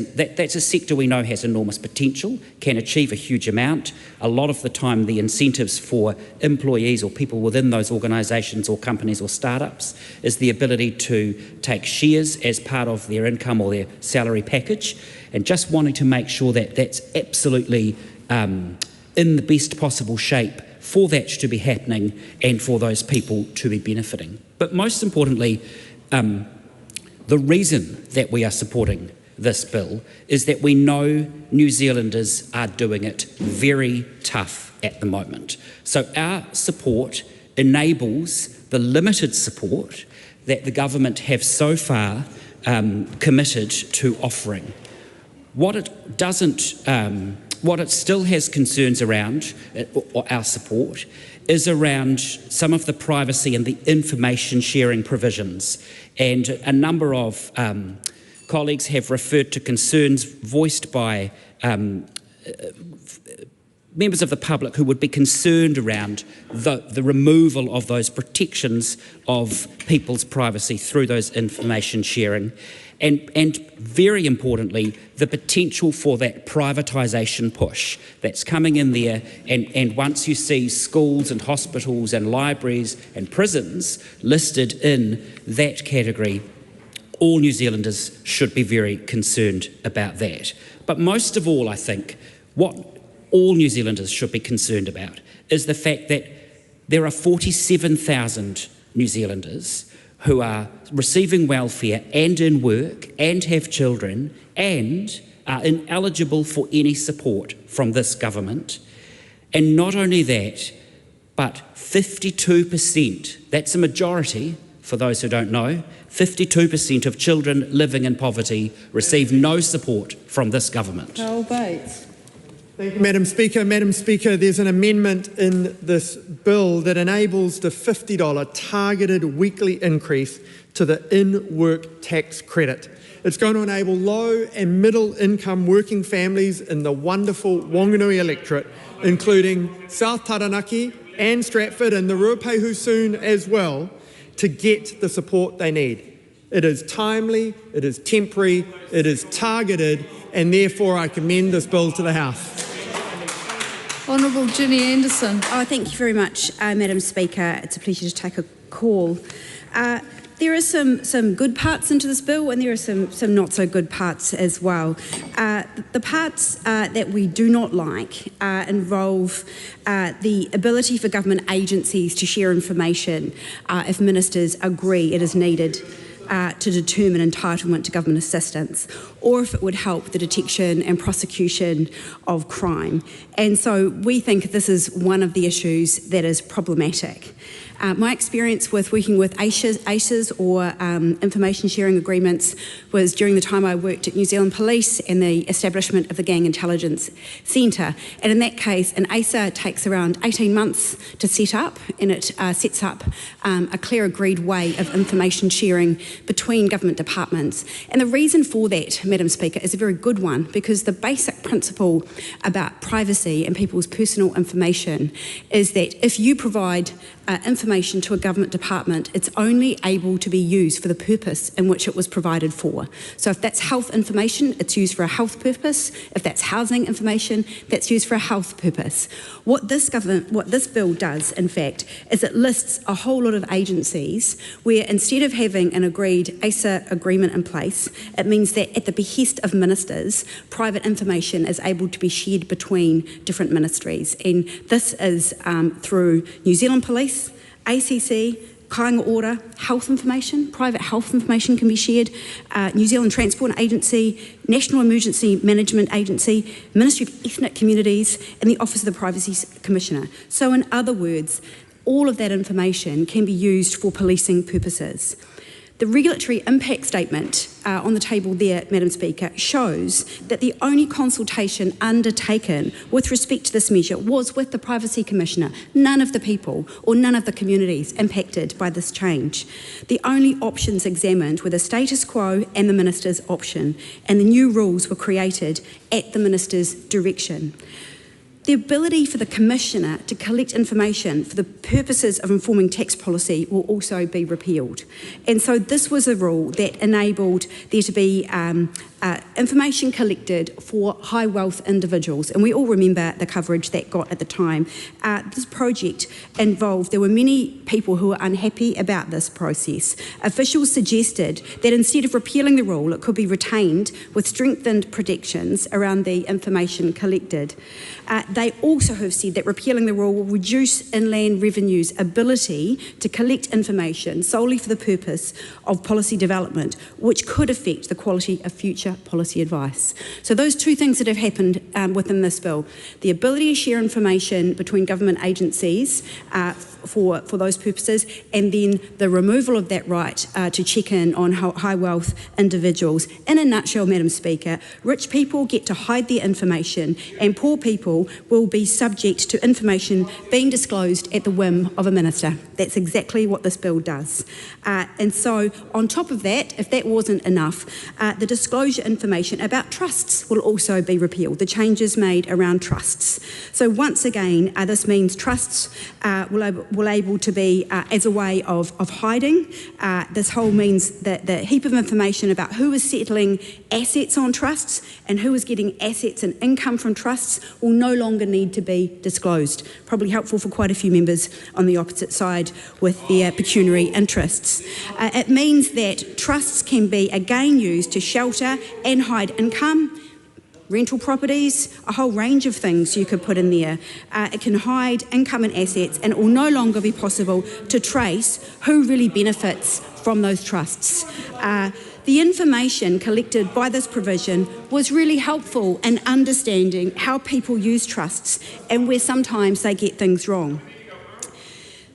a sector we know has enormous potential, can achieve a huge amount. A lot of the time the incentives for employees or people within those organisations or companies or startups is the ability to take shares as part of their income or their salary package, and just wanting to make sure that that's absolutely in the best possible shape for that to be happening and for those people to be benefiting. But most importantly, the reason that we are supporting this bill is that we know New Zealanders are doing it very tough at the moment. So our support enables the limited support that the government have so far committed to offering. What it doesn't, what it still has concerns around, or our support, is around some of the privacy and the information sharing provisions, and a number of colleagues have referred to concerns voiced by members of the public who would be concerned around the removal of those protections of people's privacy through those information sharing. And very importantly, the potential for that privatisation push that's coming in there, and once you see schools and hospitals and libraries and prisons listed in that category, all New Zealanders should be very concerned about that. But most of all, I think, what all New Zealanders should be concerned about is the fact that there are 47,000 New Zealanders who are receiving welfare and in work and have children and are ineligible for any support from this government. And not only that, but 52%, that's a majority for those who don't know, 52% of children living in poverty receive no support from this government. Carl Bates. Thank you, Madam Speaker. Madam Speaker, there's an amendment in this bill that enables the $50 targeted weekly increase to the in-work tax credit. It's going to enable low and middle income working families in the wonderful Whanganui electorate, including South Taranaki and Stratford and the Ruapehu soon as well, to get the support they need. It is timely, it is temporary, it is targeted, and therefore I commend this bill to the House. Honourable Ginny Anderson. Oh, thank you very much, Madam Speaker. It's a pleasure to take a call. There are some good parts into this bill, and there are some not so good parts as well. The parts that we do not like involve the ability for government agencies to share information if ministers agree it is needed to determine entitlement to government assistance, or if it would help the detection and prosecution of crime. And so we think this is one of the issues that is problematic. My experience with working with ACEs or information sharing agreements was during the time I worked at New Zealand Police and the establishment of the Gang Intelligence Centre. And in that case, an ACER takes around 18 months to set up, and it sets up a clear agreed way of information sharing between government departments. And the reason for that, Madam Speaker, is a very good one, because the basic principle about privacy and people's personal information is that if you provide information to a government department, it's only able to be used for the purpose in which it was provided for. So if that's health information, it's used for a health purpose. If that's housing information, that's used for a health purpose. What this bill does, in fact, is it lists a whole lot of agencies where instead of having an agreed ACER agreement in place, it means that at the behest of ministers, private information is able to be shared between different ministries. And this is through New Zealand Police, ACC, Kāinga Ora, health information, private health information can be shared, New Zealand Transport Agency, National Emergency Management Agency, Ministry of Ethnic Communities, and the Office of the Privacy Commissioner. So in other words, all of that information can be used for policing purposes. The regulatory impact statement on the table there, Madam Speaker, shows that the only consultation undertaken with respect to this measure was with the Privacy Commissioner, none of the people or none of the communities impacted by this change. The only options examined were the status quo and the Minister's option, and the new rules were created at the Minister's direction. The ability for the Commissioner to collect information for the purposes of informing tax policy will also be repealed. And so this was a rule that enabled there to be information collected for high wealth individuals. And we all remember the coverage that got at the time. This project involved, there were many people who were unhappy about this process. Officials suggested that instead of repealing the rule, it could be retained with strengthened protections around the information collected. They also have said that repealing the rule will reduce Inland Revenue's ability to collect information solely for the purpose of policy development, which could affect the quality of future policy policy advice. So those two things that have happened within this bill, the ability to share information between government agencies for those purposes, and then the removal of that right to check in on high wealth individuals. In a nutshell, Madam Speaker, rich people get to hide their information and poor people will be subject to information being disclosed at the whim of a minister. That's exactly what this bill does. And so on top of that, if that wasn't enough, the disclosure information about trusts will also be repealed, the changes made around trusts. So once again, this means trusts will able to be as a way of hiding. This whole means that the heap of information about who is settling assets on trusts and who is getting assets and income from trusts will no longer need to be disclosed. Probably helpful for quite a few members on the opposite side with their pecuniary interests. It means that trusts can be again used to shelter and hide income, rental properties, a whole range of things you could put in there. It can hide income and assets, and it will no longer be possible to trace who really benefits from those trusts. The information collected by this provision was really helpful in understanding how people use trusts and where sometimes they get things wrong.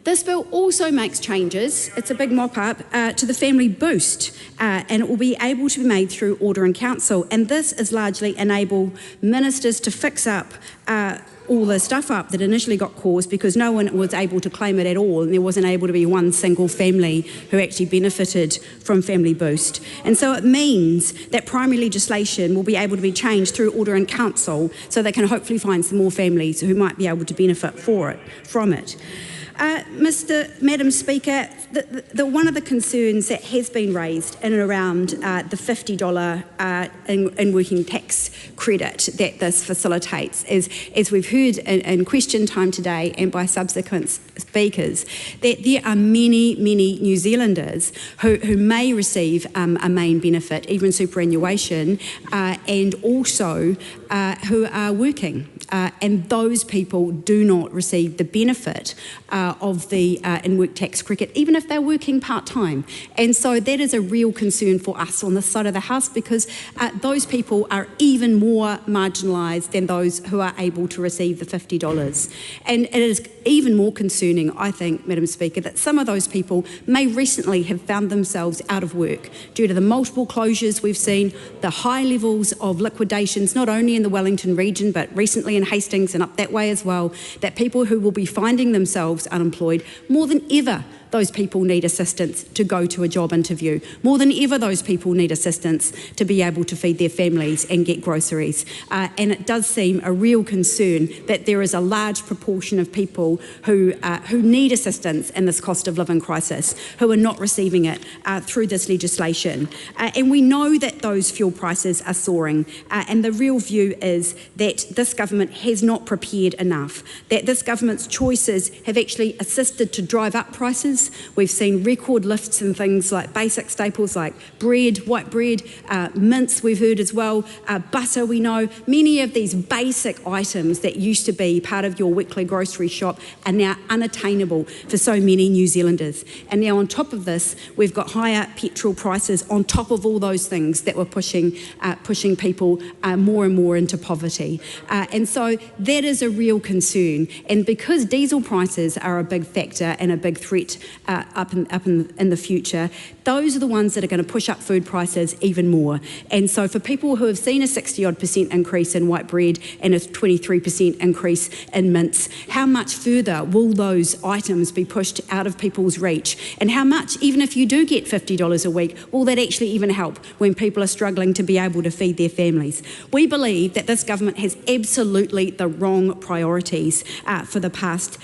This bill also makes changes, it's a big mop-up, to the family boost, and it will be able to be made through order in council. And this is largely enable ministers to fix up all the stuff up that initially got caused because no one was able to claim it at all, and there wasn't able to be one single family who actually benefited from family boost. And so it means that primary legislation will be able to be changed through order in council so they can hopefully find some more families who might be able to benefit from it. Madam Speaker, one of the concerns that has been raised in and around the $50 in working tax credit that this facilitates is, as we've heard in question time today and by subsequent speakers, that there are many New Zealanders who may receive a main benefit, even superannuation, and also who are working. And those people do not receive the benefit of the in-work tax credit, even if they're working part-time. And so that is a real concern for us on this side of the House because those people are even more marginalised than those who are able to receive the $50. And it is even more concerning, I think, Madam Speaker, that some of those people may recently have found themselves out of work due to the multiple closures we've seen, the high levels of liquidations, not only in the Wellington region, but recently in Hastings and up that way as well, that people who will be finding themselves unemployed more than ever. Those people need assistance to go to a job interview. More than ever, those people need assistance to be able to feed their families and get groceries. And it does seem a real concern that there is a large proportion of people who need assistance in this cost of living crisis, who are not receiving it through this legislation. And we know that those fuel prices are soaring. And the real view is that this government has not prepared enough, that this government's choices have actually assisted to drive up prices. We've seen record lifts in things like basic staples like bread, white bread, mince we've heard as well, butter we know. Many of these basic items that used to be part of your weekly grocery shop are now unattainable for so many New Zealanders. And now on top of this, we've got higher petrol prices on top of all those things that were pushing people more and more into poverty. And so that is a real concern. And because diesel prices are a big factor and a big threat up in the future, those are the ones that are going to push up food prices even more. And so for people who have seen a 60-odd% increase in white bread and a 23% increase in mince, how much further will those items be pushed out of people's reach? And how much, even if you do get $50 a week, will that actually even help when people are struggling to be able to feed their families? We believe that this government has absolutely the wrong priorities for the past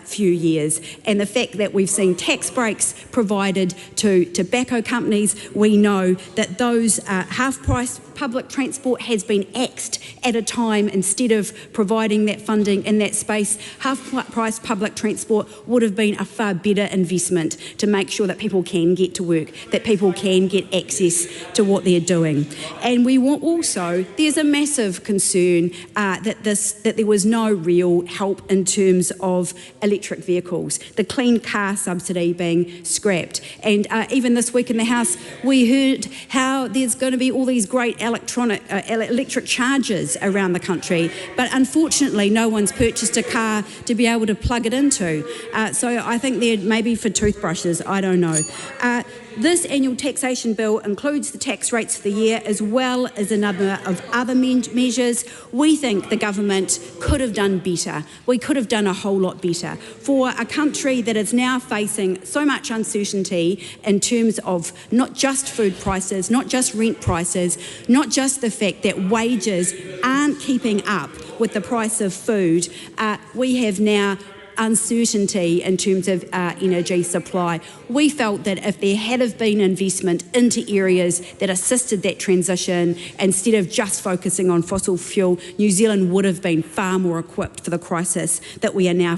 few years. And the fact that we've seen tax breaks provided to tobacco companies, we know that those half-price public transport has been axed at a time instead of providing that funding in that space. Half-price public transport would have been a far better investment to make sure that people can get to work, that people can get access to what they're doing. And we want also, there's a massive concern that there was no real help in terms of electric vehicles. The Clean Car subsidy being scrapped. And even this week in the House, we heard how there's going to be all these great electric chargers around the country, but unfortunately no one's purchased a car to be able to plug it into. So I think they're maybe for toothbrushes, I don't know. This annual taxation bill includes the tax rates for the year as well as a number of other measures. We think the government could have done better. We could have done a whole lot better. For a country that is now facing so much uncertainty in terms of not just food prices, not just rent prices, not just the fact that wages aren't keeping up with the price of food, we have now uncertainty in terms of energy supply. We felt that if there had have been investment into areas that assisted that transition, instead of just focusing on fossil fuel, New Zealand would have been far more equipped for the crisis that we are now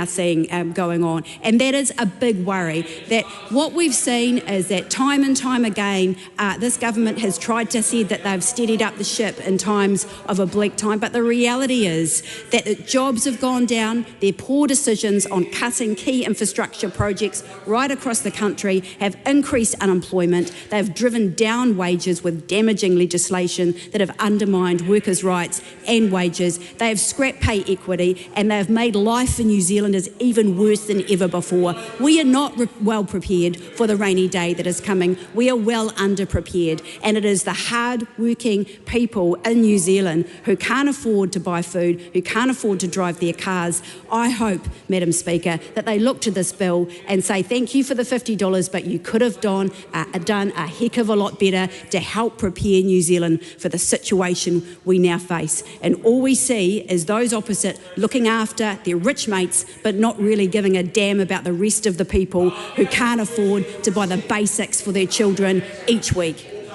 seeing going on. And that is a big worry, that what we've seen is that time and time again, this government has tried to say that they've steadied up the ship in times of a bleak time, but the reality is that the jobs have gone down. Their poor decisions on cutting key infrastructure projects right across the country have increased unemployment. They've driven down wages with damaging legislation that have undermined workers' rights and wages. They have scrapped pay equity, and they have made life for New Zealanders even worse than ever before. We are not well prepared for the rainy day that is coming. We are well underprepared, and it is the hard-working people in New Zealand who can't afford to buy food, who can't afford to drive their cars. I hope, Madam Speaker, that they look to this bill and say thank you for the $50, but you could have done a heck of a lot better to help prepare New Zealand for the situation we now face. And all we see is those opposite looking after their rich mates, but not really giving a damn about the rest of the people who can't afford to buy the basics for their children each week.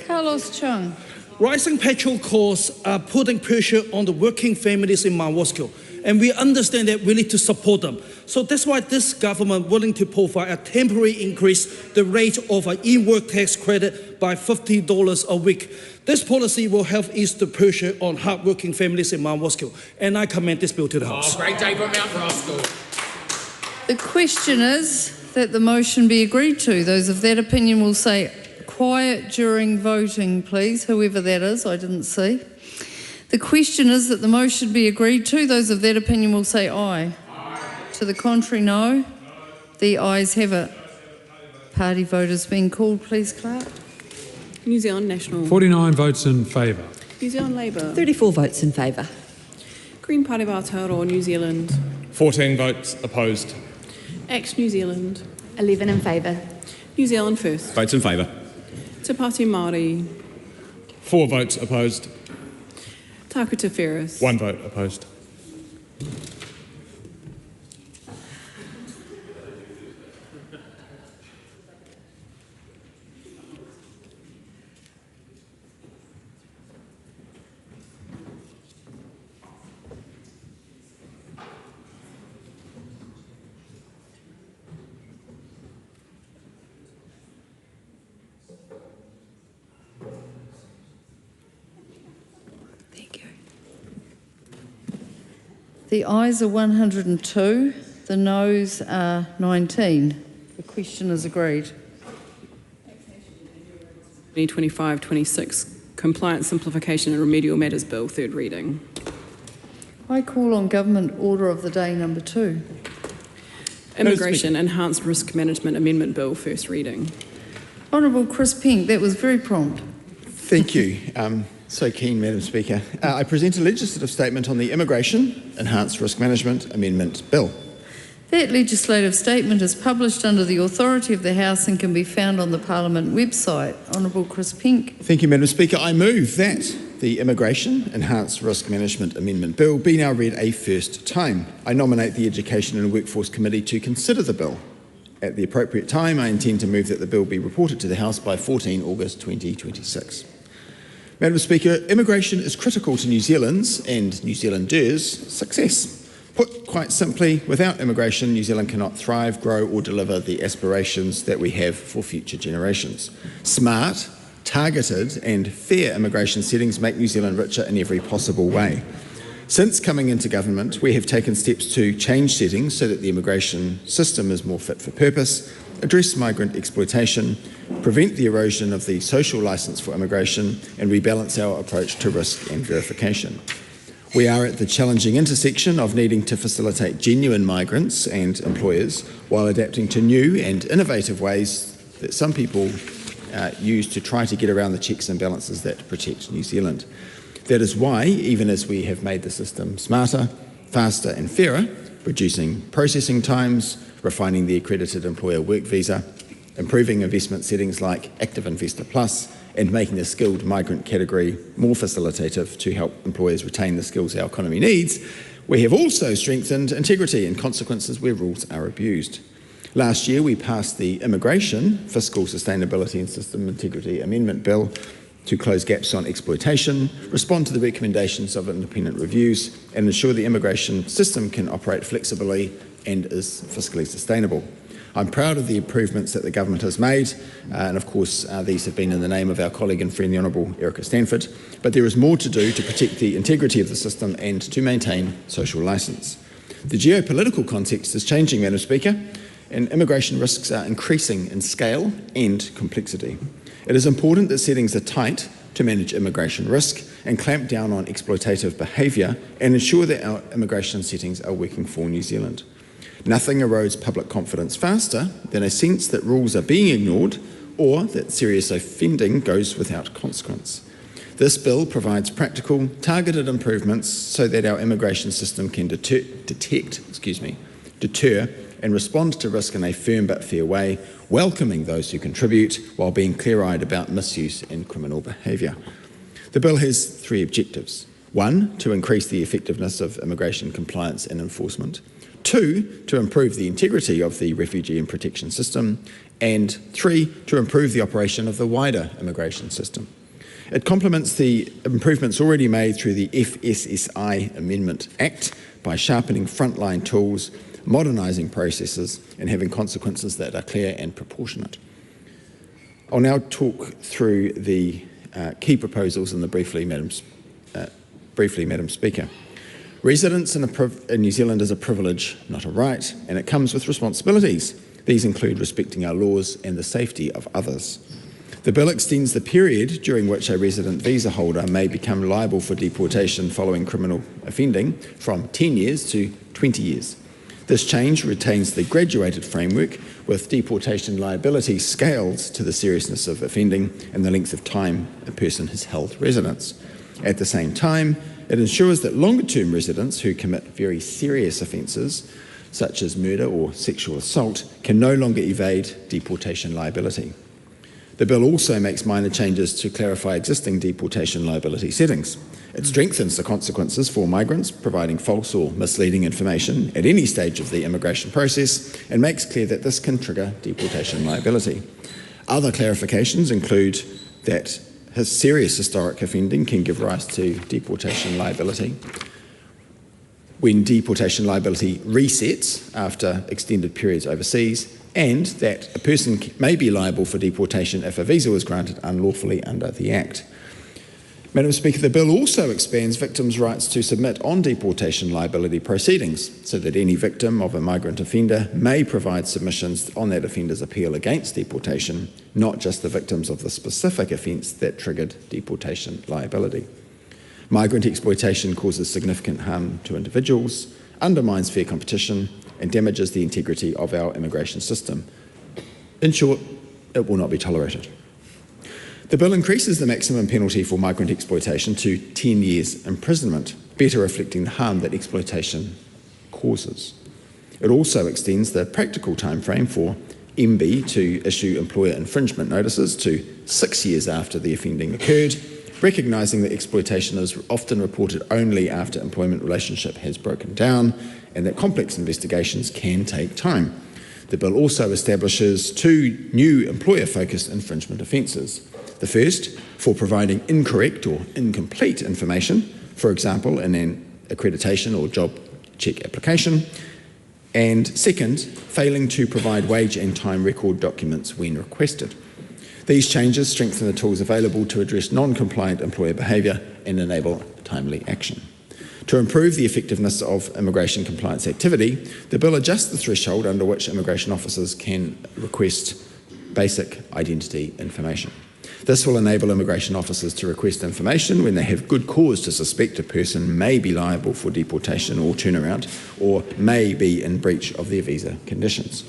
Carlos Chung. Rising petrol costs are putting pressure on the working families in Mount Roskill, and we understand that we need to support them. So that's why this government is willing to provide a temporary increase the rate of an in-work tax credit by $50 a week. This policy will help ease the pressure on hard-working families in Mount Roskill, and I commend this bill to the House. Great day for Mount Roskill. The question is that the motion be agreed to. Those of that opinion will say quiet during voting, please, whoever that is, I didn't see. The question is that the motion be agreed to. Those of that opinion will say aye. Aye. To the contrary, no. The ayes have it. Party vote is being called, please, Clark. New Zealand National. 49 votes in favour. New Zealand Labour. 34 votes in favour. Green Party of Aotearoa, New Zealand. 14 votes opposed. ACT New Zealand. 11 in favour. New Zealand First. Votes in favour. Te Pāti Māori. 4 votes opposed. Tākuta Ferris. 1 vote opposed. The ayes are 102, the noes are 19. The question is agreed. 2025-26 Compliance Simplification and Remedial Matters Bill, third reading. I call on Government Order of the Day number 2. Immigration Enhanced Risk Management Amendment Bill, first reading. Honourable Chris Pink, that was very prompt. Thank you. So keen, Madam Speaker. I present a legislative statement on the Immigration Enhanced Risk Management Amendment Bill. That legislative statement is published under the authority of the House and can be found on the Parliament website. Honourable Chris Pink. Thank you, Madam Speaker. I move that the Immigration Enhanced Risk Management Amendment Bill be now read a first time. I nominate the Education and Workforce Committee to consider the bill. At the appropriate time, I intend to move that the bill be reported to the House by 14 August 2026. Madam Speaker, immigration is critical to New Zealand's and New Zealanders' success. Put quite simply, without immigration, New Zealand cannot thrive, grow or deliver the aspirations that we have for future generations. Smart, targeted and fair immigration settings make New Zealand richer in every possible way. Since coming into government, we have taken steps to change settings so that the immigration system is more fit for purpose, address migrant exploitation, prevent the erosion of the social licence for immigration, and rebalance our approach to risk and verification. We are at the challenging intersection of needing to facilitate genuine migrants and employers while adapting to new and innovative ways that some people use to try to get around the checks and balances that protect New Zealand. That is why, even as we have made the system smarter, faster and fairer, reducing processing times, refining the accredited employer work visa, improving investment settings like Active Investor Plus, and making the skilled migrant category more facilitative to help employers retain the skills our economy needs, we have also strengthened integrity and consequences where rules are abused. Last year, we passed the Immigration, Fiscal Sustainability and System Integrity Amendment Bill to close gaps on exploitation, respond to the recommendations of independent reviews, and ensure the immigration system can operate flexibly and is fiscally sustainable. I'm proud of the improvements that the government has made, and of course these have been in the name of our colleague and friend, the Honourable Erica Stanford, but there is more to do to protect the integrity of the system and to maintain social licence. The geopolitical context is changing, Madam Speaker, and immigration risks are increasing in scale and complexity. It is important that settings are tight to manage immigration risk and clamp down on exploitative behaviour and ensure that our immigration settings are working for New Zealand. Nothing erodes public confidence faster than a sense that rules are being ignored or that serious offending goes without consequence. This bill provides practical, targeted improvements so that our immigration system can deter and respond to risk in a firm but fair way, welcoming those who contribute while being clear-eyed about misuse and criminal behaviour. The bill has three objectives. 1, to increase the effectiveness of immigration compliance and enforcement. 2, to improve the integrity of the refugee and protection system. And 3, to improve the operation of the wider immigration system. It complements the improvements already made through the FSSI Amendment Act by sharpening frontline tools, modernising processes and having consequences that are clear and proportionate. I'll now talk through the key proposals in the briefly, Madam Speaker. Residence in New Zealand is a privilege, not a right, and it comes with responsibilities. These include respecting our laws and the safety of others. The bill extends the period during which a resident visa holder may become liable for deportation following criminal offending from 10 years to 20 years. This change retains the graduated framework with deportation liability scaled to the seriousness of offending and the length of time a person has held residence. At the same time, it ensures that longer-term residents who commit very serious offences, such as murder or sexual assault, can no longer evade deportation liability. The bill also makes minor changes to clarify existing deportation liability settings. It strengthens the consequences for migrants providing false or misleading information at any stage of the immigration process and makes clear that this can trigger deportation liability. Other clarifications include that serious historic offending can give rise to deportation liability when deportation liability resets after extended periods overseas, and that a person may be liable for deportation if a visa was granted unlawfully under the Act. Madam Speaker, the bill also expands victims' rights to submit on deportation liability proceedings so that any victim of a migrant offender may provide submissions on that offender's appeal against deportation, not just the victims of the specific offence that triggered deportation liability. Migrant exploitation causes significant harm to individuals, undermines fair competition, and damages the integrity of our immigration system. In short, it will not be tolerated. The bill increases the maximum penalty for migrant exploitation to 10 years imprisonment, better reflecting the harm that exploitation causes. It also extends the practical timeframe for MB to issue employer infringement notices to 6 years after the offending occurred, recognising that exploitation is often reported only after employment relationship has broken down and that complex investigations can take time. The bill also establishes 2 new employer-focused infringement offences. The first, for providing incorrect or incomplete information, for example, in an accreditation or job check application. And second, failing to provide wage and time record documents when requested. These changes strengthen the tools available to address non-compliant employer behaviour and enable timely action. To improve the effectiveness of immigration compliance activity, the bill adjusts the threshold under which immigration officers can request basic identity information. This will enable immigration officers to request information when they have good cause to suspect a person may be liable for deportation or turnaround, or may be in breach of their visa conditions.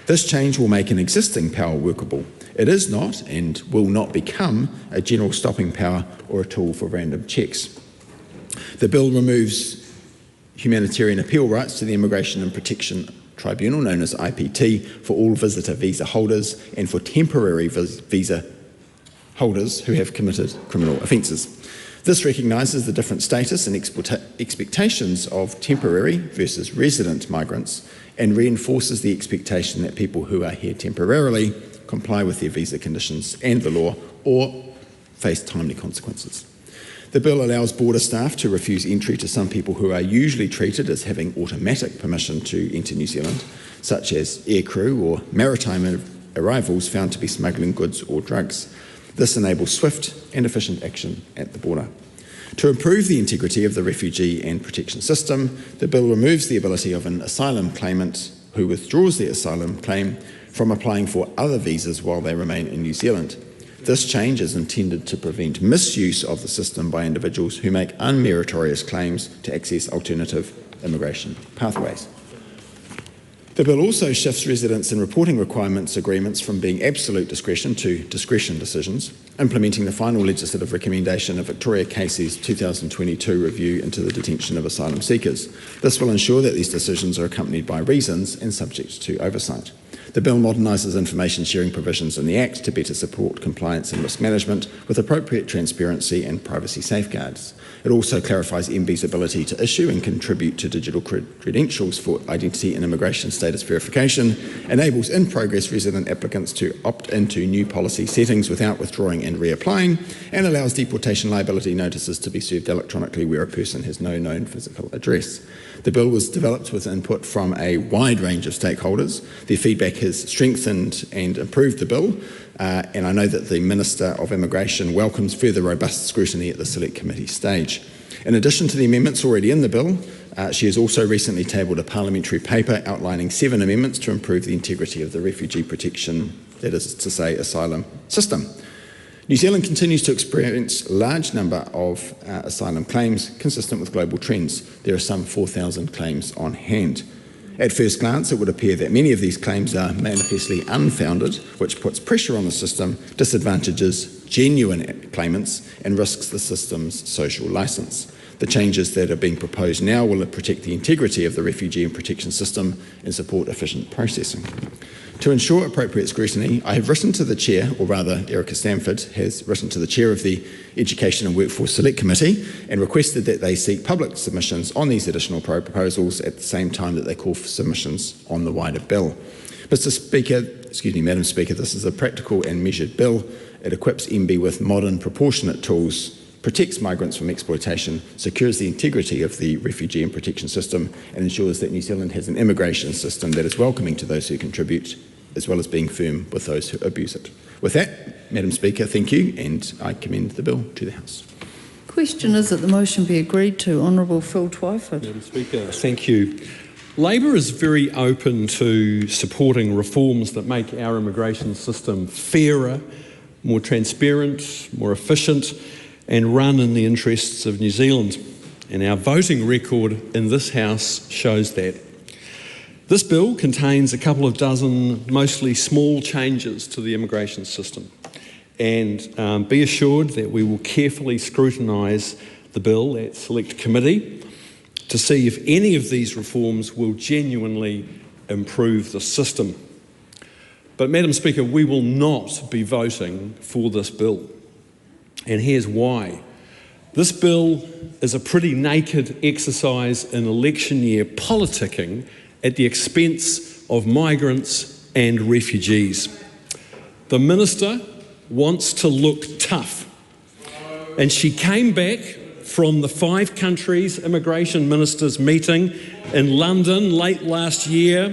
This change will make an existing power workable. It is not and will not become a general stopping power or a tool for random checks. The bill removes humanitarian appeal rights to the Immigration and Protection Tribunal, known as IPT, for all visitor visa holders and for temporary visa holders who have committed criminal offences. This recognises the different status and expectations of temporary versus resident migrants and reinforces the expectation that people who are here temporarily comply with their visa conditions and the law or face timely consequences. The bill allows border staff to refuse entry to some people who are usually treated as having automatic permission to enter New Zealand, such as aircrew or maritime arrivals found to be smuggling goods or drugs. This enables swift and efficient action at the border. To improve the integrity of the refugee and protection system, the bill removes the ability of an asylum claimant who withdraws their asylum claim from applying for other visas while they remain in New Zealand. This change is intended to prevent misuse of the system by individuals who make unmeritorious claims to access alternative immigration pathways. The bill also shifts residence and reporting requirements agreements from being absolute discretion to discretion decisions, implementing the final legislative recommendation of Victoria Casey's 2022 review into the detention of asylum seekers. This will ensure that these decisions are accompanied by reasons and subject to oversight. The bill modernises information sharing provisions in the Act to better support compliance and risk management with appropriate transparency and privacy safeguards. It also clarifies MB's ability to issue and contribute to digital credentials for identity and immigration status verification, enables in-progress resident applicants to opt into new policy settings without withdrawing and reapplying, and allows deportation liability notices to be served electronically where a person has no known physical address. The bill was developed with input from a wide range of stakeholders. Their feedback has strengthened and improved the bill, and I know that the Minister of Immigration welcomes further robust scrutiny at the Select Committee stage. In addition to the amendments already in the bill, she has also recently tabled a parliamentary paper outlining 7 amendments to improve the integrity of the refugee protection, that is to say, asylum system. New Zealand continues to experience a large number of asylum claims consistent with global trends. There are some 4,000 claims on hand. At first glance, it would appear that many of these claims are manifestly unfounded, which puts pressure on the system, disadvantages genuine claimants, and risks the system's social licence. The changes that are being proposed now will protect the integrity of the refugee and protection system and support efficient processing. To ensure appropriate scrutiny, I have written to the Chair, or rather Erica Stanford has written to the Chair of the Education and Workforce Select Committee and requested that they seek public submissions on these additional proposals at the same time that they call for submissions on the wider bill. Madam Speaker, this is a practical and measured bill. It equips MB with modern, proportionate tools, protects migrants from exploitation, secures the integrity of the refugee and protection system, and ensures that New Zealand has an immigration system that is welcoming to those who contribute, as well as being firm with those who abuse it. With that, Madam Speaker, thank you, and I commend the bill to the House. Question is that the motion be agreed to. Honourable Phil Twyford. Madam Speaker, thank you. Labor is very open to supporting reforms that make our immigration system fairer, more transparent, more efficient, and run in the interests of New Zealand. And our voting record in this House shows that. This bill contains a couple of dozen mostly small changes to the immigration system. And be assured that we will carefully scrutinise the bill at Select Committee to see if any of these reforms will genuinely improve the system. But Madam Speaker, we will not be voting for this bill. And here's why. This bill is a pretty naked exercise in election year politicking at the expense of migrants and refugees. The Minister wants to look tough. And she came back from the 5 countries immigration ministers meeting in London late last year,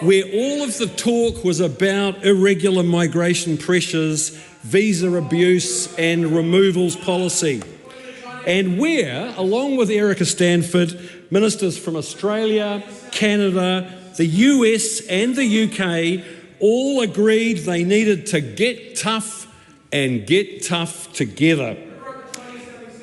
where all of the talk was about irregular migration pressures, visa abuse and removals policy. And where, along with Erica Stanford, ministers from Australia, Canada, the US and the UK all agreed they needed to get tough and get tough together.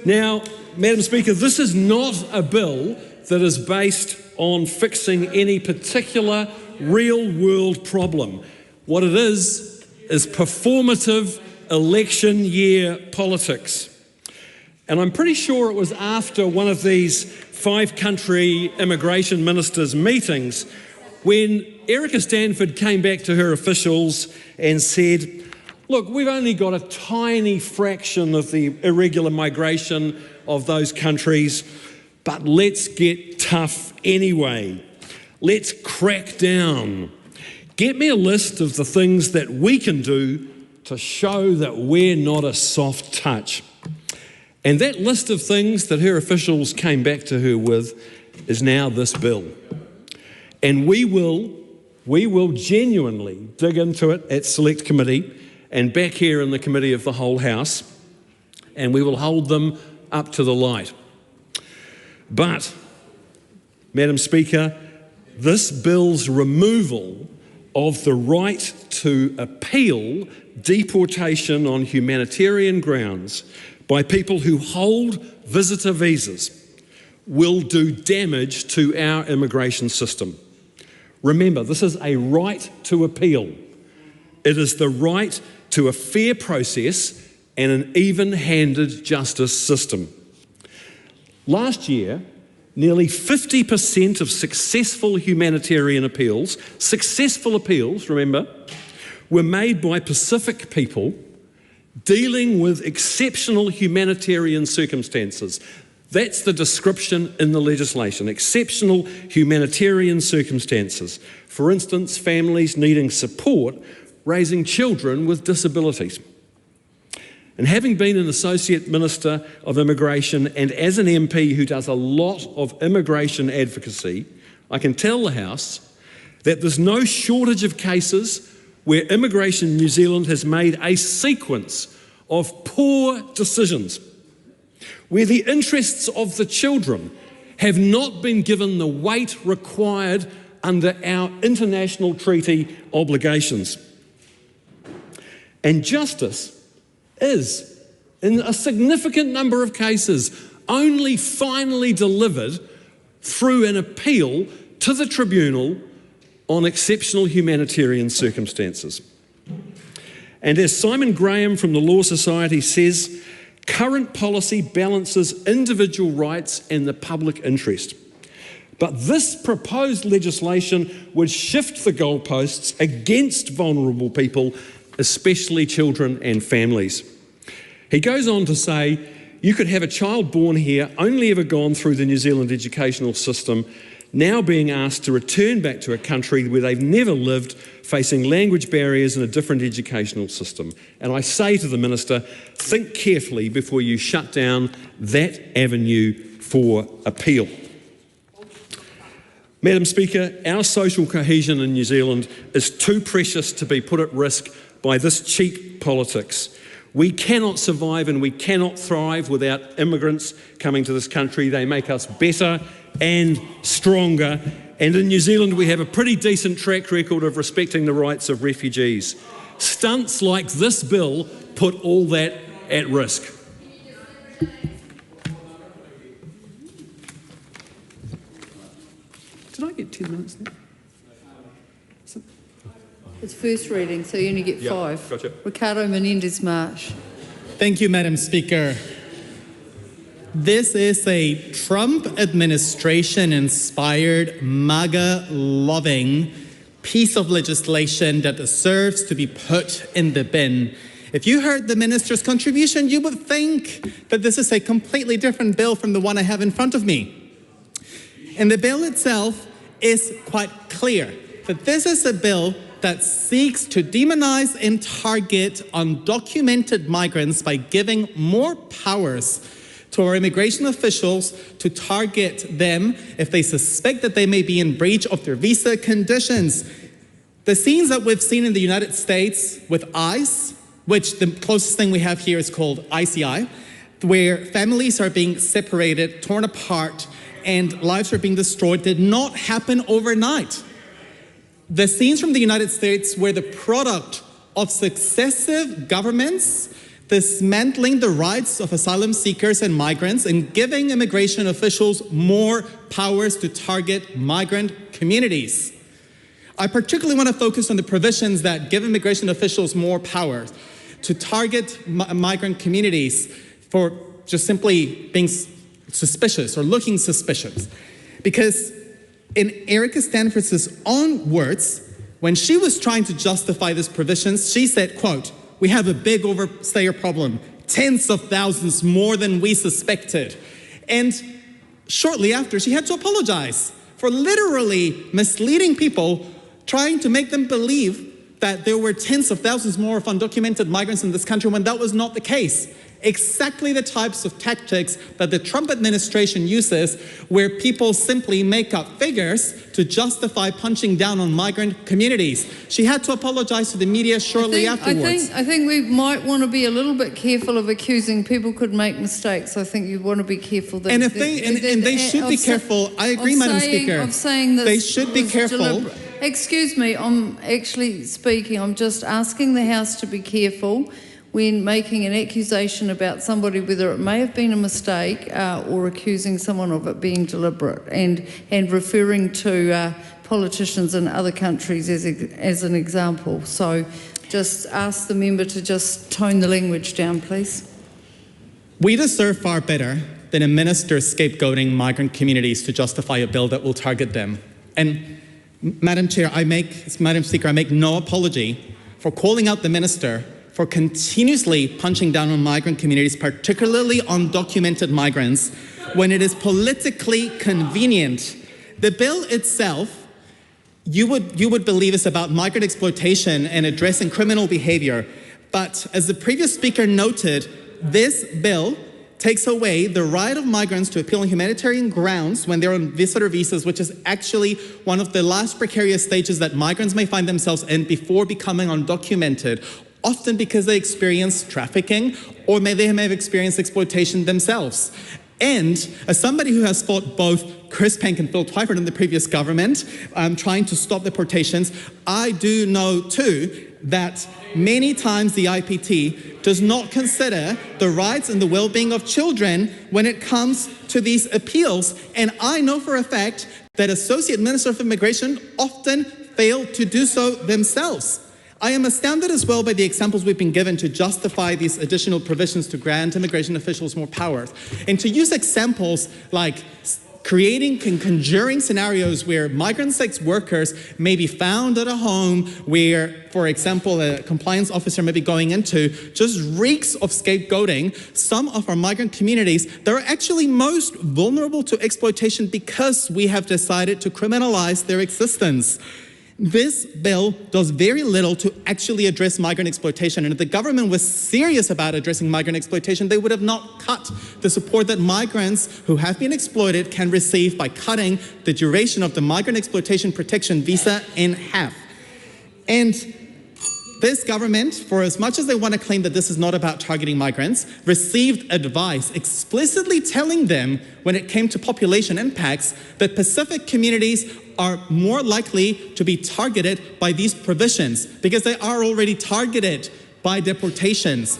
Now, Madam Speaker, this is not a bill that is based on fixing any particular real-world problem. What it is performative election year politics. And I'm pretty sure it was after one of these 5-country immigration ministers' meetings when Erica Stanford came back to her officials and said, look, we've only got a tiny fraction of the irregular migration of those countries, but let's get tough anyway. Let's crack down. Get me a list of the things that we can do to show that we're not a soft touch. And that list of things that her officials came back to her with is now this bill. And we will genuinely dig into it at Select Committee and back here in the Committee of the Whole House, and we will hold them up to the light. But, Madam Speaker, this bill's removal of the right to appeal deportation on humanitarian grounds by people who hold visitor visas will do damage to our immigration system. Remember, this is a right to appeal. It is the right to a fair process and an even-handed justice system. Last year, nearly 50% of successful humanitarian appeals, remember, were made by Pacific people dealing with exceptional humanitarian circumstances. That's the description in the legislation, exceptional humanitarian circumstances. For instance, families needing support raising children with disabilities. And having been an Associate Minister of Immigration and as an MP who does a lot of immigration advocacy, I can tell the House that there's no shortage of cases where Immigration New Zealand has made a sequence of poor decisions, where the interests of the children have not been given the weight required under our international treaty obligations. And justice is, in a significant number of cases, only finally delivered through an appeal to the tribunal on exceptional humanitarian circumstances. And as Simon Graham from the Law Society says, current policy balances individual rights and the public interest. But this proposed legislation would shift the goalposts against vulnerable people, especially children and families. He goes on to say, you could have a child born here, only ever gone through the New Zealand educational system, now being asked to return back to a country where they've never lived, facing language barriers and a different educational system. And I say to the Minister, think carefully before you shut down that avenue for appeal. Madam Speaker, our social cohesion in New Zealand is too precious to be put at risk by this cheap politics. We cannot survive and we cannot thrive without immigrants coming to this country. They make us better and stronger. And in New Zealand, we have a pretty decent track record of respecting the rights of refugees. Stunts like this bill put all that at risk. Did I get 10 minutes there? It's first reading, so you only get 5. Gotcha. Ricardo Menendez-Marsh. Thank you, Madam Speaker. This is a Trump administration-inspired, MAGA-loving piece of legislation that deserves to be put in the bin. If you heard the minister's contribution, you would think that this is a completely different bill from the one I have in front of me. And the bill itself is quite clear that this is a bill that seeks to demonize and target undocumented migrants by giving more powers to our immigration officials to target them if they suspect that they may be in breach of their visa conditions. The scenes that we've seen in the United States with ICE, which the closest thing we have here is called ICI, where families are being separated, torn apart, and lives are being destroyed did not happen overnight. The scenes from the United States were the product of successive governments dismantling the rights of asylum seekers and migrants and giving immigration officials more powers to target migrant communities. I particularly want to focus on the provisions that give immigration officials more power to target migrant communities for just simply being suspicious or looking suspicious. Because in Erica Stanford's own words, when she was trying to justify these provisions, she said, quote, "We have a big overstayer problem, tens of thousands more than we suspected." And shortly after, she had to apologize for literally misleading people, trying to make them believe that there were tens of thousands more of undocumented migrants in this country when that was not the case. Exactly the types of tactics that the Trump administration uses, where people simply make up figures to justify punching down on migrant communities. She had to apologize to the media shortly afterwards. I think we might want to be a little bit careful of accusing people could make mistakes. I think you want to be careful. That And if they should be careful. I agree, Madam Speaker. Of saying that they should be careful. Excuse me, I'm actually speaking. I'm just asking the House to be careful when making an accusation about somebody, whether it may have been a mistake or accusing someone of it being deliberate, and referring to politicians in other countries as an example. So just ask the member to just tone the language down, please. We deserve far better than a minister scapegoating migrant communities to justify a bill that will target them. And Madam Speaker, I make no apology for calling out the minister for continuously punching down on migrant communities, particularly undocumented migrants, when it is politically convenient. The bill itself, you would believe, is about migrant exploitation and addressing criminal behavior. But as the previous speaker noted, this bill takes away the right of migrants to appeal on humanitarian grounds when they're on visitor visas, which is actually one of the last precarious stages that migrants may find themselves in before becoming undocumented, often because they experience trafficking or they may have experienced exploitation themselves. And as somebody who has fought both Chris Penk and Phil Twyford in the previous government, trying to stop deportations, I do know too that many times the IPT does not consider the rights and the well-being of children when it comes to these appeals. And I know for a fact that Associate Minister of Immigration often fail to do so themselves. I am astounded as well by the examples we've been given to justify these additional provisions to grant immigration officials more powers. And to use examples like creating and conjuring scenarios where migrant sex workers may be found at a home where, for example, a compliance officer may be going into, just reeks of scapegoating some of our migrant communities that are actually most vulnerable to exploitation because we have decided to criminalize their existence. This bill does very little to actually address migrant exploitation. And if the government was serious about addressing migrant exploitation, they would have not cut the support that migrants who have been exploited can receive by cutting the duration of the migrant exploitation protection visa in half. And this government, for as much as they want to claim that this is not about targeting migrants, received advice explicitly telling them when it came to population impacts that Pacific communities are more likely to be targeted by these provisions because they are already targeted by deportations.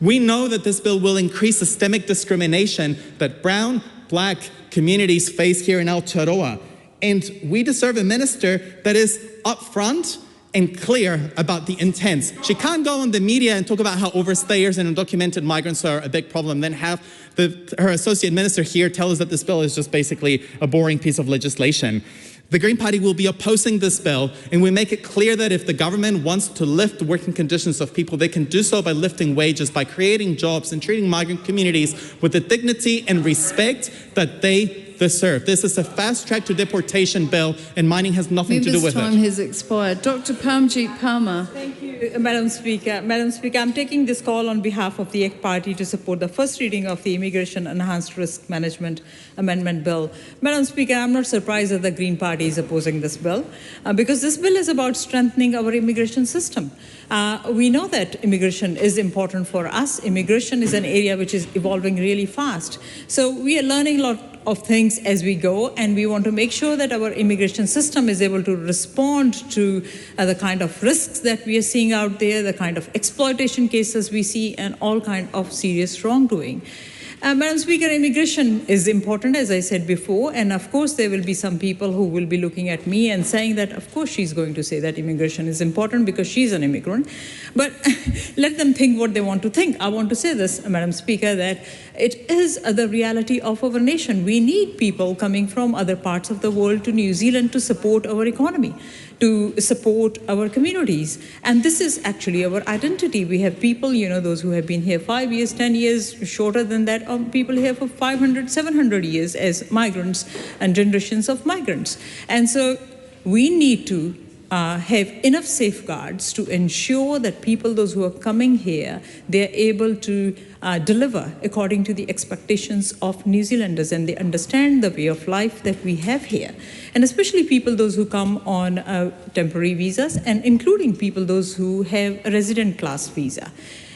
We know that this bill will increase systemic discrimination that brown, black communities face here in Aotearoa. And we deserve a minister that is upfront and clear about the intent. She can't go on the media and talk about how overstayers and undocumented migrants are a big problem, then have her associate minister here tell us that this bill is just basically a boring piece of legislation. The Green Party will be opposing this bill, and we make it clear that if the government wants to lift the working conditions of people, they can do so by lifting wages, by creating jobs and treating migrant communities with the dignity and respect that they this serve. This is a fast track to deportation bill, and mining has nothing to do with time it. has expired. Dr. Parmjeet Palmer. Thank you, Madam Speaker. Madam Speaker, I'm taking this call on behalf of the ECT Party to support the first reading of the Immigration Enhanced Risk Management Amendment Bill. Madam Speaker, I'm not surprised that the Green Party is opposing this bill because this bill is about strengthening our immigration system. We know that immigration is important for us. Immigration is an area which is evolving really fast. So we are learning a lot of things as we go, and we want to make sure that our immigration system is able to respond to the kind of risks that we are seeing out there, the kind of exploitation cases we see, and all kind of serious wrongdoing. Madam Speaker, immigration is important, as I said before, and of course there will be some people who will be looking at me and saying that, of course she's going to say that immigration is important because she's an immigrant. But let them think what they want to think. I want to say this, Madam Speaker, that it is the reality of our nation. We need people coming from other parts of the world to New Zealand to support our economy, to support our communities. And this is actually our identity. We have people, those who have been here 5 years, 10 years, shorter than that, or people here for 500, 700 years as migrants and generations of migrants. And so we need to have enough safeguards to ensure that people, those who are coming here, they're able to deliver according to the expectations of New Zealanders, and they understand the way of life that we have here. And especially people, those who come on temporary visas, and including people, those who have a resident class visa.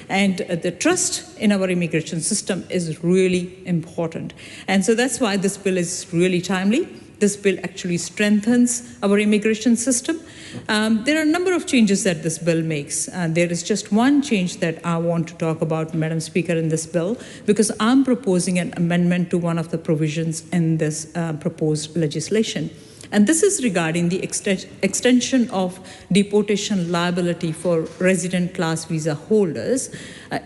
And the trust in our immigration system is really important. And so that's why this bill is really timely. This bill actually strengthens our immigration system. There are a number of changes that this bill makes. There is just one change that I want to talk about, Madam Speaker, in this bill, because I'm proposing an amendment to one of the provisions in this proposed legislation. And this is regarding the extension of deportation liability for resident class visa holders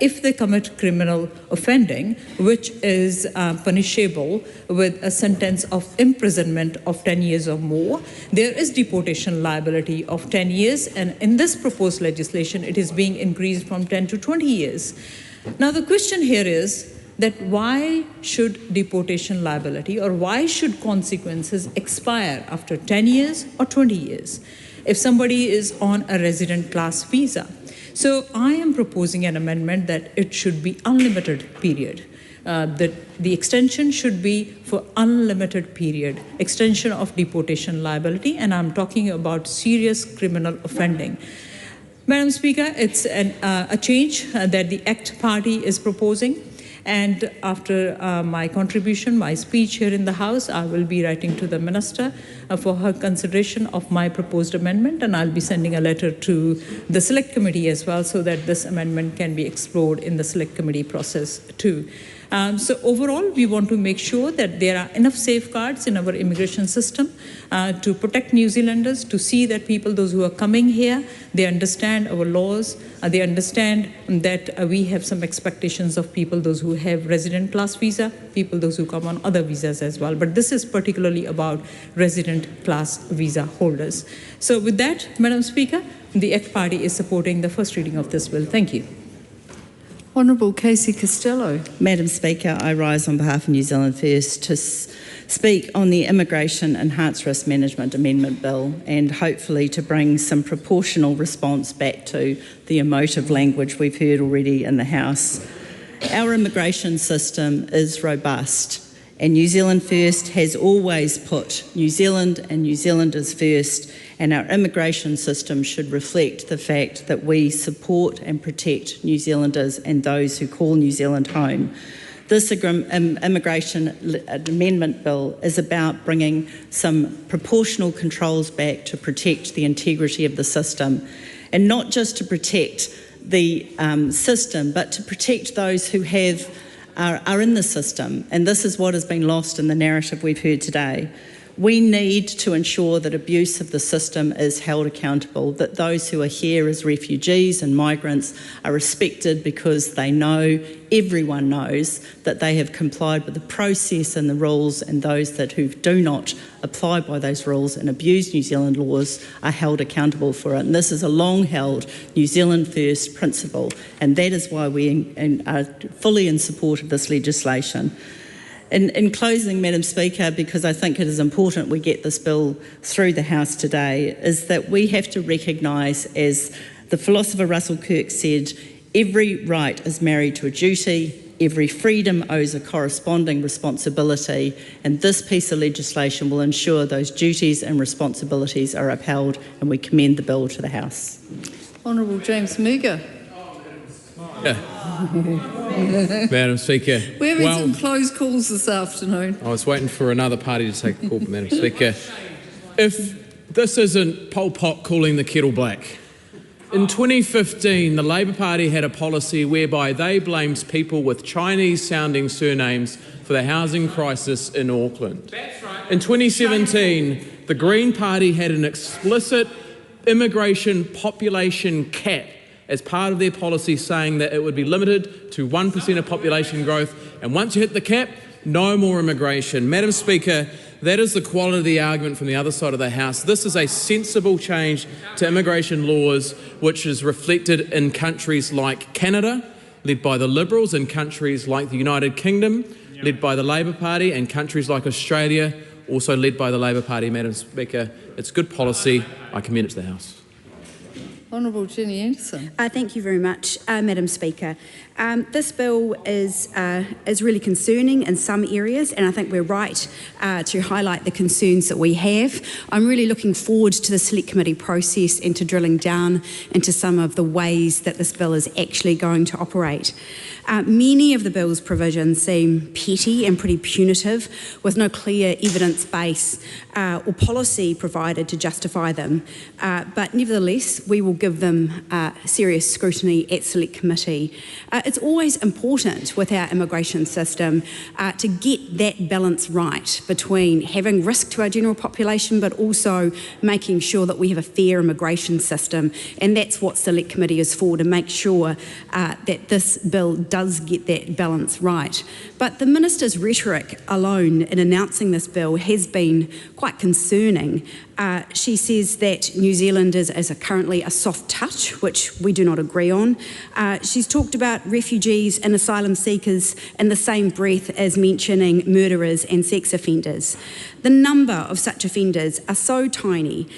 if they commit criminal offending, which is punishable with a sentence of imprisonment of 10 years or more. There is deportation liability of 10 years, and in this proposed legislation, it is being increased from 10 to 20 years. Now, the question here is that why should deportation liability or why should consequences expire after 10 years or 20 years if somebody is on a resident class visa? So I am proposing an amendment that it should be unlimited period, that the extension should be for unlimited period, extension of deportation liability, and I'm talking about serious criminal offending. Madam Speaker, it's a change that the ACT Party is proposing. And after my contribution, my speech here in the House, I will be writing to the Minister for her consideration of my proposed amendment, and I'll be sending a letter to the Select Committee as well so that this amendment can be explored in the Select Committee process too. So overall, we want to make sure that there are enough safeguards in our immigration system to protect New Zealanders, to see that people, those who are coming here, they understand our laws, they understand that we have some expectations of people, those who have resident class visa, people, those who come on other visas as well. But this is particularly about resident class visa holders. So with that, Madam Speaker, the ACT Party is supporting the first reading of this bill. Thank you. Honourable Casey Costello. Madam Speaker, I rise on behalf of New Zealand First to speak on the Immigration Enhanced Risk Management Amendment Bill and hopefully to bring some proportional response back to the emotive language we've heard already in the House. Our immigration system is robust, and New Zealand First has always put New Zealand and New Zealanders first, and our immigration system should reflect the fact that we support and protect New Zealanders and those who call New Zealand home. This immigration amendment bill is about bringing some proportional controls back to protect the integrity of the system, and not just to protect the system, but to protect those who are in the system. And this is what has been lost in the narrative we've heard today. We need to ensure that abuse of the system is held accountable, that those who are here as refugees and migrants are respected because they know, everyone knows, that they have complied with the process and the rules, and those who do not apply by those rules and abuse New Zealand laws are held accountable for it. And this is a long-held New Zealand First principle, and that is why we are fully in support of this legislation. In closing, Madam Speaker, because I think it is important we get this bill through the House today, is that we have to recognise, as the philosopher Russell Kirk said, every right is married to a duty, every freedom owes a corresponding responsibility, and this piece of legislation will ensure those duties and responsibilities are upheld, and we commend the bill to the House. Honourable James Meagher. Madam Speaker. We're having some close calls this afternoon. I was waiting for another party to take a call, Madam Speaker. If this isn't Pol Pot calling the kettle black. In 2015, the Labour Party had a policy whereby they blamed people with Chinese-sounding surnames for the housing crisis in Auckland. In 2017, the Green Party had an explicit immigration population cap as part of their policy, saying that it would be limited to 1% of population growth, and once you hit the cap, no more immigration. Madam Speaker, that is the quality of the argument from the other side of the House. This is a sensible change to immigration laws, which is reflected in countries like Canada, led by the Liberals, and countries like the United Kingdom, led by the Labour Party, and countries like Australia, also led by the Labour Party. Madam Speaker, it's good policy. I commend it to the House. Honourable Jenny Anderson. Thank you very much, Madam Speaker. This bill is really concerning in some areas, and I think we're right to highlight the concerns that we have. I'm really looking forward to the Select Committee process and to drilling down into some of the ways that this bill is actually going to operate. Many of the bill's provisions seem petty and pretty punitive, with no clear evidence base or policy provided to justify them. But nevertheless, we will give them serious scrutiny at Select Committee. It's always important with our immigration system to get that balance right between having risk to our general population, but also making sure that we have a fair immigration system. And that's what Select Committee is for, to make sure that this bill does get that balance right. But the Minister's rhetoric alone in announcing this bill has been quite concerning. She says that New Zealand is currently a soft touch, which we do not agree on. She's talked about refugees and asylum seekers in the same breath as mentioning murderers and sex offenders. The number of such offenders are so tiny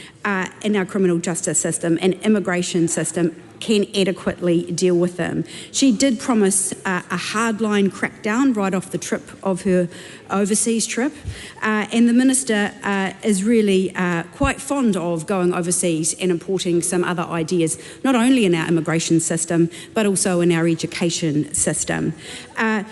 in our criminal justice system and immigration system can adequately deal with them. She did promise a hardline crackdown right off the trip of her overseas trip, and the Minister is really quite fond of going overseas and importing some other ideas, not only in our immigration system, but also in our education system. Our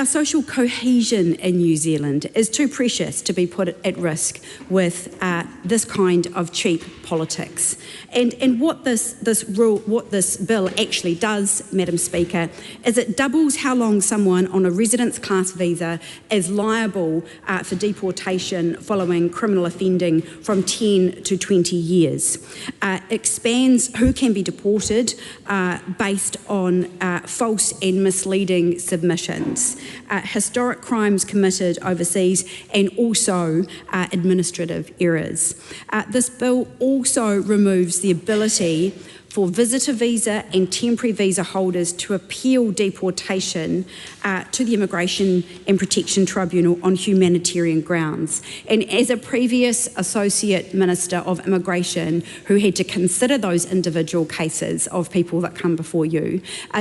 social cohesion in New Zealand is too precious to be put at risk with this kind of cheap politics. And what this bill actually does, Madam Speaker, is it doubles how long someone on a residence class visa is liable for deportation following criminal offending from 10 to 20 years. Expands who can be deported based on false and misleading submissions. Historic crimes committed overseas, and also administrative errors. This bill also removes the ability for visitor visa and temporary visa holders to appeal deportation to the Immigration and Protection Tribunal on humanitarian grounds. And as a previous Associate Minister of Immigration who had to consider those individual cases of people that come before you,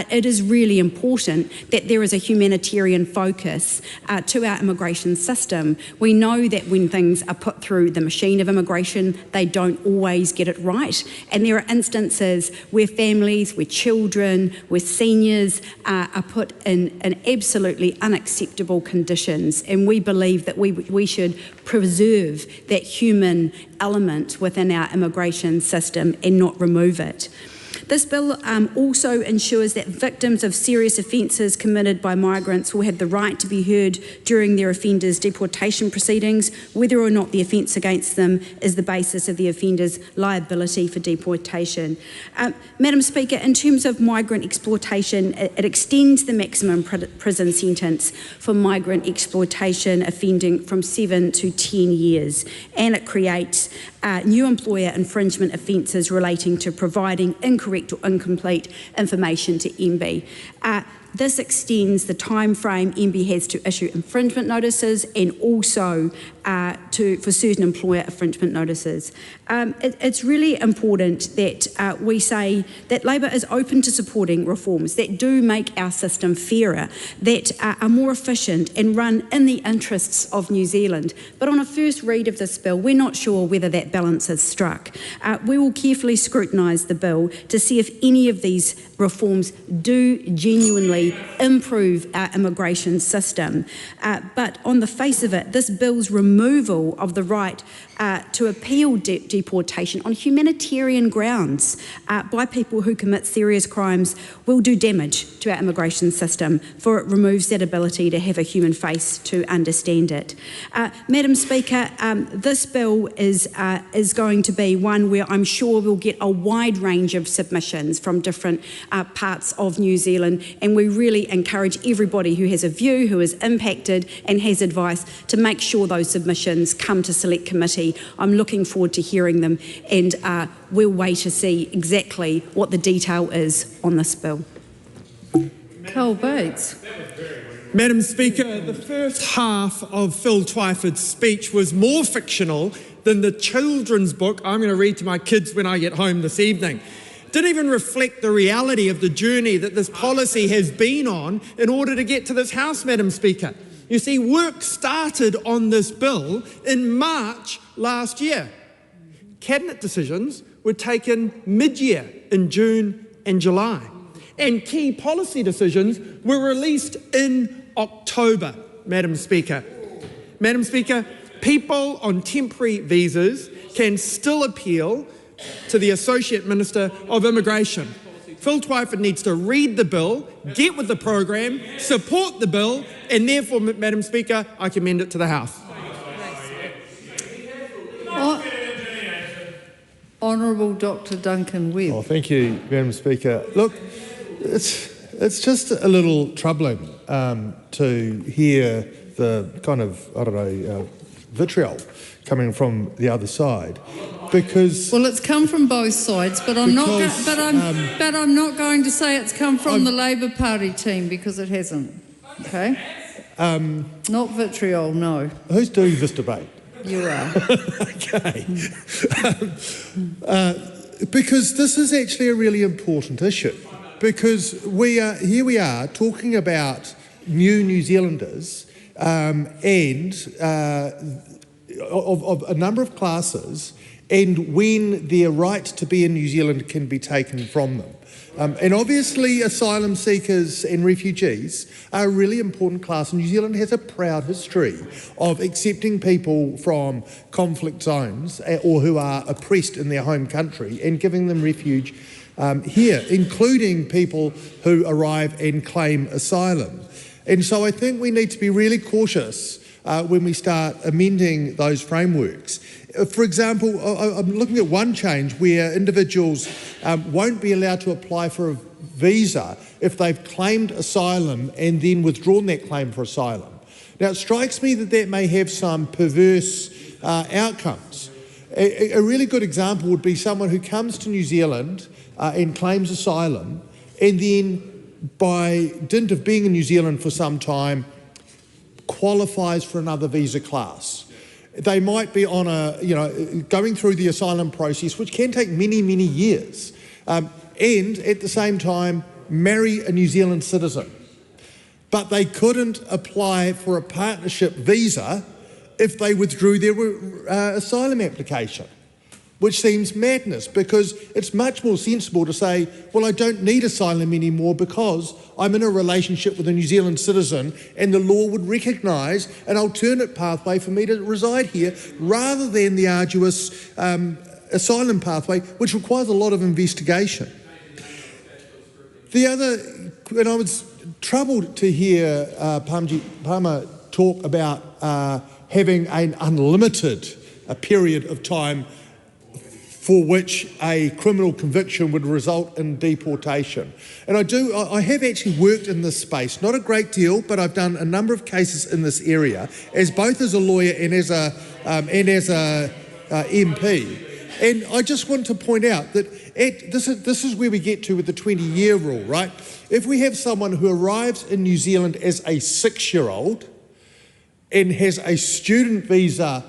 it is really important that there is a humanitarian focus to our immigration system. We know that when things are put through the machine of immigration, they don't always get it right. And there are instances where families, where children, where seniors are put in absolutely unacceptable conditions. And we believe that we should preserve that human element within our immigration system and not remove it. This bill also ensures that victims of serious offences committed by migrants will have the right to be heard during their offenders' deportation proceedings, whether or not the offence against them is the basis of the offender's liability for deportation. Madam Speaker, in terms of migrant exploitation, it extends the maximum prison sentence for migrant exploitation offending from 7 to 10 years, and it creates new employer infringement offences relating to providing incorrect or incomplete information to MB. This extends the time frame MB has to issue infringement notices and also for certain employer infringement notices. It's really important that we say that Labor is open to supporting reforms that do make our system fairer, that are more efficient and run in the interests of New Zealand. But on a first read of this bill, we're not sure whether that balance is struck. We will carefully scrutinise the bill to see if any of these reforms do genuinely improve our immigration system. But on the face of it, this bill's removal of the right to appeal deportation on humanitarian grounds by people who commit serious crimes will do damage to our immigration system, for it removes that ability to have a human face to understand it. Madam Speaker, this bill is going to be one where I'm sure we'll get a wide range of submissions from different parts of New Zealand, and we really encourage everybody who has a view, who is impacted and has advice, to make sure those submissions come to Select Committee. I'm looking forward to hearing them, and we'll wait to see exactly what the detail is on this bill. Cole Bates. Madam Speaker, the first half of Phil Twyford's speech was more fictional than the children's book I'm going to read to my kids when I get home this evening. Didn't even reflect the reality of the journey that this policy has been on in order to get to this House, Madam Speaker. You see, work started on this bill in March last year. Cabinet decisions were taken mid-year in June and July. And key policy decisions were released in October, Madam Speaker. Madam Speaker, people on temporary visas can still appeal to the Associate Minister of Immigration. Phil Twyford needs to read the bill, get with the program, support the bill, and therefore, Madam Speaker, I commend it to the House. Honourable Dr. Duncan Webb. Oh, thank you, Madam Speaker. Look, it's just a little troubling to hear the kind of, vitriol coming from the other side, because it's come from both sides, but I'm not going to say it's come from the Labor Party team, because it hasn't. Okay. Not vitriol, no. Who's doing this debate? You are. Okay. Because this is actually a really important issue, because here we are talking about New Zealanders of a number of classes, and when their right to be in New Zealand can be taken from them. And obviously asylum seekers and refugees are a really important class. New Zealand has a proud history of accepting people from conflict zones or who are oppressed in their home country and giving them refuge here, including people who arrive and claim asylum. And so I think we need to be really cautious when we start amending those frameworks. For example, I'm looking at one change where individuals won't be allowed to apply for a visa if they've claimed asylum and then withdrawn that claim for asylum. Now, it strikes me that may have some perverse outcomes. A really good example would be someone who comes to New Zealand and claims asylum, and then by dint of being in New Zealand for some time, qualifies for another visa class. They might be on going through the asylum process, which can take many, many years, and at the same time marry a New Zealand citizen. But they couldn't apply for a partnership visa if they withdrew their asylum application, which seems madness, because it's much more sensible to say, well, I don't need asylum anymore because I'm in a relationship with a New Zealand citizen, and the law would recognise an alternate pathway for me to reside here, rather than the arduous asylum pathway, which requires a lot of investigation. And I was troubled to hear Palmer talk about having an unlimited period of time for which a criminal conviction would result in deportation. And I have actually worked in this space, not a great deal, but I've done a number of cases in this area, both as a lawyer and as a MP. And I just want to point out that this is where we get to with the 20-year rule, right? If we have someone who arrives in New Zealand as a 6-year-old and has a student visa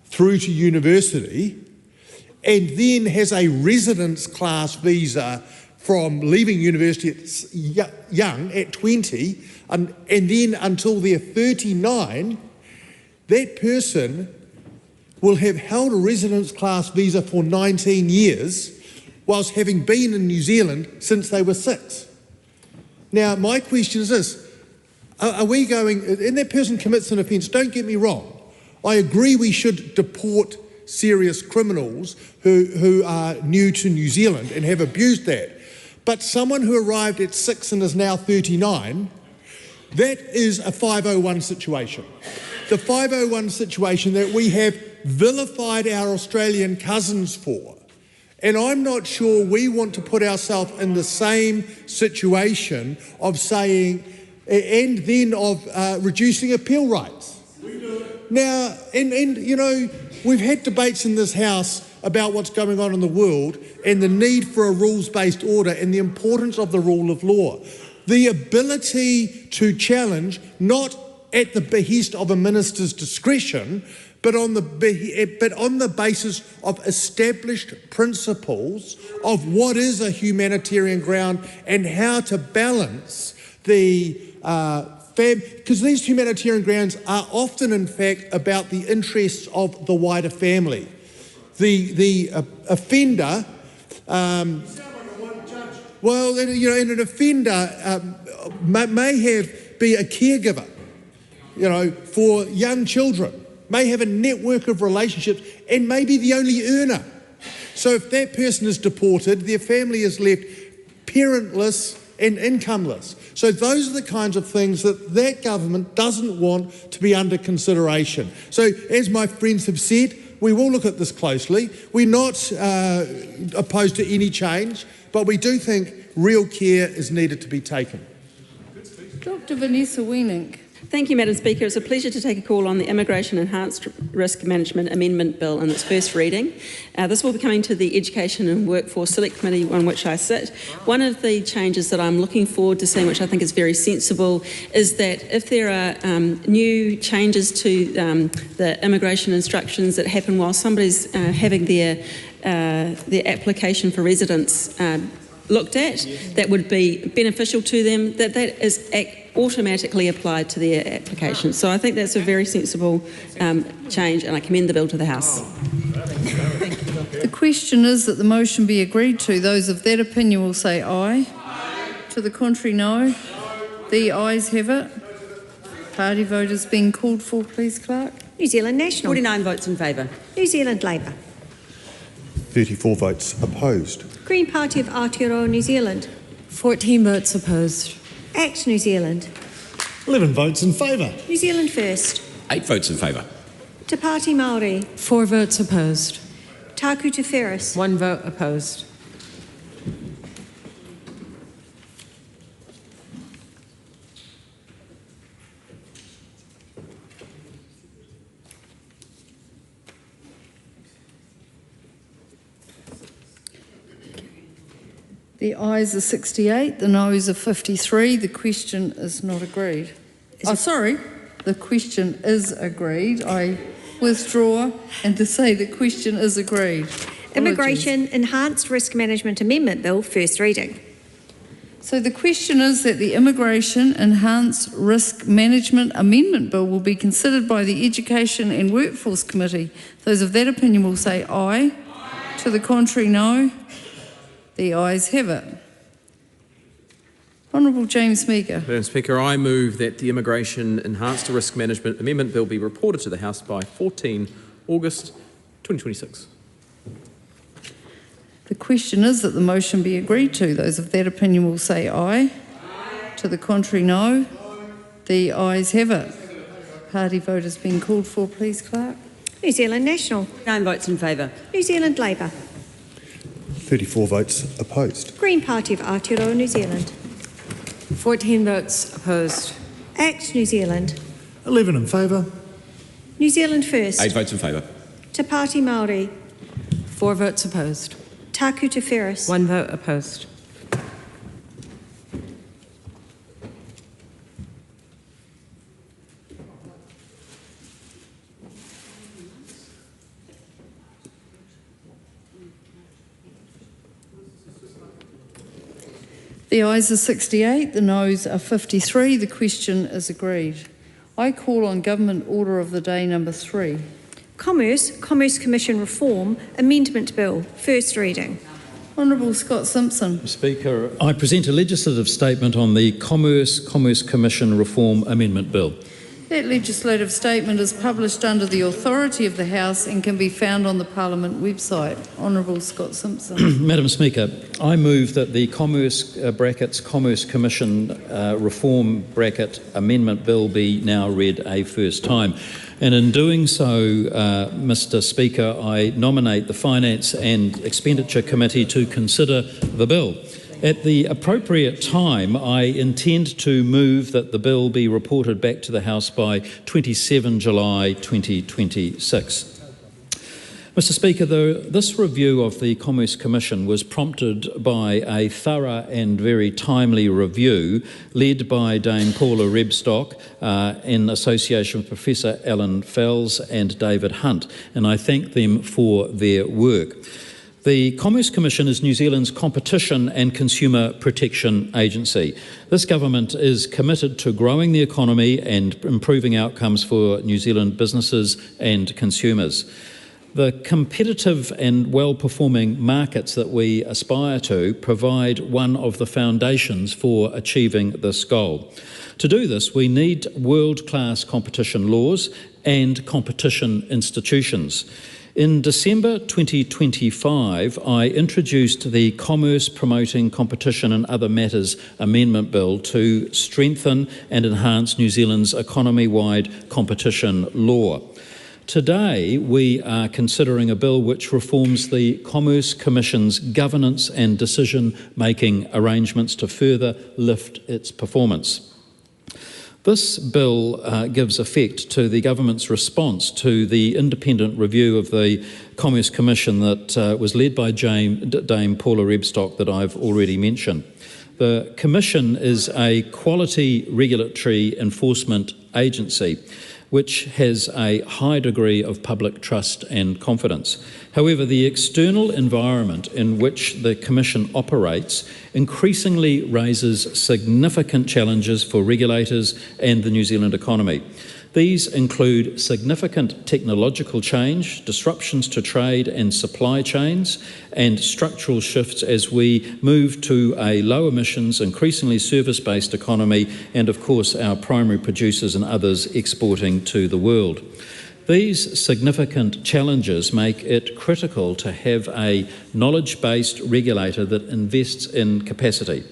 through to university, and then has a residence class visa from leaving university young at 20, and then until they're 39, that person will have held a residence class visa for 19 years whilst having been in New Zealand since they were 6. Now, my question is this, are we going, and that person commits an offence, don't get me wrong, I agree we should deport serious criminals who are new to New Zealand and have abused that. But someone who arrived at 6 and is now 39, that is a 501 situation. The 501 situation that we have vilified our Australian cousins for. And I'm not sure we want to put ourselves in the same situation of saying, and then of reducing appeal rights. Now, and you know, we've had debates in this House about what's going on in the world and the need for a rules-based order and the importance of the rule of law. The ability to challenge, not at the behest of a minister's discretion, but on the basis of established principles of what is a humanitarian ground and how to balance the because these humanitarian grounds are often, in fact, about the interests of the wider family. The offender, well, you know, and an offender may be a caregiver, you know, for young children, may have a network of relationships, and may be the only earner. So if that person is deported, their family is left parentless and incomeless. So those are the kinds of things that government doesn't want to be under consideration. So as my friends have said, we will look at this closely. We're not opposed to any change, but we do think real care is needed to be taken. Dr. Vanessa Wienink. Thank you, Madam Speaker. It's a pleasure to take a call on the Immigration Enhanced Risk Management Amendment Bill in its first reading. This will be coming to the Education and Workforce Select Committee on which I sit. One of the changes that I'm looking forward to seeing, which I think is very sensible, is that if there are new changes to the immigration instructions that happen while somebody's having their application for residence looked at, that would be beneficial to them, that is automatically applied to their application. So I think that's a very sensible change, and I commend the bill to the House. The question is that the motion be agreed to. Those of that opinion will say aye. To the contrary, no. The ayes have it. Party vote is being called for, please, Clerk. New Zealand National. 49 votes in favour. New Zealand Labour. 34 votes opposed. Green Party of Aotearoa, New Zealand. 14 votes opposed. ACT New Zealand. 11 votes in favour. New Zealand First. 8 votes in favour. Te Pāti Māori. 4 votes opposed. Taku Te Whereas. 1 vote opposed. The ayes are 68, the noes are 53. The question is not agreed. The question is agreed. I withdraw and to say the question is agreed. Immigration Enhanced Risk Management Amendment Bill, first reading. So the question is that the Immigration Enhanced Risk Management Amendment Bill will be considered by the Education and Workforce Committee. Those of that opinion will say aye. To the contrary, no. The ayes have it. Honourable James Meaker. Madam Speaker, I move that the Immigration Enhanced Risk Management Amendment Bill be reported to the House by 14 August 2026. The question is that the motion be agreed to. Those of that opinion will say aye. To the contrary, no. The ayes have it. Party vote has been called for, please, Clerk. New Zealand National. 9 votes in favour. New Zealand Labour. 34 votes opposed. Green Party of Aotearoa, New Zealand. 14 votes opposed. ACT New Zealand. 11 in favour. New Zealand First. 8 votes in favour. Te Pāti Māori. 4 votes opposed. Taku Te Ferris. 1 vote opposed. The ayes are 68, the noes are 53. The question is agreed. I call on Government Order of the Day number 3. Commerce Commission Reform Amendment Bill, first reading. Honourable Scott Simpson. Speaker, I present a legislative statement on the Commerce Commission Reform Amendment Bill. That legislative statement is published under the authority of the House and can be found on the Parliament website. Honourable Scott Simpson. Madam Speaker, I move that the Commerce Commission Reform Amendment Bill be now read a first time. And in doing so, Mr. Speaker, I nominate the Finance and Expenditure Committee to consider the bill. At the appropriate time, I intend to move that the bill be reported back to the House by 27 July 2026. Mr. Speaker, this review of the Commerce Commission was prompted by a thorough and very timely review led by Dame Paula Rebstock in association with Professor Alan Fells and David Hunt, and I thank them for their work. The Commerce Commission is New Zealand's competition and consumer protection agency. This government is committed to growing the economy and improving outcomes for New Zealand businesses and consumers. The competitive and well-performing markets that we aspire to provide one of the foundations for achieving this goal. To do this, we need world-class competition laws and competition institutions. In December 2025, I introduced the Commerce Promoting Competition and Other Matters Amendment Bill to strengthen and enhance New Zealand's economy-wide competition law. Today, we are considering a bill which reforms the Commerce Commission's governance and decision-making arrangements to further lift its performance. This bill gives effect to the government's response to the independent review of the Commerce Commission that was led by Dame Paula Rebstock that I've already mentioned. The Commission is a quality regulatory enforcement agency which has a high degree of public trust and confidence. However, the external environment in which the Commission operates increasingly raises significant challenges for regulators and the New Zealand economy. These include significant technological change, disruptions to trade and supply chains, and structural shifts as we move to a low emissions, increasingly service-based economy, and of course our primary producers and others exporting to the world. These significant challenges make it critical to have a knowledge-based regulator that invests in capacity.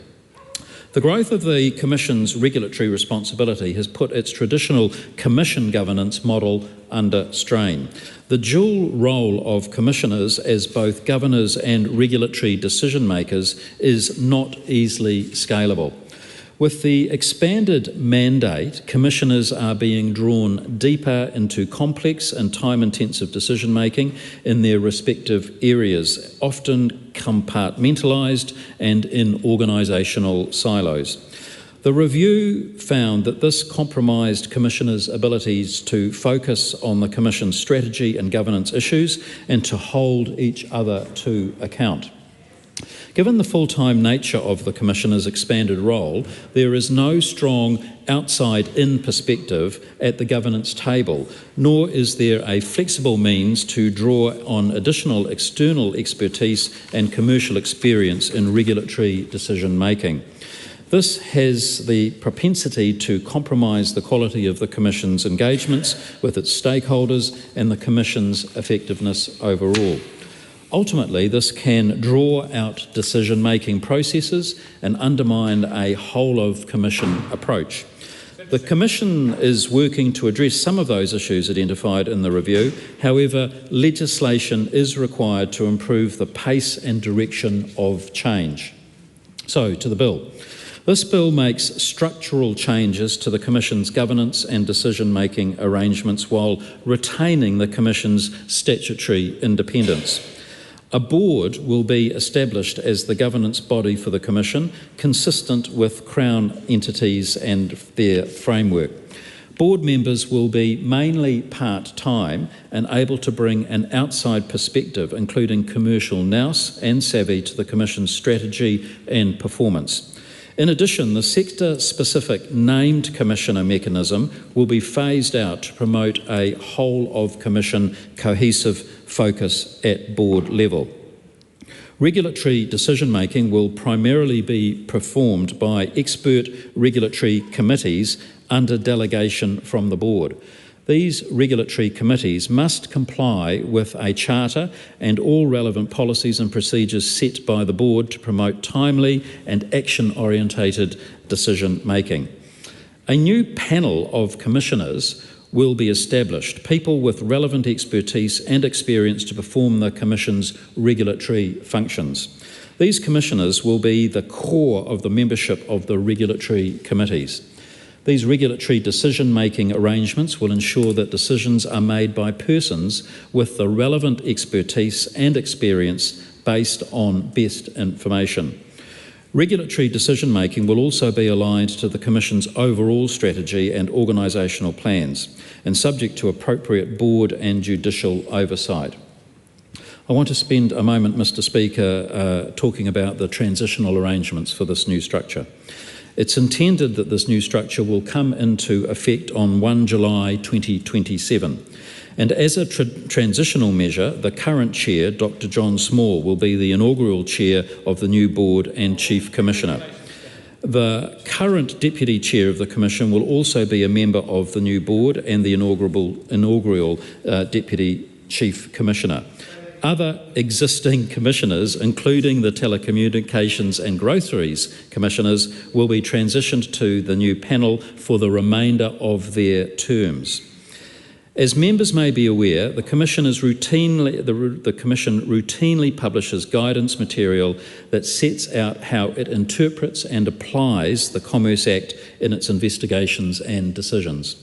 The growth of the Commission's regulatory responsibility has put its traditional Commission governance model under strain. The dual role of Commissioners as both governors and regulatory decision makers is not easily scalable. With the expanded mandate, Commissioners are being drawn deeper into complex and time-intensive decision-making in their respective areas, often compartmentalised and in organisational silos. The review found that this compromised Commissioners' abilities to focus on the Commission's strategy and governance issues and to hold each other to account. Given the full-time nature of the Commissioner's expanded role, there is no strong outside-in perspective at the governance table, nor is there a flexible means to draw on additional external expertise and commercial experience in regulatory decision-making. This has the propensity to compromise the quality of the Commission's engagements with its stakeholders and the Commission's effectiveness overall. Ultimately, this can draw out decision-making processes and undermine a whole-of-Commission approach. The Commission is working to address some of those issues identified in the review. However, legislation is required to improve the pace and direction of change. So, to the bill. This bill makes structural changes to the Commission's governance and decision-making arrangements while retaining the Commission's statutory independence. A board will be established as the governance body for the Commission, consistent with Crown entities and their framework. Board members will be mainly part-time and able to bring an outside perspective, including commercial nous and savvy, to the Commission's strategy and performance. In addition, the sector-specific named Commissioner mechanism will be phased out to promote a whole-of-Commission cohesive focus at board level. Regulatory decision-making will primarily be performed by expert regulatory committees under delegation from the board. These regulatory committees must comply with a charter and all relevant policies and procedures set by the board to promote timely and action-orientated decision-making. A new panel of commissioners will be established, people with relevant expertise and experience to perform the Commission's regulatory functions. These commissioners will be the core of the membership of the regulatory committees. These regulatory decision-making arrangements will ensure that decisions are made by persons with the relevant expertise and experience based on best information. Regulatory decision-making will also be aligned to the Commission's overall strategy and organisational plans, and subject to appropriate board and judicial oversight. I want to spend a moment, Mr. Speaker, talking about the transitional arrangements for this new structure. It's intended that this new structure will come into effect on 1 July 2027. And as a transitional measure, the current chair, Dr. John Small, will be the inaugural chair of the new board and chief commissioner. The current deputy chair of the Commission will also be a member of the new board and the inaugural deputy chief commissioner. Other existing commissioners, including the telecommunications and groceries commissioners, will be transitioned to the new panel for the remainder of their terms. As members may be aware, the Commission routinely publishes guidance material that sets out how it interprets and applies the Commerce Act in its investigations and decisions.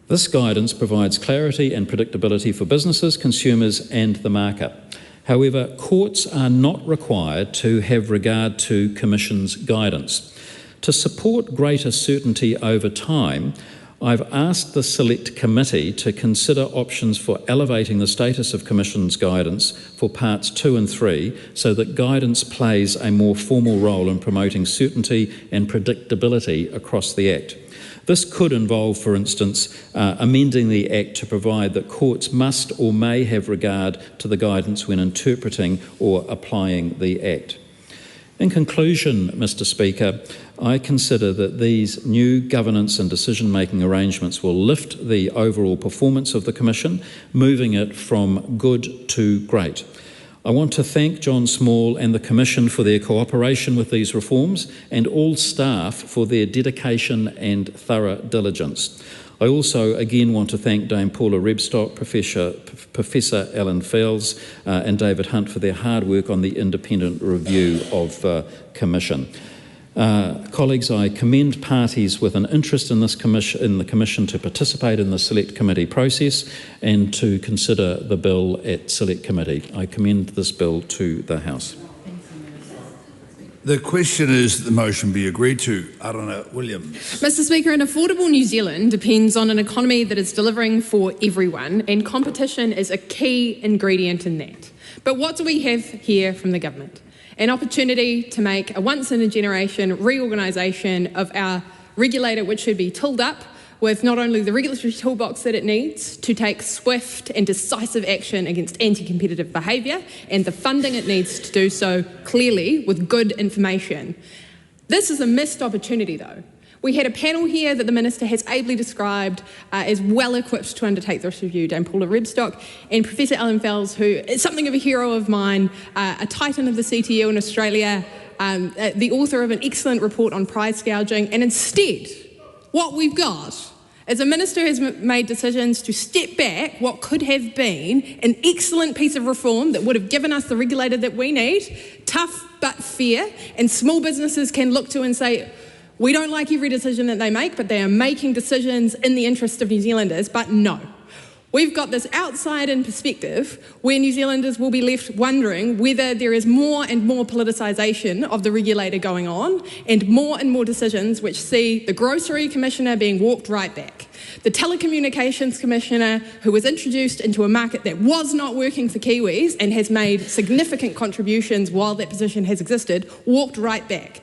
This guidance provides clarity and predictability for businesses, consumers and the market. However, courts are not required to have regard to Commission's guidance. To support greater certainty over time, I've asked the Select Committee to consider options for elevating the status of Commission's guidance for Parts 2 and 3 so that guidance plays a more formal role in promoting certainty and predictability across the Act. This could involve, for instance, amending the Act to provide that courts must or may have regard to the guidance when interpreting or applying the Act. In conclusion, Mr. Speaker, I consider that these new governance and decision-making arrangements will lift the overall performance of the Commission, moving it from good to great. I want to thank John Small and the Commission for their cooperation with these reforms and all staff for their dedication and thorough diligence. I also again want to thank Dame Paula Rebstock, Professor Alan Fells and David Hunt for their hard work on the independent review of Commission. Colleagues, I commend parties with an interest in the Commission to participate in the Select Committee process and to consider the bill at Select Committee. I commend this bill to the House. The question is that the motion be agreed to. Arana Williams. Mr. Speaker, an affordable New Zealand depends on an economy that is delivering for everyone, and competition is a key ingredient in that. But what do we have here from the government? An opportunity to make a once-in-a-generation reorganisation of our regulator, which should be tooled up with not only the regulatory toolbox that it needs to take swift and decisive action against anti-competitive behaviour and the funding it needs to do so clearly with good information. This is a missed opportunity, though. We had a panel here that the Minister has ably described as well equipped to undertake this review, Dame Paula Rebstock and Professor Alan Fells, who is something of a hero of mine, a titan of the CTU in Australia, the author of an excellent report on price gouging, and instead, what we've got is a Minister has made decisions to step back what could have been an excellent piece of reform that would have given us the regulator that we need, tough but fair, and small businesses can look to and say, we don't like every decision that they make, but they are making decisions in the interest of New Zealanders. But no, We've got this outside-in perspective where New Zealanders will be left wondering whether there is more and more politicisation of the regulator going on and more decisions which see the Grocery Commissioner being walked right back. The Telecommunications Commissioner, who was introduced into a market that was not working for Kiwis and has made significant contributions while that position has existed, walked right back.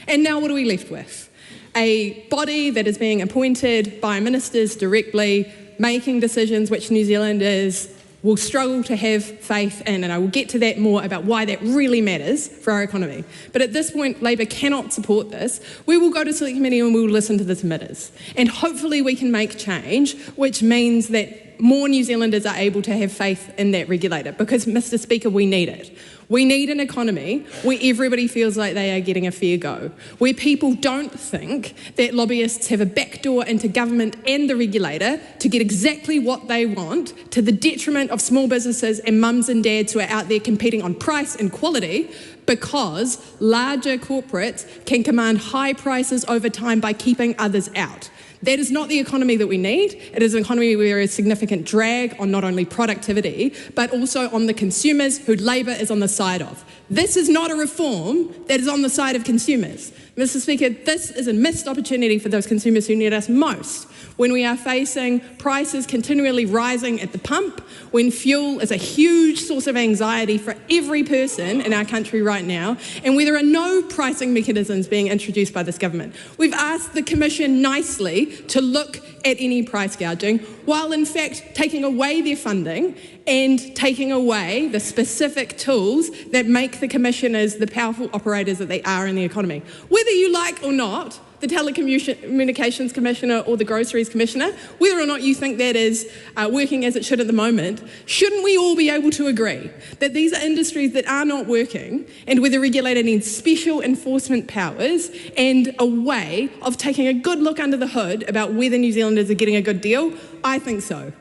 And now what are we left with? A body that is being appointed by ministers directly, making decisions which New Zealanders will struggle to have faith in, and I will get to that more about why that really matters for our economy. But at this point, Labour cannot support this. We will go to Select Committee and we will listen to the submitters. And hopefully we can make change, which means that more New Zealanders are able to have faith in that regulator, because, Mr. Speaker, we need it. We need an economy where everybody feels like they are getting a fair go, where people don't think that lobbyists have a backdoor into government and the regulator to get exactly what they want to the detriment of small businesses and mums and dads who are out there competing on price and quality, because larger corporates can command high prices over time by keeping others out. That is not the economy that we need. It is an economy where there is significant drag on not only productivity, but also on the consumers who Labour is on the side of. This is not a reform that is on the side of consumers. Mr. Speaker, this is a missed opportunity for those consumers who need us most, when we are facing prices continually rising at the pump, when fuel is a huge source of anxiety for every person in our country right now, and where there are no pricing mechanisms being introduced by this government. We've asked the Commission nicely to look at any price gouging, while in fact taking away their funding and taking away the specific tools that make the commissioners the powerful operators that they are in the economy. Whether you like or not the Telecommunications Commissioner or the Groceries Commissioner, whether or not you think that is working as it should at the moment, shouldn't we all be able to agree that these are industries that are not working and where the regulator needs special enforcement powers and a way of taking a good look under the hood about whether New Zealanders are getting a good deal? I think so.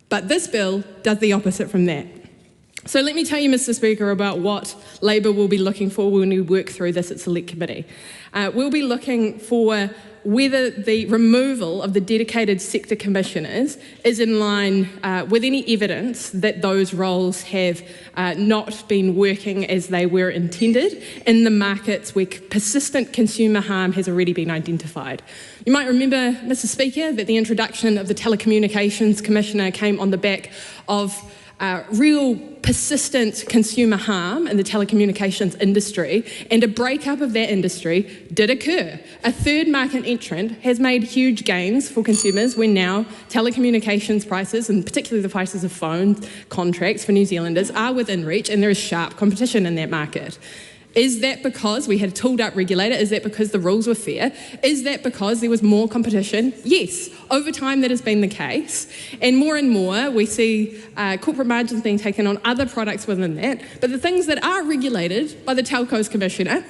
But this bill does the opposite from that. So let me tell you, Mr. Speaker, about what Labour will be looking for when we work through this at Select Committee. We'll be looking for whether the removal of the dedicated sector commissioners is in line with any evidence that those roles have not been working as they were intended in the markets where persistent consumer harm has already been identified. You might remember, Mr. Speaker, that the introduction of the Telecommunications Commissioner came on the back of real persistent consumer harm in the telecommunications industry, and a breakup of that industry did occur. A third market entrant has made huge gains for consumers when now telecommunications prices, and particularly the prices of phone contracts for New Zealanders, are within reach, and there is sharp competition in that market. Is that because we had a tooled-up regulator? Is that because the rules were fair? Is that because there was more competition? Yes, over time that has been the case. And more we see corporate margins being taken on other products within that. But the things that are regulated by the Telcos Commissioner,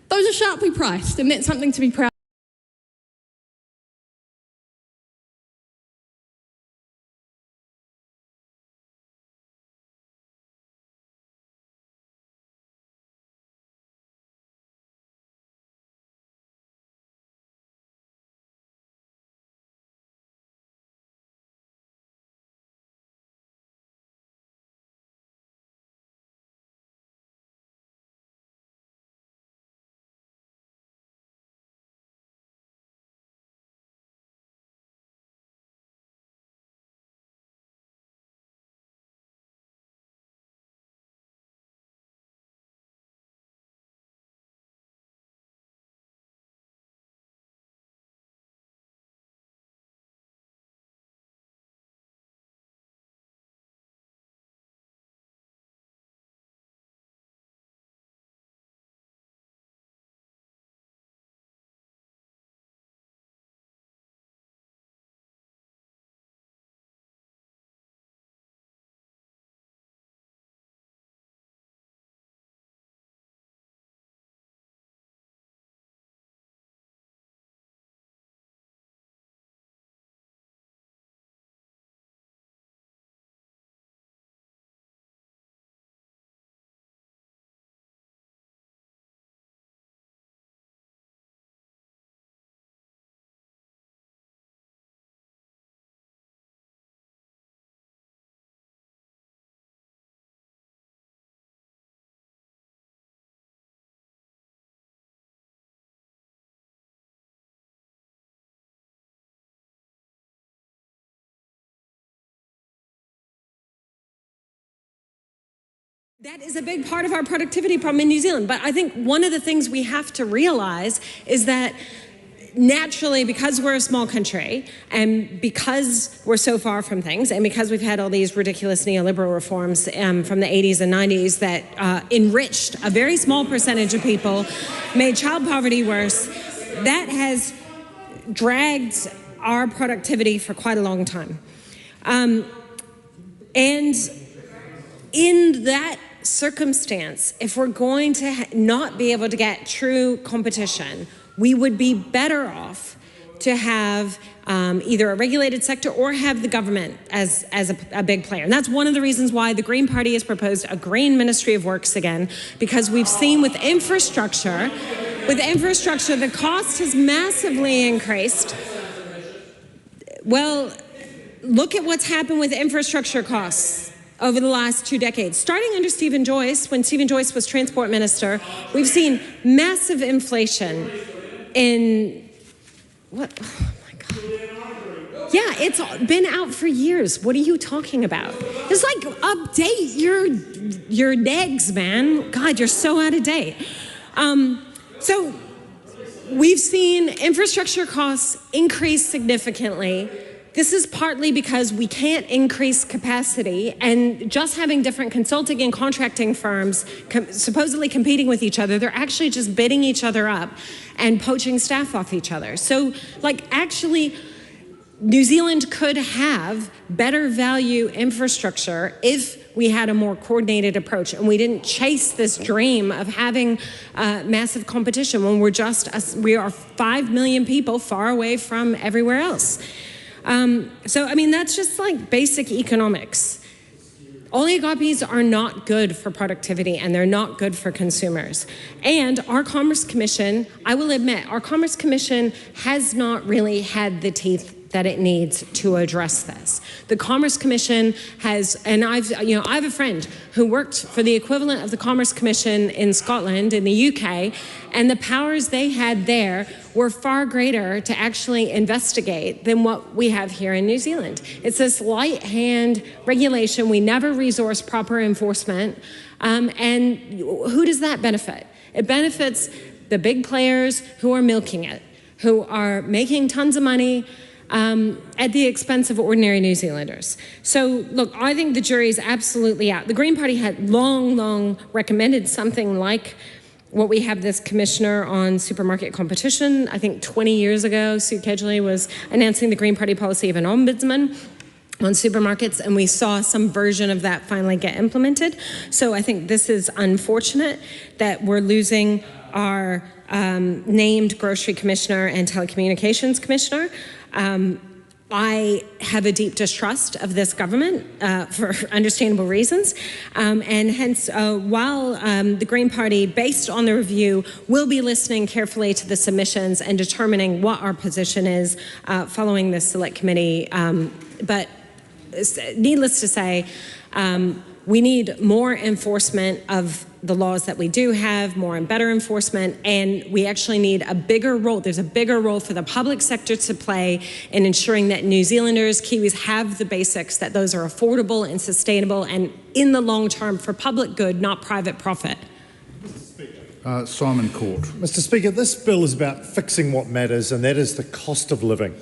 those are sharply priced, and that's something to be proud of. That is a big part of our productivity problem in New Zealand. But I think one of the things we have to realize is that naturally, because we're a small country and because we're so far from things and because we've had all these ridiculous neoliberal reforms from the 80s and 90s that enriched a very small percentage of people, made child poverty worse, that has dragged our productivity for quite a long time. And in that circumstance, if we're going to not be able to get true competition, we would be better off to have either a regulated sector or have the government as a big player. And that's one of the reasons why the Green Party has proposed a Green Ministry of Works again, because we've seen with infrastructure, the cost has massively increased. Well, look at what's happened with infrastructure costs over the last 2 decades. Starting under Stephen Joyce, when Stephen Joyce was Transport Minister, we've seen massive inflation in, what, oh my God. Yeah, it's been out for years. What are you talking about? It's like, update your negs, man. God, you're so out of date. So we've seen infrastructure costs increase significantly. This is partly because we can't increase capacity, and just having different consulting and contracting firms supposedly competing with each other, they're actually just bidding each other up and poaching staff off each other. So, actually, New Zealand could have better value infrastructure if we had a more coordinated approach and we didn't chase this dream of having massive competition when we are 5 million people far away from everywhere else. That's just basic economics. Oligopolies are not good for productivity and they're not good for consumers. And our Commerce Commission, I will admit, our Commerce Commission has not really had the teeth that it needs to address this. The Commerce Commission has, and I have a friend who worked for the equivalent of the Commerce Commission in Scotland, in the UK, and the powers they had there were far greater to actually investigate than what we have here in New Zealand. It's this light hand regulation. We never resource proper enforcement. And who does that benefit? It benefits the big players who are milking it, who are making tons of money at the expense of ordinary New Zealanders. So, look, I think the jury's absolutely out. The Green Party had long recommended something like what we have this commissioner on supermarket competition. I think 20 years ago, Sue Kedgley was announcing the Green Party policy of an ombudsman on supermarkets, and we saw some version of that finally get implemented. So I think this is unfortunate that we're losing our named grocery commissioner and telecommunications commissioner. I have a deep distrust of this government for understandable reasons, and hence while the Green Party, based on the review, will be listening carefully to the submissions and determining what our position is following this select committee, but needless to say, we need more enforcement of the laws that we do have, more and better enforcement, and we actually need a bigger role. There's a bigger role for the public sector to play in ensuring that New Zealanders, Kiwis, have the basics, that those are affordable and sustainable and in the long term for public good, not private profit. Simon Court. Mr. Speaker, this bill is about fixing what matters, and that is the cost of living.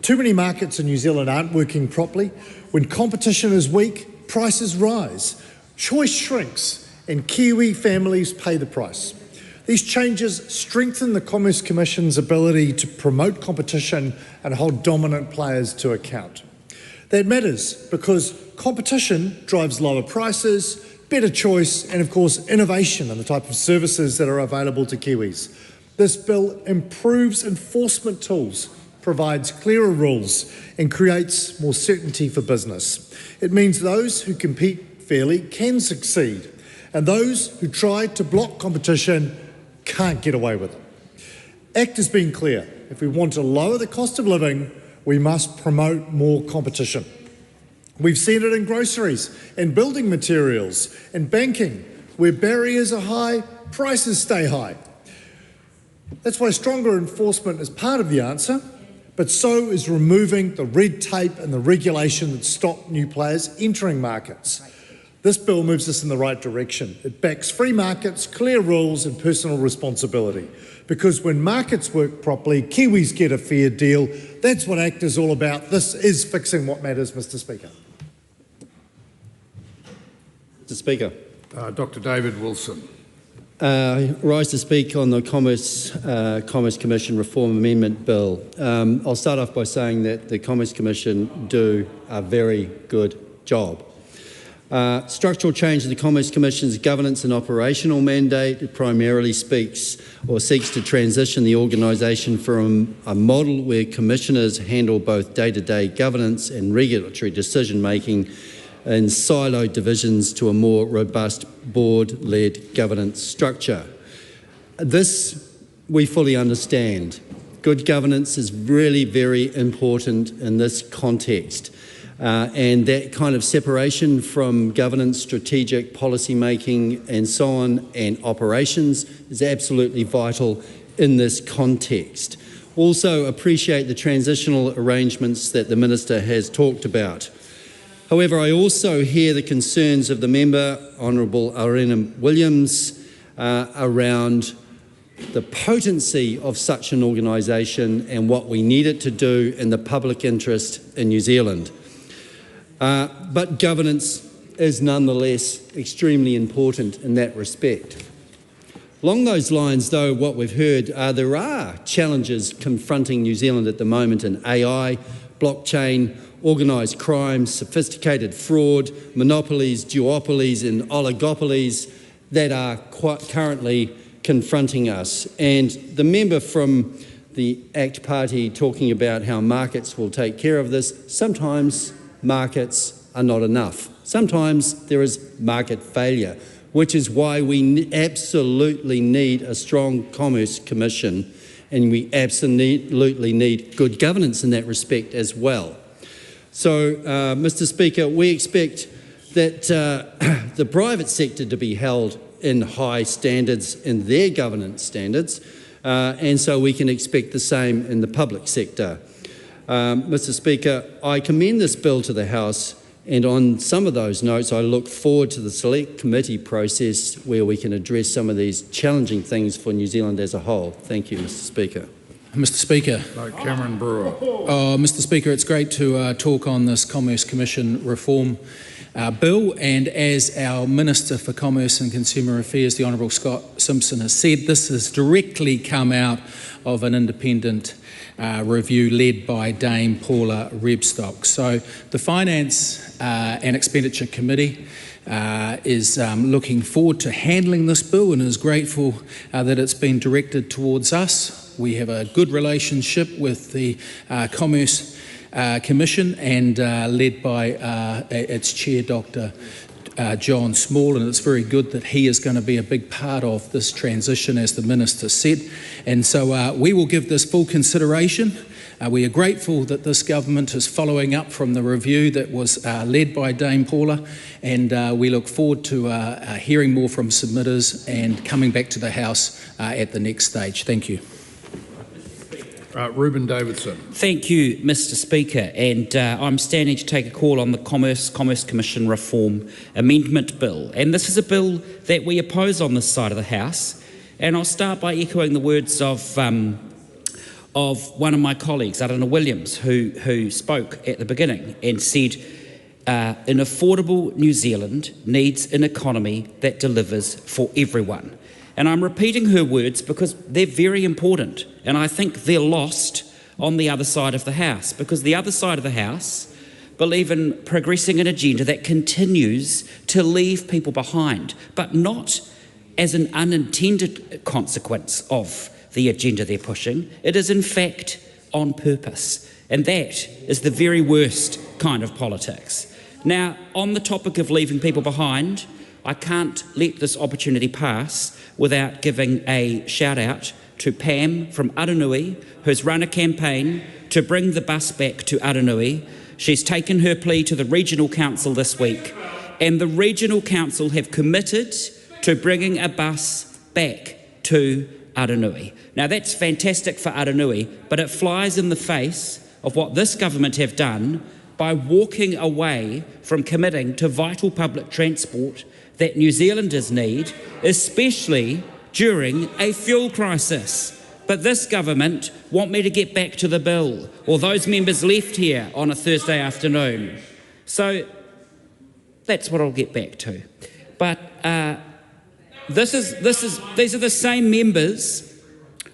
Too many markets in New Zealand aren't working properly. When competition is weak, prices rise, choice shrinks, and Kiwi families pay the price. These changes strengthen the Commerce Commission's ability to promote competition and hold dominant players to account. That matters because competition drives lower prices, better choice, and of course innovation in the type of services that are available to Kiwis. This bill improves enforcement tools, provides clearer rules, and creates more certainty for business. It means those who compete fairly can succeed, and those who try to block competition can't get away with it. ACT has been clear. If we want to lower the cost of living, we must promote more competition. We've seen it in groceries, in building materials, in banking, where barriers are high, prices stay high. That's why stronger enforcement is part of the answer, but so is removing the red tape and the regulation that stop new players entering markets. This bill moves us in the right direction. It backs free markets, clear rules and personal responsibility. Because when markets work properly, Kiwis get a fair deal. That's what ACT is all about. This is fixing what matters, Mr Speaker. Mr Speaker. Dr David Wilson. Rise to speak on the Commerce Commission Reform Amendment Bill. I'll start off by saying that the Commerce Commission do a very good job. Structural change in the Commerce Commission's governance and operational mandate primarily seeks to transition the organisation from a model where commissioners handle both day-to-day governance and regulatory decision-making in siloed divisions to a more robust board-led governance structure. This we fully understand. Good governance is really very important in this context. And that kind of separation from governance, strategic policy making and so on and operations is absolutely vital in this context. Also appreciate the transitional arrangements that the Minister has talked about. However, I also hear the concerns of the member, Honourable Aotearoa Williams, around the potency of such an organisation and what we need it to do in the public interest in New Zealand. But governance is nonetheless extremely important in that respect. Along those lines, though, what we've heard, there are challenges confronting New Zealand at the moment in AI, blockchain, organised crime, sophisticated fraud, monopolies, duopolies and oligopolies that are currently confronting us. And the member from the ACT Party talking about how markets will take care of this, sometimes markets are not enough. Sometimes there is market failure, which is why we absolutely need a strong Commerce Commission, and we absolutely need good governance in that respect as well. So, Mr Speaker, we expect that the private sector to be held in high standards in their governance standards, and so we can expect the same in the public sector. Mr Speaker, I commend this bill to the House, and on some of those notes I look forward to the select committee process where we can address some of these challenging things for New Zealand as a whole. Thank you, Mr Speaker. Mr Speaker. Cameron Brewer. Mr Speaker, it's great to talk on this Commerce Commission reform bill, and as our Minister for Commerce and Consumer Affairs, the Honourable Scott Simpson, has said, this has directly come out of an independent review led by Dame Paula Rebstock. So the Finance and Expenditure Committee is looking forward to handling this bill and is grateful that it's been directed towards us. We have a good relationship with the Commerce Commission and led by its chair, Dr. John Small, and it's very good that he is going to be a big part of this transition, as the Minister said. And so we will give this full consideration. We are grateful that this government is following up from the review that was led by Dame Paula, and we look forward to hearing more from submitters and coming back to the House at the next stage. Thank you. Reuben Davidson. Thank you, Mr Speaker, and I'm standing to take a call on the Commerce Commission Reform Amendment Bill, and this is a bill that we oppose on this side of the House, and I'll start by echoing the words of one of my colleagues, Aotearoa Williams, who spoke at the beginning and said, an affordable New Zealand needs an economy that delivers for everyone. And I'm repeating her words because they're very important, and I think they're lost on the other side of the House, because the other side of the House believe in progressing an agenda that continues to leave people behind, but not as an unintended consequence of the agenda they're pushing. It is in fact on purpose, and that is the very worst kind of politics. Now, on the topic of leaving people behind, I can't let this opportunity pass without giving a shout out to Pam from Aranui, who's run a campaign to bring the bus back to Aranui. She's taken her plea to the Regional Council this week, and the Regional Council have committed to bringing a bus back to Aranui. Now that's fantastic for Aranui, but it flies in the face of what this government have done by walking away from committing to vital public transport that New Zealanders need, especially during a fuel crisis. But this government want me to get back to the bill, or those members left here on a Thursday afternoon. So that's what I'll get back to. But these are the same members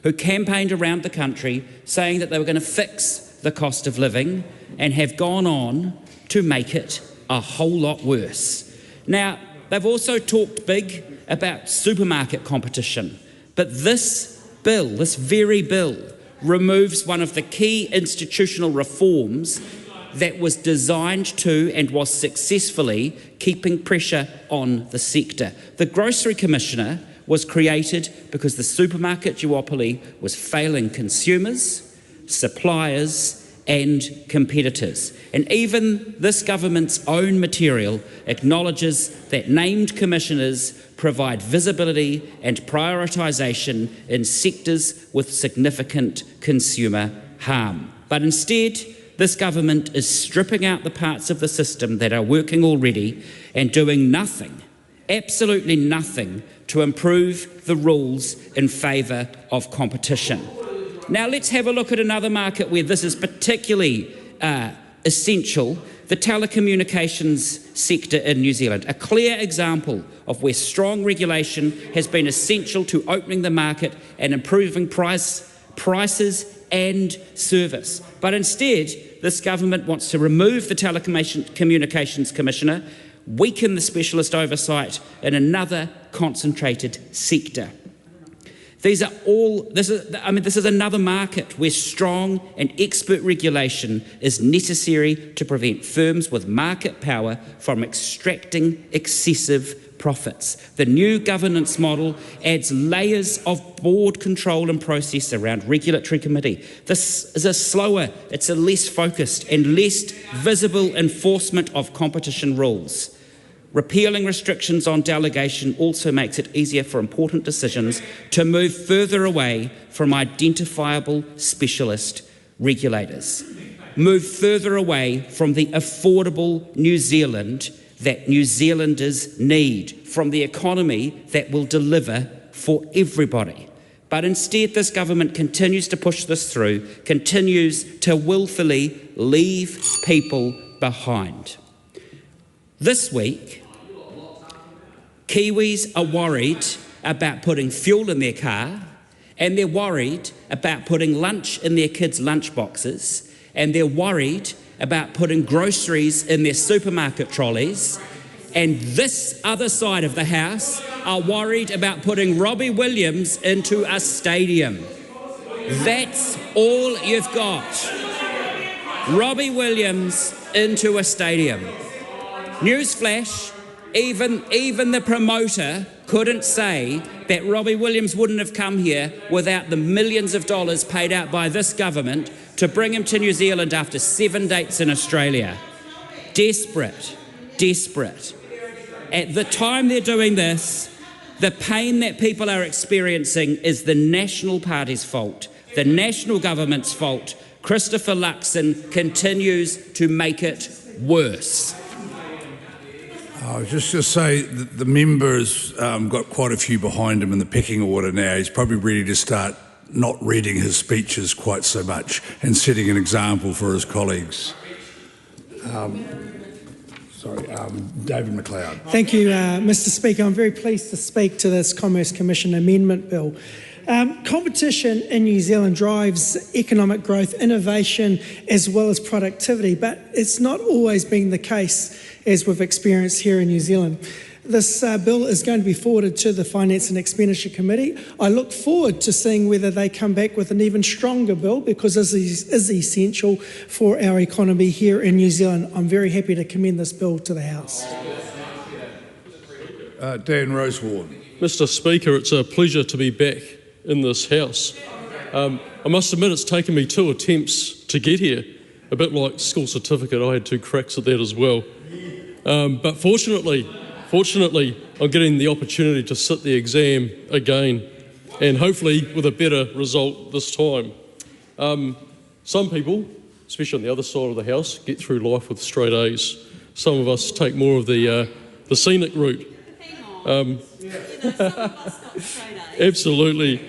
who campaigned around the country saying that they were going to fix the cost of living and have gone on to make it a whole lot worse. Now, they've also talked big about supermarket competition, but this bill, this very bill, removes one of the key institutional reforms that was designed to and was successfully keeping pressure on the sector. The Grocery Commissioner was created because the supermarket duopoly was failing consumers, suppliers and competitors. And even this government's own material acknowledges that named commissioners provide visibility and prioritisation in sectors with significant consumer harm. But instead, this government is stripping out the parts of the system that are working already and doing nothing, absolutely nothing, to improve the rules in favour of competition. Now let's have a look at another market where this is particularly essential, the telecommunications sector in New Zealand. A clear example of where strong regulation has been essential to opening the market and improving prices and service. But instead, this government wants to remove the Telecommunications Commissioner, weaken the specialist oversight in another concentrated sector. This is another market where strong and expert regulation is necessary to prevent firms with market power from extracting excessive profits. The new governance model adds layers of board control and process around regulatory committee. This is it's a less focused and less visible enforcement of competition rules. Repealing restrictions on delegation also makes it easier for important decisions to move further away from identifiable specialist regulators. Move further away from the affordable New Zealand that New Zealanders need, from the economy that will deliver for everybody. But instead, this government continues to push this through, continues to willfully leave people behind. This week, Kiwis are worried about putting fuel in their car, and they're worried about putting lunch in their kids' lunch boxes, and they're worried about putting groceries in their supermarket trolleys, and this other side of the house are worried about putting Robbie Williams into a stadium. That's all you've got. Robbie Williams into a stadium. Newsflash, even the promoter couldn't say that Robbie Williams wouldn't have come here without the millions of dollars paid out by this government to bring him to New Zealand after 7 dates in Australia. Desperate. At the time they're doing this, the pain that people are experiencing is the National Party's fault, the National Government's fault. Christopher Luxon continues to make it worse. I'll just say that the member's got quite a few behind him in the pecking order now. He's probably ready to start not reading his speeches quite so much and setting an example for his colleagues. David McLeod. Thank you, Mr. Speaker. I'm very pleased to speak to this Commerce Commission Amendment Bill. Competition in New Zealand drives economic growth, innovation, as well as productivity, but it's not always been the case as we've experienced here in New Zealand. This bill is going to be forwarded to the Finance and Expenditure Committee. I look forward to seeing whether they come back with an even stronger bill, because this is essential for our economy here in New Zealand. I'm very happy to commend this bill to the House. Dan Rosewarne. Mr. Speaker, it's a pleasure to be back in this House. I must admit it's taken me 2 attempts to get here. A bit like school certificate, I had 2 cracks at that as well. But fortunately, I'm getting the opportunity to sit the exam again, and hopefully with a better result this time. Some people especially on the other side of the house, get through life with straight A's. Some of us take more of the scenic route. Absolutely.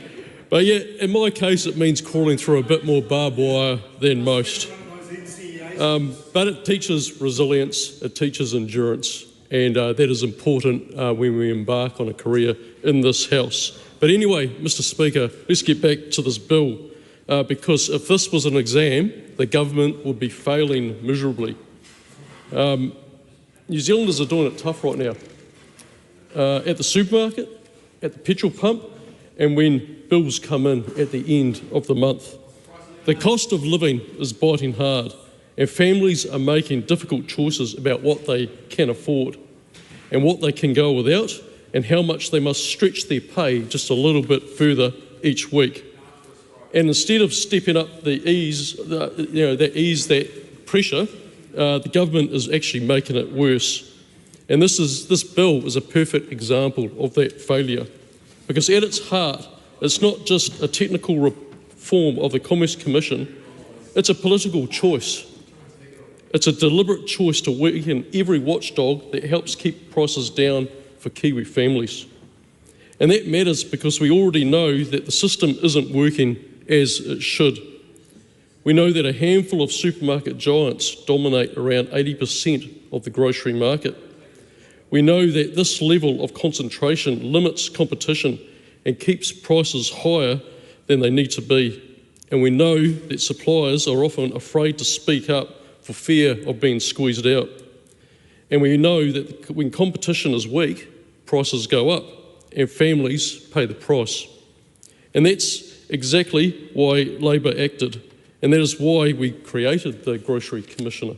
But yeah, in my case, it means crawling through a bit more barbed wire than most. But it teaches resilience, it teaches endurance, and that is important when we embark on a career in this House. But anyway, Mr Speaker, let's get back to this bill, because if this was an exam, the government would be failing miserably. New Zealanders are doing it tough right now. At the supermarket, at the petrol pump, and when bills come in at the end of the month. The cost of living is biting hard, and families are making difficult choices about what they can afford and what they can go without, and how much they must stretch their pay just a little bit further each week. And instead of stepping up the ease, that pressure, the government is actually making it worse. And this bill is a perfect example of that failure, because at its heart, it's not just a technical reform of the Commerce Commission, it's a political choice. It's a deliberate choice to weaken every watchdog that helps keep prices down for Kiwi families. And that matters because we already know that the system isn't working as it should. We know that a handful of supermarket giants dominate around 80% of the grocery market. We know that this level of concentration limits competition and keeps prices higher than they need to be. And we know that suppliers are often afraid to speak up for fear of being squeezed out. And we know that when competition is weak, prices go up and families pay the price. And that's exactly why Labor acted, and that is why we created the Grocery Commissioner,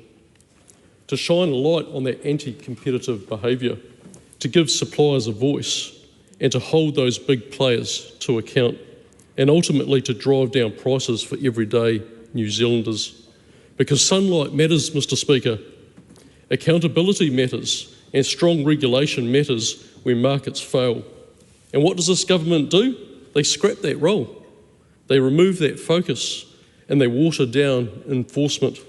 to shine a light on that anti-competitive behaviour, to give suppliers a voice, and to hold those big players to account, and ultimately to drive down prices for everyday New Zealanders. Because sunlight matters, Mr Speaker. Accountability matters, and strong regulation matters when markets fail. And what does this government do? They scrap that role. They remove that focus, and they water down enforcement.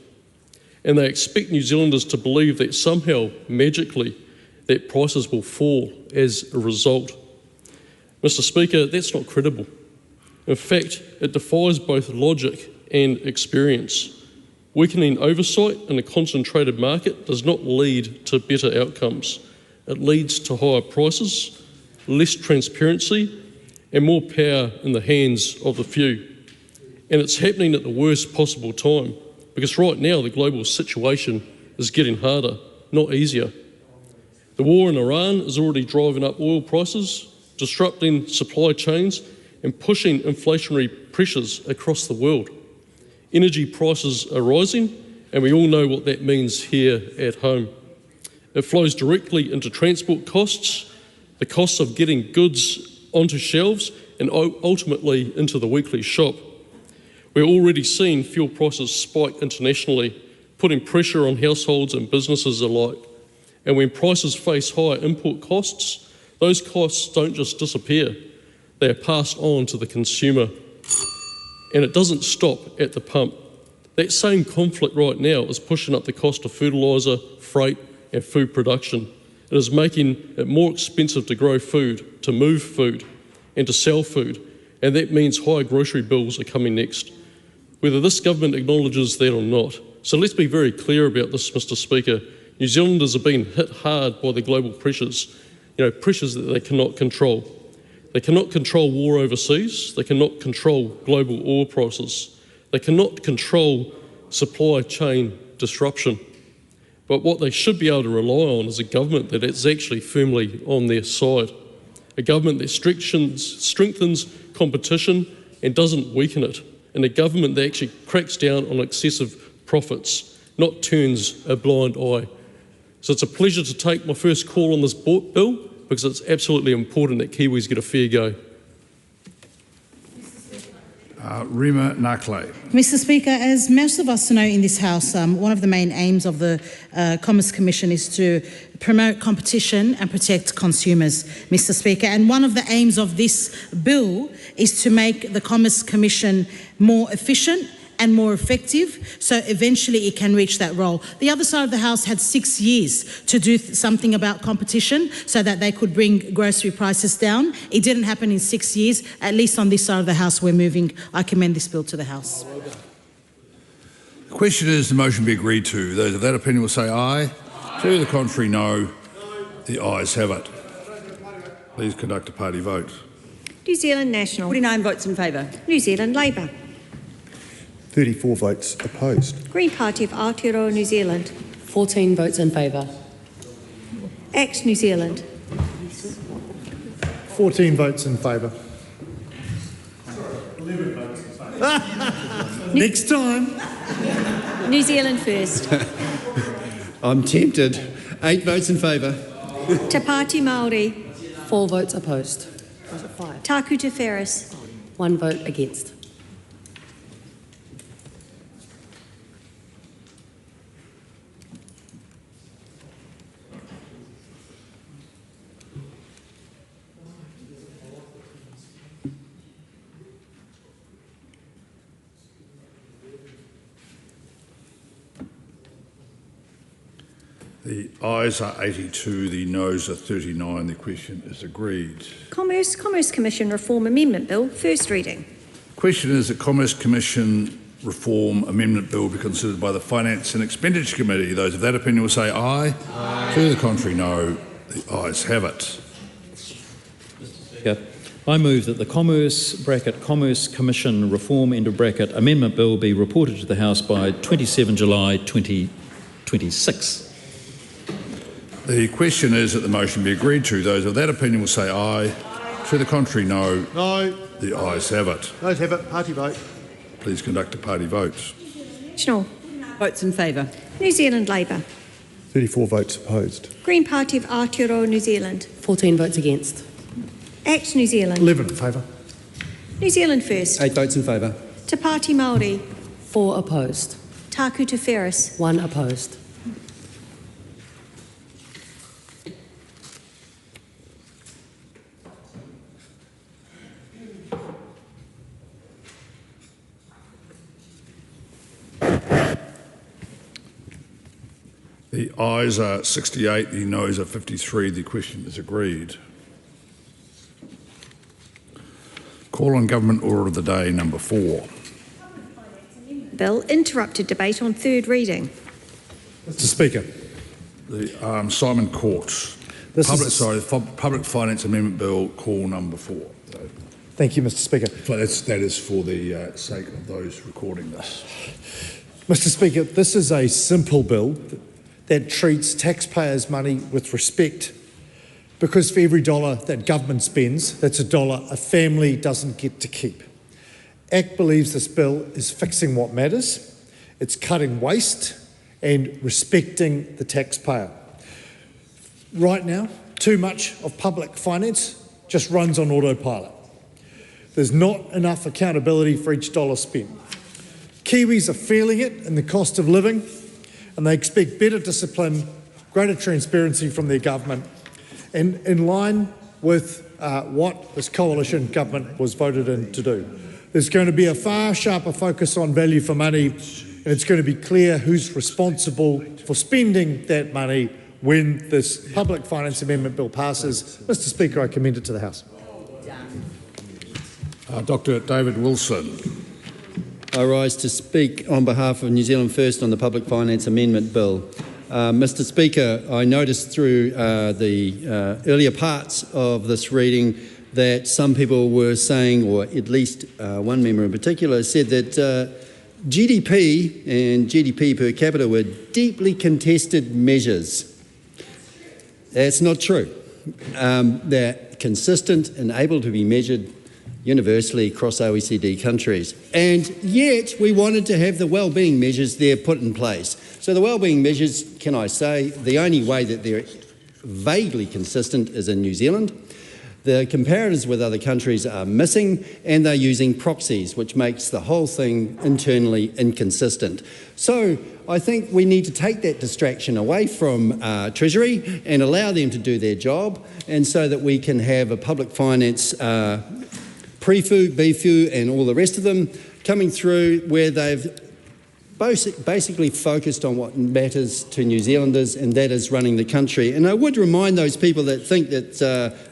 And they expect New Zealanders to believe that somehow, magically, that prices will fall as a result. Mr Speaker, that's not credible. In fact, it defies both logic and experience. Weakening oversight in a concentrated market does not lead to better outcomes. It leads to higher prices, less transparency, and more power in the hands of the few. And it's happening at the worst possible time, because right now the global situation is getting harder, not easier. The war in Iran is already driving up oil prices, disrupting supply chains, and pushing inflationary pressures across the world. Energy prices are rising, and we all know what that means here at home. It flows directly into transport costs, the costs of getting goods onto shelves, and ultimately into the weekly shop. We're already seeing fuel prices spike internationally, putting pressure on households and businesses alike. And when prices face higher import costs, those costs don't just disappear, they are passed on to the consumer. And it doesn't stop at the pump. That same conflict right now is pushing up the cost of fertiliser, freight and food production. It is making it more expensive to grow food, to move food and to sell food, and that means higher grocery bills are coming next, whether this government acknowledges that or not. So let's be very clear about this, Mr Speaker. New Zealanders are being hit hard by the global pressures, pressures that they cannot control. They cannot control war overseas, they cannot control global oil prices, they cannot control supply chain disruption. But what they should be able to rely on is a government that is actually firmly on their side, a government that strengthens competition and doesn't weaken it, and a government that actually cracks down on excessive profits, not turns a blind eye. So it's a pleasure to take my first call on this bill, because it's absolutely important that Kiwis get a fair go. Rima Nakle. Mr Speaker, as most of us know in this House, one of the main aims of the Commerce Commission is to promote competition and protect consumers, Mr Speaker. And one of the aims of this bill is to make the Commerce Commission more efficient and more effective, so eventually it can reach that role. The other side of the House had 6 years to do something about competition so that they could bring grocery prices down. It didn't happen in 6 years. At least on this side of the House, we're moving. I commend this bill to the House. The question is the motion be agreed to. Those of that opinion will say aye. To the contrary, no. The ayes have it. Please conduct a party vote. New Zealand National. 49 votes in favour. New Zealand Labour. 34 votes opposed. Green Party of Aotearoa New Zealand. 14 votes in favour. ACT New Zealand. 14 votes in favour. Next time. New Zealand First. I'm tempted. 8 votes in favour. Te Pāti Māori. 4 votes opposed. Taku Te Ferris. 1 vote against. The ayes are 82, the noes are 39. The question is agreed. Commerce Commission Reform Amendment Bill, first reading. The question is that Commerce Commission Reform Amendment Bill be considered by the Finance and Expenditure Committee. Those of that opinion will say aye. Aye. To the contrary, no. The ayes have it. I move that the Commerce Commission Reform Amendment Bill be reported to the House by 27 July 2026. The question is that the motion be agreed to. Those of that opinion will say aye. To the contrary, no. No. The ayes have it. Ayes have it. Party vote. Please conduct a party vote. National. Votes in favour. New Zealand Labour. 34 votes opposed. Green Party of Aotearoa New Zealand. 14 votes against. ACT New Zealand. 11 in favour. New Zealand First. 8 votes in favour. Te Pāti Māori. 4 opposed. Taku Te Ferris. 1 opposed. The ayes are 68, the noes are 53. The question is agreed. Call on Government Order of the Day number 4. Bill, interrupted debate on third reading. Mr Speaker. The Simon Courts. Public Finance Amendment Bill, call number 4. Thank you, Mr Speaker. That is for the sake of those recording this. Mr Speaker, this is a simple bill that treats taxpayers' money with respect, because for every dollar that government spends, that's a dollar a family doesn't get to keep. ACT believes this bill is fixing what matters. It's cutting waste and respecting the taxpayer. Right now, too much of public finance just runs on autopilot. There's not enough accountability for each dollar spent. Kiwis are feeling it in the cost of living, and they expect better discipline, greater transparency from their government, and in line with what this coalition government was voted in to do. There's going to be a far sharper focus on value for money, and it's going to be clear who's responsible for spending that money when this Public Finance Amendment Bill passes. Mr Speaker, I commend it to the House. Dr David Wilson. I rise to speak on behalf of New Zealand First on the Public Finance Amendment Bill. Mr Speaker, I noticed through the earlier parts of this reading that some people were saying, or at least one member in particular, said that GDP and GDP per capita were deeply contested measures. That's not true. They're consistent and able to be measured universally across OECD countries. And yet we wanted to have the wellbeing measures there put in place. So the wellbeing measures, can I say, the only way that they're vaguely consistent is in New Zealand. The comparators with other countries are missing, and they're using proxies, which makes the whole thing internally inconsistent. So I think we need to take that distraction away from Treasury and allow them to do their job, and so that we can have a public finance pre-FU, BFU and all the rest of them coming through where they've basically focused on what matters to New Zealanders, and that is running the country. And I would remind those people that think that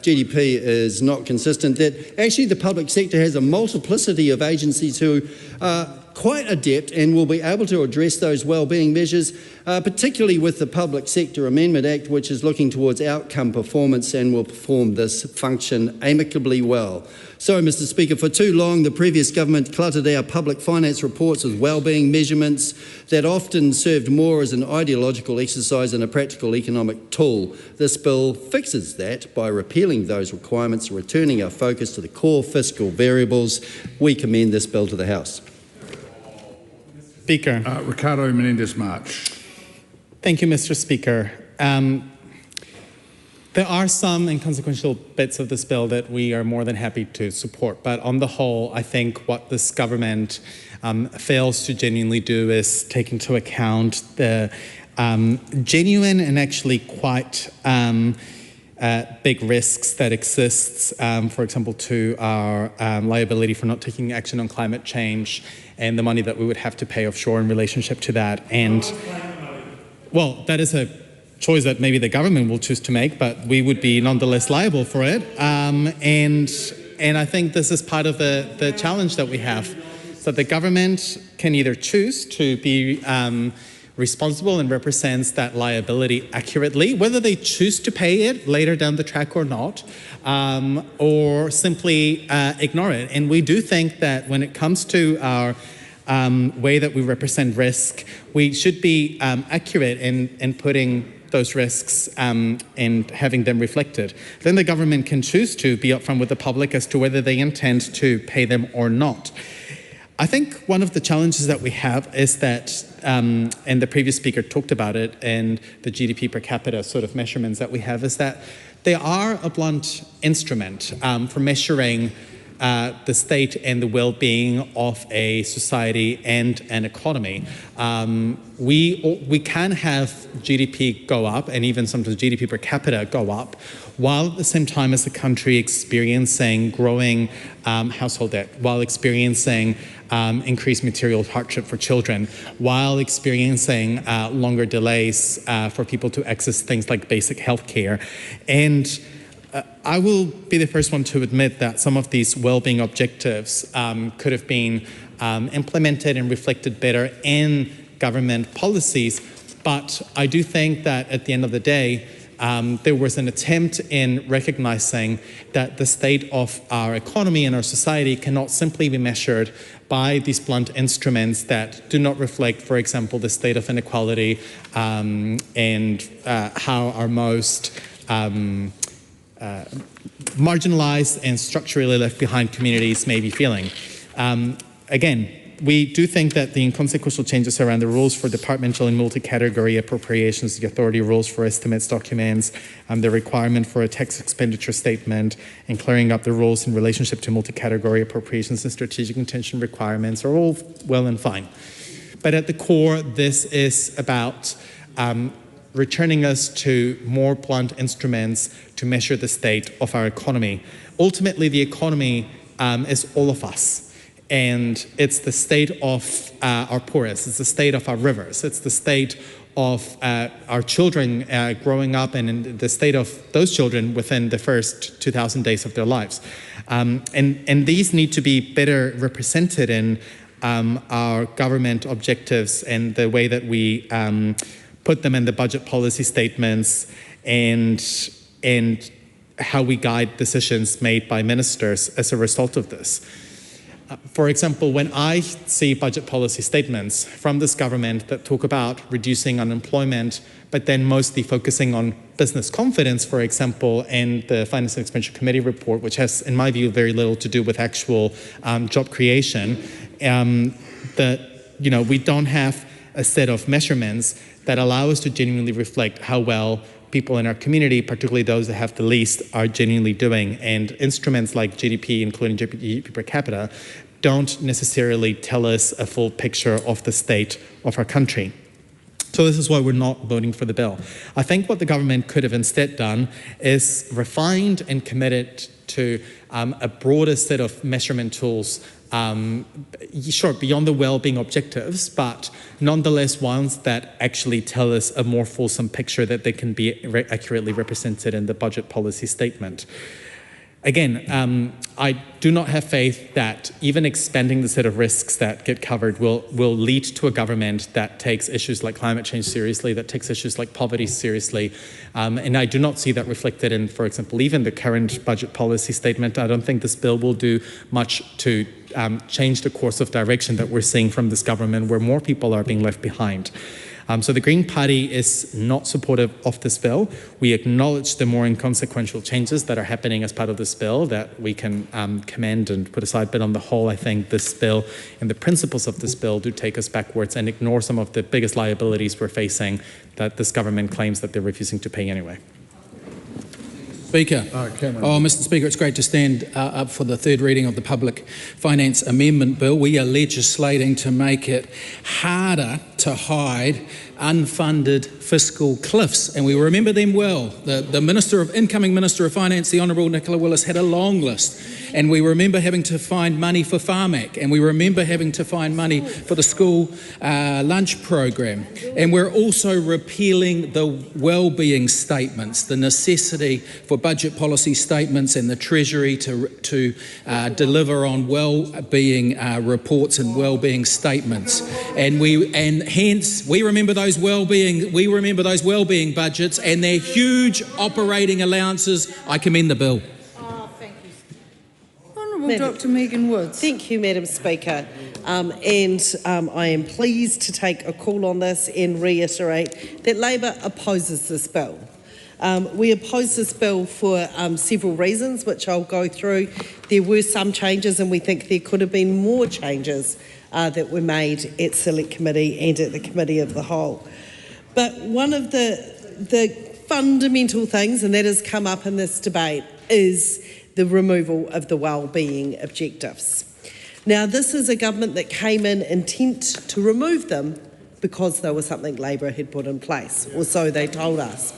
GDP is not consistent that actually the public sector has a multiplicity of agencies who are quite adept and will be able to address those wellbeing measures, particularly with the Public Sector Amendment Act, which is looking towards outcome performance and will perform this function amicably well. So, Mr Speaker, for too long the previous government cluttered our public finance reports with wellbeing measurements that often served more as an ideological exercise than a practical economic tool. This bill fixes that by repealing those requirements and returning our focus to the core fiscal variables. We commend this bill to the House. Speaker. Ricardo Menendez-March. Thank you, Mr. Speaker. There are some inconsequential bits of this bill that we are more than happy to support, but on the whole, I think what this government fails to genuinely do is take into account the genuine and actually quite big risks that exists, for example, to our liability for not taking action on climate change and the money that we would have to pay offshore in relationship to that. And, well, that is a choice that maybe the government will choose to make, but we would be nonetheless liable for it. And I think this is part of the challenge that we have. So the government can either choose to be responsible and represents that liability accurately, whether they choose to pay it later down the track or not, or simply ignore it. And we do think that when it comes to our way that we represent risk, we should be accurate in putting those risks and having them reflected. Then the government can choose to be upfront with the public as to whether they intend to pay them or not. I think one of the challenges that we have is that, and the previous speaker talked about it, and the GDP per capita sort of measurements that we have, is that they are a blunt instrument for measuring the state and the well-being of a society and an economy. We can have GDP go up, and even sometimes GDP per capita go up, while at the same time as the country experiencing growing household debt, while experiencing increased material hardship for children, while experiencing longer delays for people to access things like basic health care. And I will be the first one to admit that some of these well-being objectives could have been implemented and reflected better in government policies, but I do think that at the end of the day, there was an attempt in recognizing that the state of our economy and our society cannot simply be measured by these blunt instruments that do not reflect, for example, the state of inequality and how our most marginalized and structurally left behind communities may be feeling. Again, we do think that the inconsequential changes around the rules for departmental and multi-category appropriations, the authority rules for estimates documents, the requirement for a tax expenditure statement, and clearing up the rules in relationship to multi-category appropriations and strategic intention requirements are all well and fine. But at the core, this is about returning us to more blunt instruments to measure the state of our economy. Ultimately, the economy is all of us. And it's the state of our poorest, it's the state of our rivers, it's the state of our children growing up and in the state of those children within the first 2,000 days of their lives. And these need to be better represented in our government objectives and the way that we put them in the budget policy statements and how we guide decisions made by ministers as a result of this. For example, when I see budget policy statements from this government that talk about reducing unemployment, but then mostly focusing on business confidence, for example, in the Finance and Expenditure Committee report, which has, in my view, very little to do with actual job creation, we don't have a set of measurements that allow us to genuinely reflect how well people in our community, particularly those that have the least, are genuinely doing. And instruments like GDP, including GDP per capita, don't necessarily tell us a full picture of the state of our country. So So this is why we're not voting for the bill. I think what the government could have instead done is refined and committed to a broader set of measurement tools, sure, beyond the well-being objectives, but nonetheless ones that actually tell us a more fulsome picture that they can be accurately represented in the budget policy statement. Again, I do not have faith that even expanding the set of risks that get covered will lead to a government that takes issues like climate change seriously, that takes issues like poverty seriously. And I do not see that reflected in, for example, even the current budget policy statement. I don't think this bill will do much to change the course of direction that we're seeing from this government, where more people are being left behind. So the Green Party is not supportive of this bill. We acknowledge the more inconsequential changes that are happening as part of this bill that we can commend and put aside, but on the whole, I think this bill and the principles of this bill do take us backwards and ignore some of the biggest liabilities we're facing that this government claims that they're refusing to pay anyway. Speaker. Mr. Speaker, it's great to stand up for the third reading of the Public Finance Amendment Bill. We are legislating to make it harder to hide unfunded fiscal cliffs, and we remember them well. The incoming Minister of Finance, the Honourable Nicola Willis, had a long list, and we remember having to find money for Farmac, and we remember having to find money for the school lunch program, and we're also repealing the wellbeing statements, the necessity for budget policy statements and the Treasury to deliver on wellbeing reports and wellbeing statements, and hence we remember those wellbeing budgets and their huge operating allowances. I commend the bill. Honourable Dr Megan Woods. Thank you, Madam Speaker. I am pleased to take a call on this and reiterate that Labor opposes this bill. We oppose this bill for several reasons, which I'll go through. There were some changes, and we think there could have been more changes that were made at Select Committee and at the Committee of the Whole. But one of the fundamental things, and that has come up in this debate, is the removal of the wellbeing objectives. Now, this is a government that came in intent to remove them because they were something Labor had put in place, or so they told us.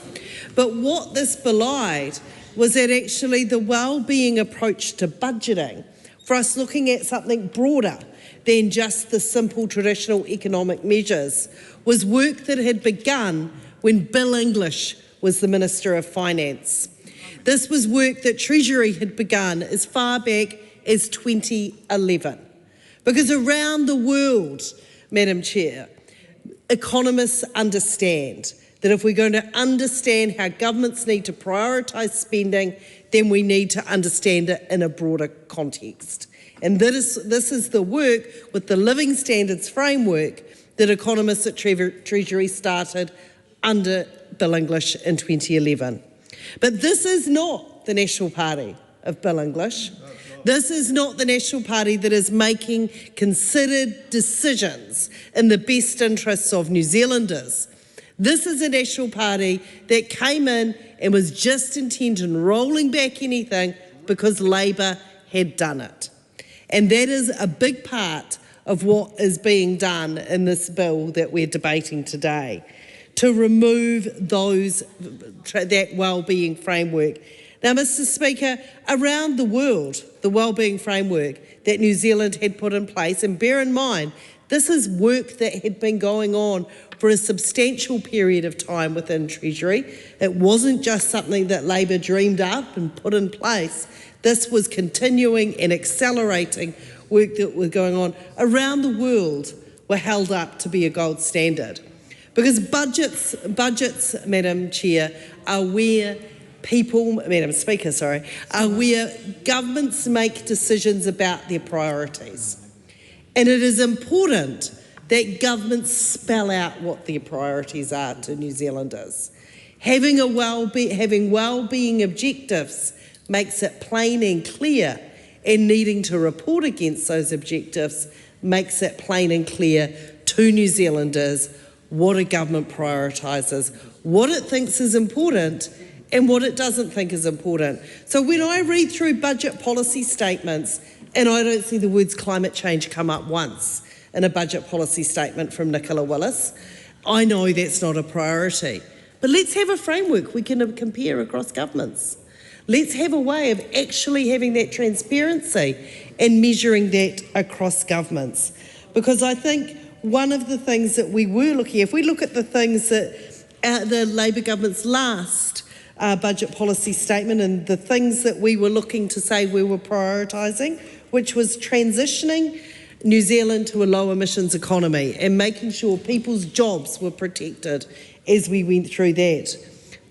But what this belied was that actually the wellbeing approach to budgeting, for us looking at something broader than just the simple traditional economic measures, was work that had begun when Bill English was the Minister of Finance. This was work that Treasury had begun as far back as 2011. Because around the world, Madam Chair, economists understand that if we're going to understand how governments need to prioritise spending, then we need to understand it in a broader context. And this is the work with the Living Standards framework that economists at Treasury started under Bill English in 2011. But this is not the National Party of Bill English. This is not the National Party that is making considered decisions in the best interests of New Zealanders. This is a National Party that came in and was just intent on rolling back anything because Labor had done it. And that is a big part of what is being done in this bill that we're debating today, to remove that wellbeing framework. Now, Mr. Speaker, around the world, the wellbeing framework that New Zealand had put in place, and bear in mind, this is work that had been going on for a substantial period of time within Treasury. It wasn't just something that Labor dreamed up and put in place. This was continuing and accelerating work that was going on around the world, were held up to be a gold standard. Because budgets, Madam Chair, are where Madam Speaker, are where governments make decisions about their priorities. And it is important that governments spell out what their priorities are to New Zealanders. Having wellbeing objectives makes it plain and clear, and needing to report against those objectives makes it plain and clear to New Zealanders what a government prioritises, what it thinks is important and what it doesn't think is important. So when I read through budget policy statements, and I don't see the words climate change come up once in a budget policy statement from Nicola Willis, I know that's not a priority, but let's have a framework we can compare across governments. Let's have a way of actually having that transparency and measuring that across governments. Because I think one of the things that we were looking at, if we look at the things that the Labor government's last budget policy statement and the things that we were looking to say we were prioritising, which was transitioning New Zealand to a low emissions economy and making sure people's jobs were protected as we went through that.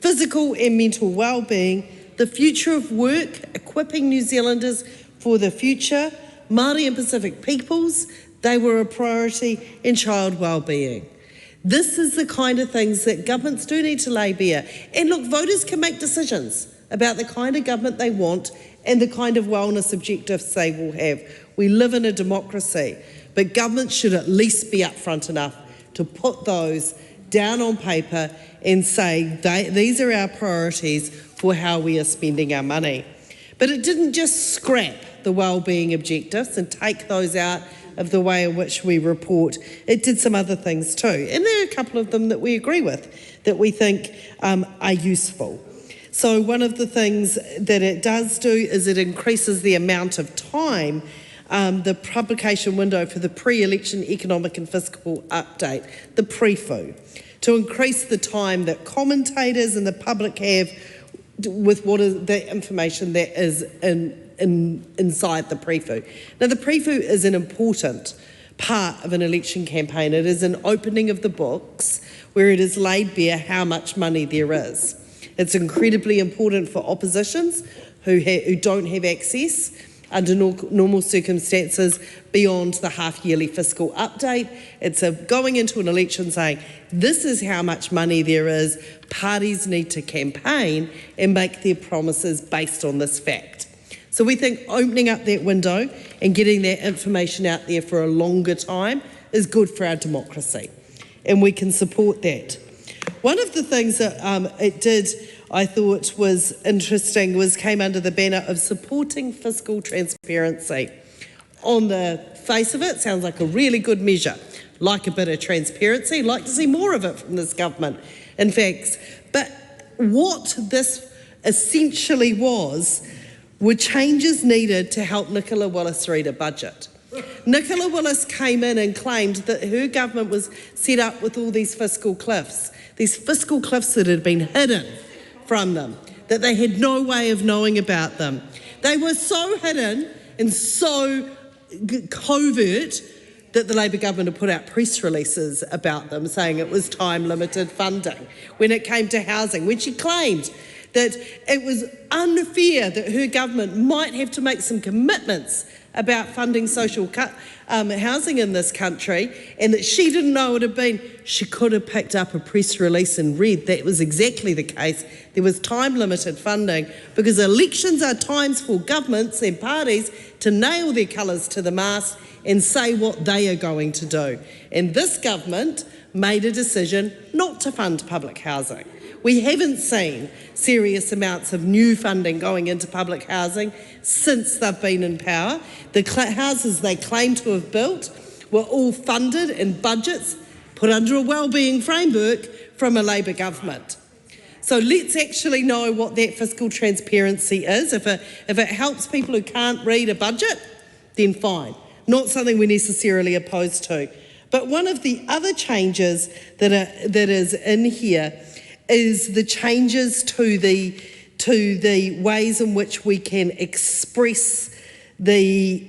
Physical and mental well-being, the future of work, equipping New Zealanders for the future, Māori and Pacific peoples, they were a priority, and child well-being. This is the kind of things that governments do need to lay bare. And look, voters can make decisions about the kind of government they want and the kind of wellness objectives they will have. We live in a democracy, but governments should at least be upfront enough to put those down on paper and say these are our priorities for how we are spending our money. But it didn't just scrap the wellbeing objectives and take those out of the way in which we report. It did some other things too. And there are a couple of them that we agree with, that we think are useful. So one of the things that it does do is it increases the amount of time, the publication window for the pre-election economic and fiscal update, the pre-FU, to increase the time that commentators and the public have with what is the information that is inside the pre-FU. Now, the pre-FU is an important part of an election campaign. It is an opening of the books where it is laid bare how much money there is. It's incredibly important for oppositions who don't have access under normal circumstances beyond the half-yearly fiscal update. It's going into an election saying, this is how much money there is, parties need to campaign and make their promises based on this fact. So we think opening up that window and getting that information out there for a longer time is good for our democracy, and we can support that. One of the things that it did, I thought was interesting, came under the banner of supporting fiscal transparency. On the face of it, sounds like a really good measure. Like a bit of transparency, like to see more of it from this government, in fact. But what this essentially were changes needed to help Nicola Willis read a budget. Nicola Willis came in and claimed that her government was set up with all these fiscal cliffs that had been hidden from them, that they had no way of knowing about them. They were so hidden and so covert that the Labor government had put out press releases about them saying it was time-limited funding. When it came to housing, when she claimed that it was unfair that her government might have to make some commitments about funding social housing in this country, and that she didn't know it had been, she could have picked up a press release and read that was exactly the case. There was time-limited funding because elections are times for governments and parties to nail their colours to the mast and say what they are going to do. And this government made a decision not to fund public housing. We haven't seen serious amounts of new funding going into public housing since they've been in power. The houses they claim to have built were all funded in budgets put under a wellbeing framework from a Labor government. So let's actually know what that fiscal transparency is. If it helps people who can't read a budget, then fine. Not something we're necessarily opposed to. But one of the other changes that is in here is the changes to the ways in which we can express the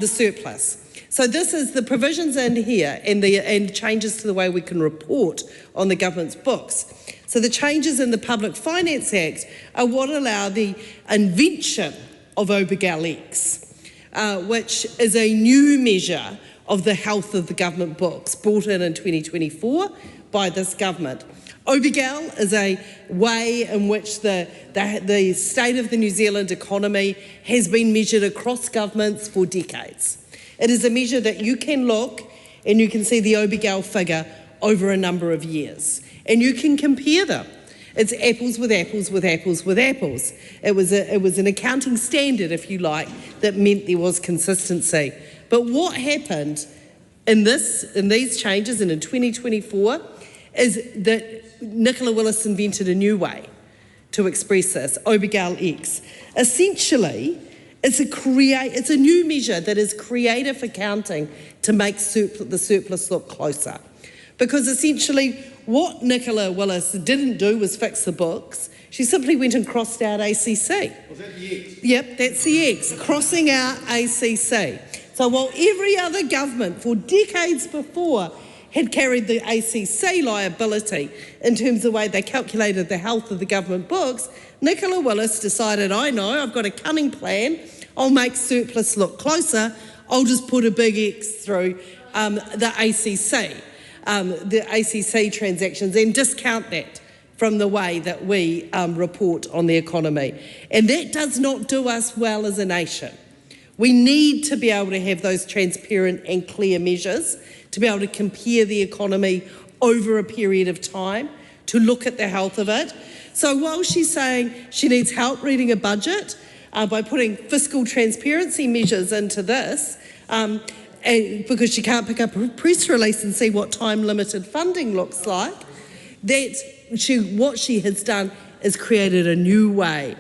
surplus. So this is the provisions in here and changes to the way we can report on the government's books. So the changes in the Public Finance Act are what allow the invention of Obergall-X, which is a new measure of the health of the government books brought in 2024 by this government. Obergall is a way in which the state of the New Zealand economy has been measured across governments for decades. It is a measure that you can look and you can see the Obergall figure over a number of years, and you can compare them. It's apples with apples with apples with apples. It was an accounting standard, if you like, that meant there was consistency But what happened in these changes and in 2024 is that Nicola Willis invented a new way to express this, Obergall X. Essentially, it's a new measure that is creative accounting to make the surplus look closer. Because essentially what Nicola Willis didn't do was fix the books. She simply went and crossed out ACC. Was that the X? Yep, that's the X, crossing out ACC. So while every other government for decades before had carried the ACC liability in terms of the way they calculated the health of the government books, Nicola Willis decided, I know, I've got a cunning plan, I'll make surplus look closer, I'll just put a big X through the ACC transactions and discount that from the way that we report on the economy. And that does not do us well as a nation. We need to be able to have those transparent and clear measures, to be able to compare the economy over a period of time, to look at the health of it. So while she's saying she needs help reading a budget by putting fiscal transparency measures into this, and because she can't pick up a press release and see what time-limited funding looks like, what she has done is created a new way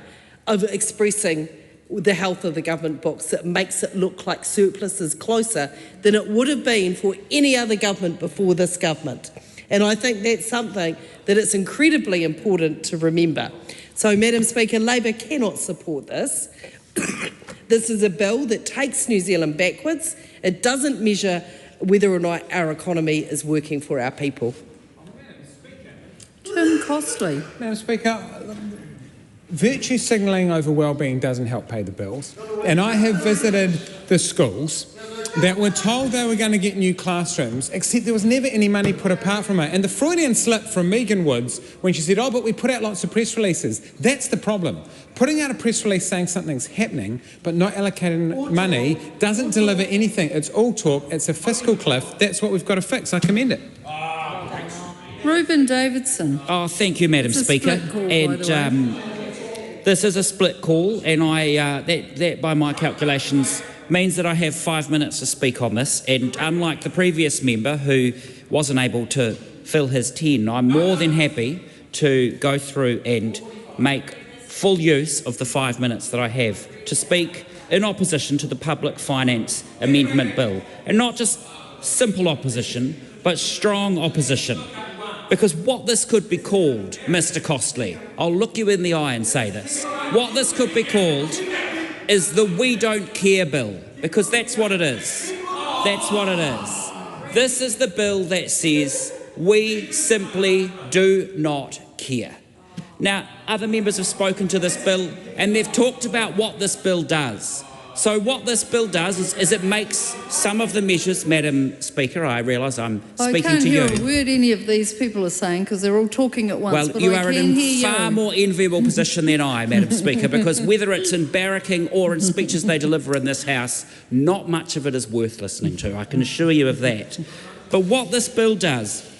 of expressing the health of the government books that makes it look like surplus is closer than it would have been for any other government before this government. And I think that's something that it's incredibly important to remember. So, Madam Speaker, Labor cannot support this. This is a bill that takes New Zealand backwards. It doesn't measure whether or not our economy is working for our people. Tim Costley. Madam Speaker, virtue signalling over wellbeing doesn't help pay the bills. And I have visited the schools that were told they were going to get new classrooms, except there was never any money put apart from it. And the Freudian slip from Megan Woods when she said, oh, but we put out lots of press releases. That's the problem. Putting out a press release saying something's happening, but not allocating money doesn't deliver anything. It's all talk. It's a fiscal cliff. That's what we've got to fix. I commend it. Reuben Davidson. Oh, thank you, Madam Speaker. This is a split call, and that by my calculations means that I have 5 minutes to speak on this. And unlike the previous member who wasn't able to fill his 10, I'm more than happy to go through and make full use of the 5 minutes that I have to speak in opposition to the Public Finance Amendment Bill. And not just simple opposition, but strong opposition. Because what this could be called, Mr. Costley, I'll look you in the eye and say this, what this could be called is the We Don't Care Bill, because that's what it is. That's what it is. This is the bill that says we simply do not care. Now, other members have spoken to this bill and they've talked about what this bill does. So what this bill does is it makes some of the measures, Madam Speaker, I realise I'm speaking to you. I can't hear a word any of these people are saying because they're all talking at once. Well, but you I are in a far more enviable position than I, Madam Speaker, because whether it's in barracking or in speeches they deliver in this House, not much of it is worth listening to. I can assure you of that. But what this bill does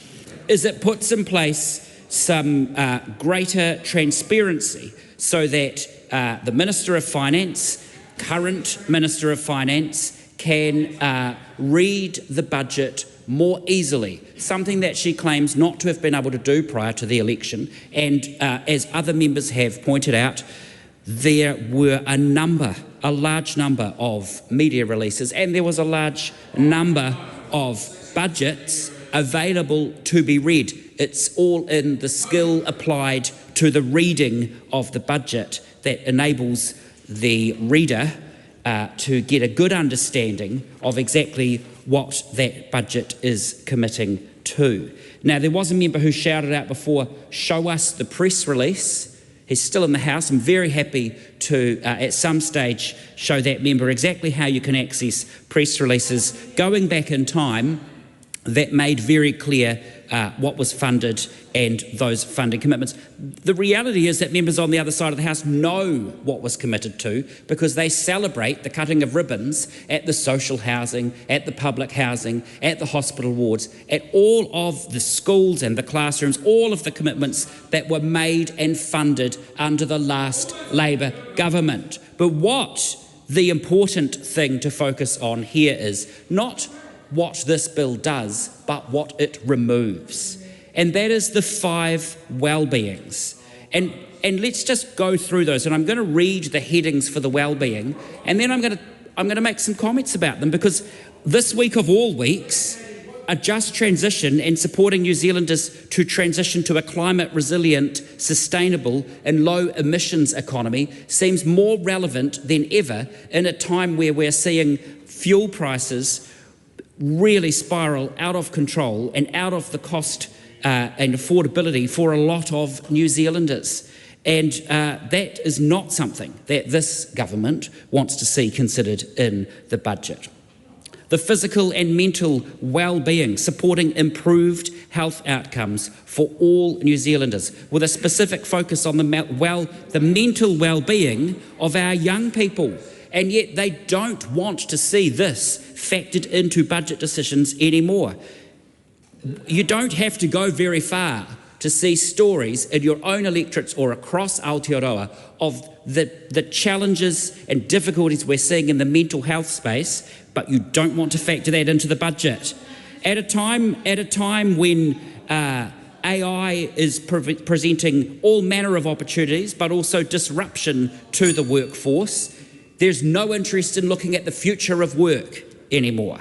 is it puts in place some greater transparency so that the Minister of Finance, current Minister of Finance, can read the budget more easily, something that she claims not to have been able to do prior to the election. And as other members have pointed out, there were a large number of media releases, and there was a large number of budgets available to be read. It's all in the skill applied to the reading of the budget that enables the reader to get a good understanding of exactly what that budget is committing to. Now, there was a member who shouted out before, show us the press release. He's still in the House. I'm very happy to, at some stage, show that member exactly how you can access press releases going back in time that made very clear what was funded and those funding commitments. The reality is that members on the other side of the House know what was committed to because they celebrate the cutting of ribbons at the social housing, at the public housing, at the hospital wards, at all of the schools and the classrooms, all of the commitments that were made and funded under the last Labor government. But what the important thing to focus on here is not what this bill does, but what it removes. And that is the 5 well-beings. And let's just go through those. And I'm going to read the headings for the well-being, and then I'm going to make some comments about them, because this week of all weeks, a just transition and supporting New Zealanders to transition to a climate resilient, sustainable and low emissions economy seems more relevant than ever in a time where we're seeing fuel prices really spiral out of control and out of the cost and affordability for a lot of New Zealanders. And that is not something that this government wants to see considered in the budget. The physical and mental well-being, supporting improved health outcomes for all New Zealanders, with a specific focus on the mental well-being of our young people. And yet they don't want to see this factored into budget decisions anymore. You don't have to go very far to see stories in your own electorates or across Aotearoa of the challenges and difficulties we're seeing in the mental health space, but you don't want to factor that into the budget. At a time when AI is presenting all manner of opportunities, but also disruption to the workforce, there's no interest in looking at the future of work anymore.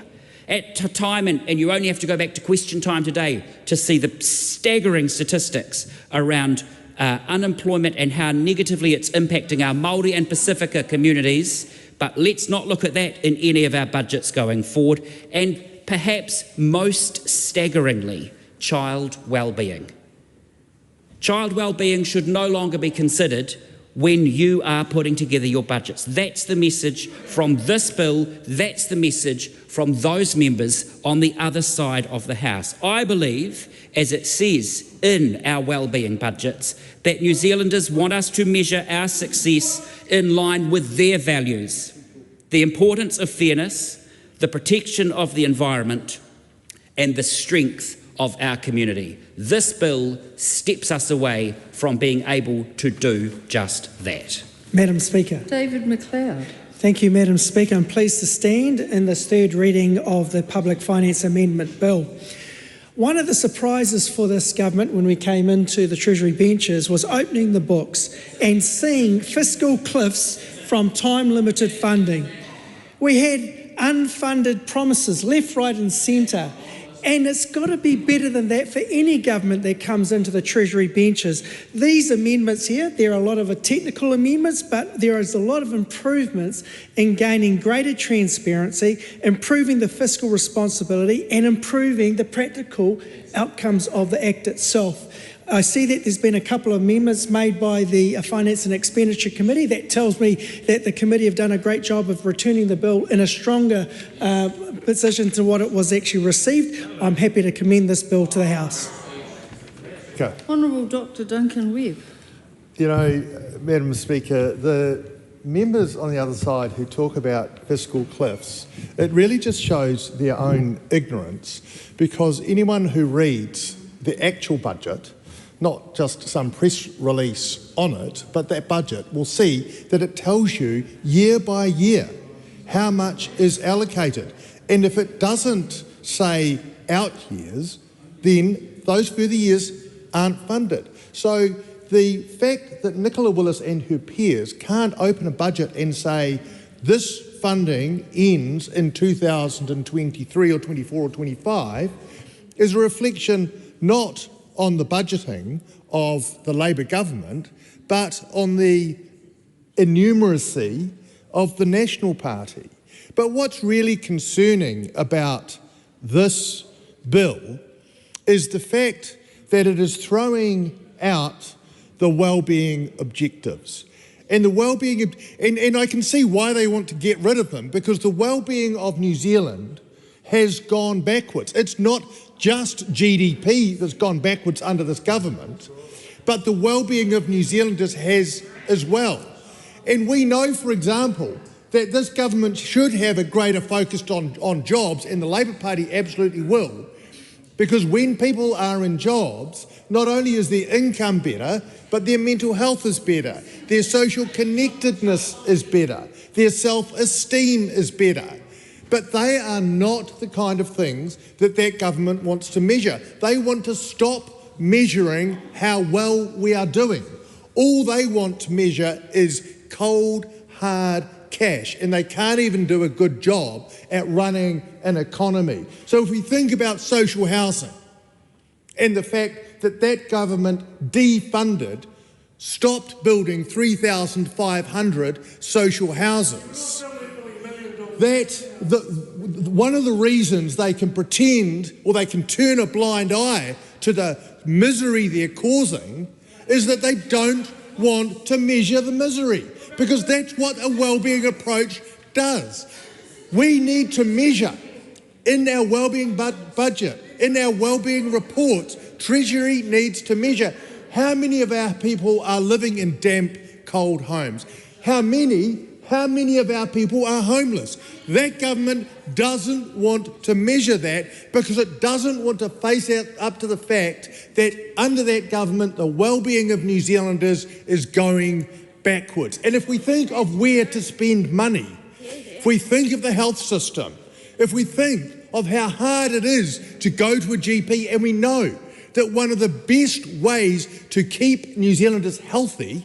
At a time, and you only have to go back to question time today to see the staggering statistics around unemployment and how negatively it's impacting our Māori and Pacifica communities, but let's not look at that in any of our budgets going forward. And perhaps most staggeringly, child well-being. Child well-being should no longer be considered when you are putting together your budgets. That's the message from this bill, that's the message from those members on the other side of the House. I believe, as it says in our wellbeing budgets, that New Zealanders want us to measure our success in line with their values, the importance of fairness, the protection of the environment, and the strength of our community. This bill steps us away from being able to do just that. Madam Speaker. David McLeod. Thank you, Madam Speaker. I'm pleased to stand in this third reading of the Public Finance Amendment Bill. One of the surprises for this government when we came into the Treasury benches was opening the books and seeing fiscal cliffs from time-limited funding. We had unfunded promises left, right and centre. And it's got to be better than that for any government that comes into the Treasury benches. These amendments here, there are a lot of technical amendments, but there is a lot of improvements in gaining greater transparency, improving the fiscal responsibility and improving the practical outcomes of the Act itself. I see that there's been a couple of amendments made by the Finance and Expenditure Committee. That tells me that the committee have done a great job of returning the bill in a stronger position to what it was actually received. I'm happy to commend this bill to the House. Okay. Honourable Dr. Duncan Webb. You know, Madam Speaker, the members on the other side who talk about fiscal cliffs, it really just shows their own ignorance, because anyone who reads the actual budget, not just some press release on it, but that budget, will see that it tells you year by year how much is allocated. And if it doesn't say out years, then those further years aren't funded. So the fact that Nicola Willis and her peers can't open a budget and say this funding ends in 2023 or 24 or 25 is a reflection not on the budgeting of the Labour government, but on the innumeracy of the National Party. But what's really concerning about this bill is the fact that it is throwing out the wellbeing objectives. And the wellbeing, and I can see why they want to get rid of them, because the wellbeing of New Zealand has gone backwards. It's not just GDP that's gone backwards under this government, but the well-being of New Zealanders has as well. And we know, for example, that this government should have a greater focus on jobs, and the Labour Party absolutely will, because when people are in jobs, not only is their income better, but their mental health is better, their social connectedness is better, their self-esteem is better. But they are not the kind of things that government wants to measure. They want to stop measuring how well we are doing. All they want to measure is cold, hard cash, and they can't even do a good job at running an economy. So if we think about social housing and the fact that government defunded, stopped building 3,500 social houses, one of the reasons they can pretend or they can turn a blind eye to the misery they're causing is that they don't want to measure the misery, because that's what a wellbeing approach does. We need to measure in our wellbeing budget, in our wellbeing reports. Treasury needs to measure how many of our people are living in damp, cold homes. How many of our people are homeless? That government doesn't want to measure that because it doesn't want to face up to the fact that under that government, the well-being of New Zealanders is going backwards. And if we think of where to spend money, if we think of the health system, if we think of how hard it is to go to a GP, and we know that one of the best ways to keep New Zealanders healthy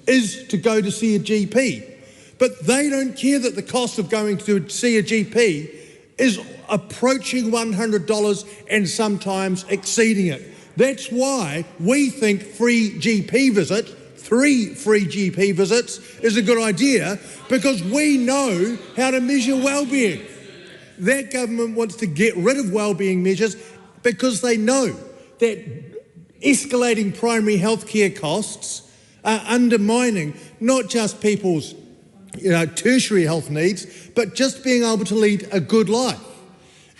is to go to see a GP. But they don't care that the cost of going to see a GP is approaching $100 and sometimes exceeding it. That's why we think three free GP visits is a good idea, because we know how to measure wellbeing. That government wants to get rid of wellbeing measures because they know that escalating primary healthcare costs are undermining not just people's tertiary health needs, but just being able to lead a good life.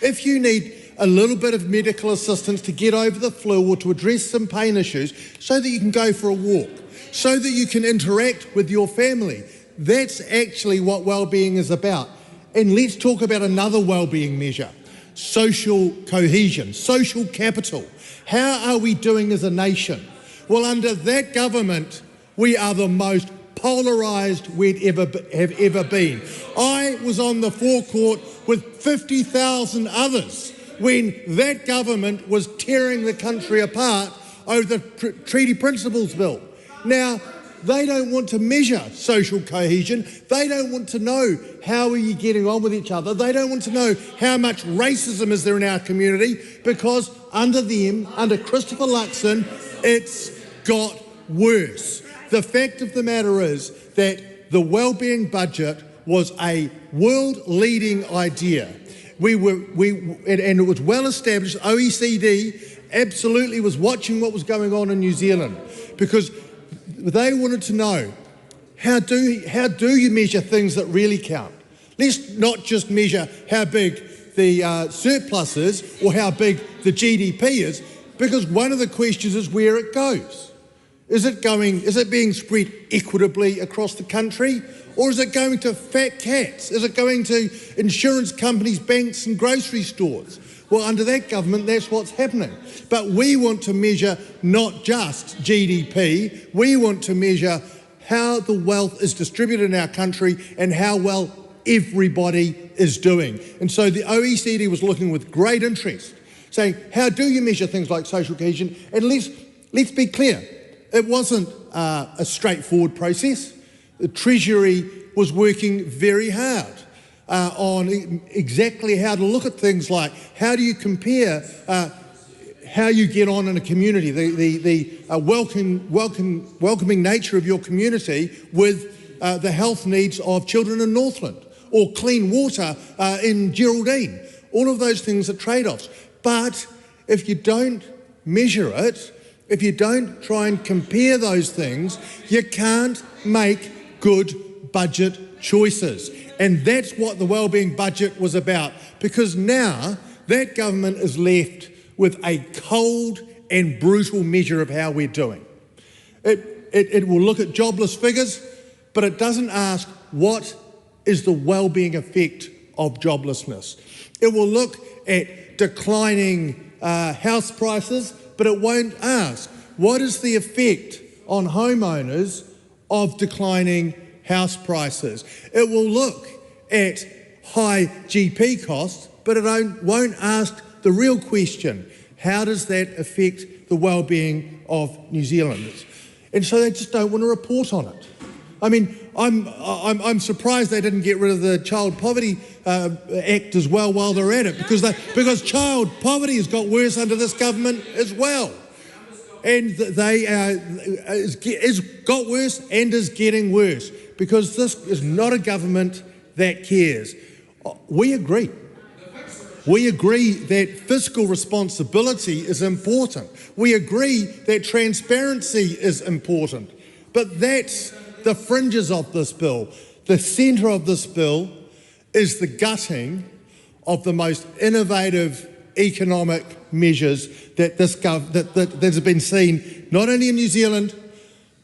If you need a little bit of medical assistance to get over the flu or to address some pain issues so that you can go for a walk, so that you can interact with your family, that's actually what wellbeing is about. And let's talk about another wellbeing measure: social cohesion, social capital. How are we doing as a nation? Well, under that government, we are the most polarised we'd have ever been. I was on the forecourt with 50,000 others when that government was tearing the country apart over the Treaty Principles Bill. Now, they don't want to measure social cohesion. They don't want to know how are you getting on with each other. They don't want to know how much racism is there in our community, because under Christopher Luxon, it's got worse. The fact of the matter is that the wellbeing budget was a world-leading idea. And it was well established. OECD absolutely was watching what was going on in New Zealand, because they wanted to know, how do you measure things that really count? Let's not just measure how big the surplus is or how big the GDP is, because one of the questions is where it goes. Is it being spread equitably across the country, or is it going to fat cats? Is it going to insurance companies, banks and grocery stores? Well, under that government, that's what's happening. But we want to measure not just GDP, we want to measure how the wealth is distributed in our country and how well everybody is doing. And so the OECD was looking with great interest, saying, how do you measure things like social cohesion? And let's be clear, it wasn't a straightforward process. The Treasury was working very hard on exactly how to look at things like, how do you compare how you get on in a community, the welcoming nature of your community with the health needs of children in Northland, or clean water in Geraldine. All of those things are trade-offs. But if you don't measure it, if you don't try and compare those things, you can't make good budget choices. And that's what the wellbeing budget was about, because now that government is left with a cold and brutal measure of how we're doing. It will look at jobless figures, but it doesn't ask what is the wellbeing effect of joblessness. It will look at declining house prices, but it won't ask what is the effect on homeowners of declining house prices. It will look at high GP costs, but it won't ask the real question: how does that affect the well-being of New Zealanders? And so they just don't want to report on it. I mean, I'm surprised they didn't get rid of the Child Poverty Act as well while they're at it, because child poverty has got worse under this government as well. And it's got worse and is getting worse, because this is not a government that cares. We agree. We agree that fiscal responsibility is important. We agree that transparency is important. But that's the fringes of this bill. The centre of this bill is the gutting of the most innovative economic measures that that's been seen not only in New Zealand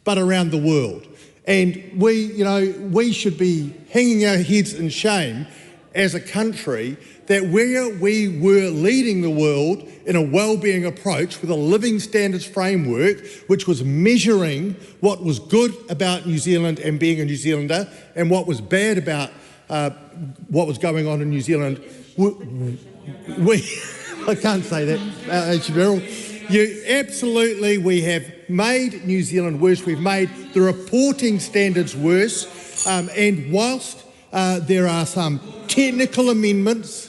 but around the world. And we should be hanging our heads in shame as a country that where we were leading the world in a wellbeing approach with a living standards framework, which was measuring what was good about New Zealand and being a New Zealander and what was bad about what was going on in New Zealand, I can't say that, Cheryl. We have made New Zealand worse. We've made the reporting standards worse. And whilst there are some technical amendments,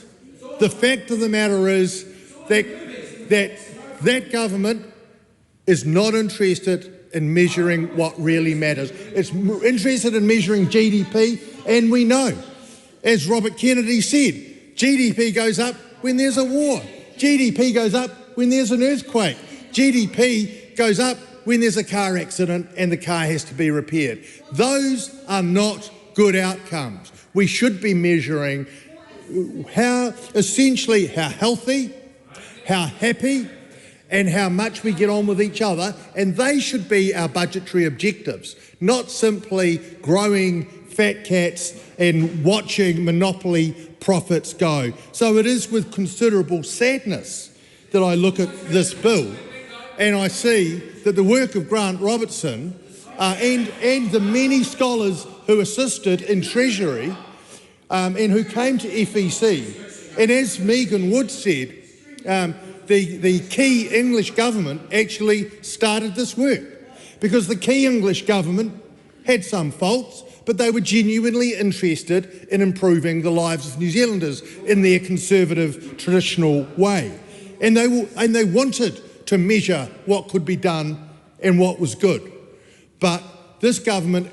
the fact of the matter is that government is not interested in measuring what really matters. It's interested in measuring GDP, and we know, as Robert Kennedy said, GDP goes up when there's a war. GDP goes up when there's an earthquake. GDP goes up when there's a car accident and the car has to be repaired. Those are not good outcomes. We should be measuring how healthy, how happy, and how much we get on with each other, and they should be our budgetary objectives, not simply growing fat cats and watching monopoly profits go. So it is with considerable sadness that I look at this bill and I see that the work of Grant Robertson and the many scholars who assisted in Treasury and who came to FEC, and as Megan Wood said, the key English government actually started this work, because the key English government had some faults, but they were genuinely interested in improving the lives of New Zealanders in their conservative, traditional way. And they wanted to measure what could be done and what was good. But this government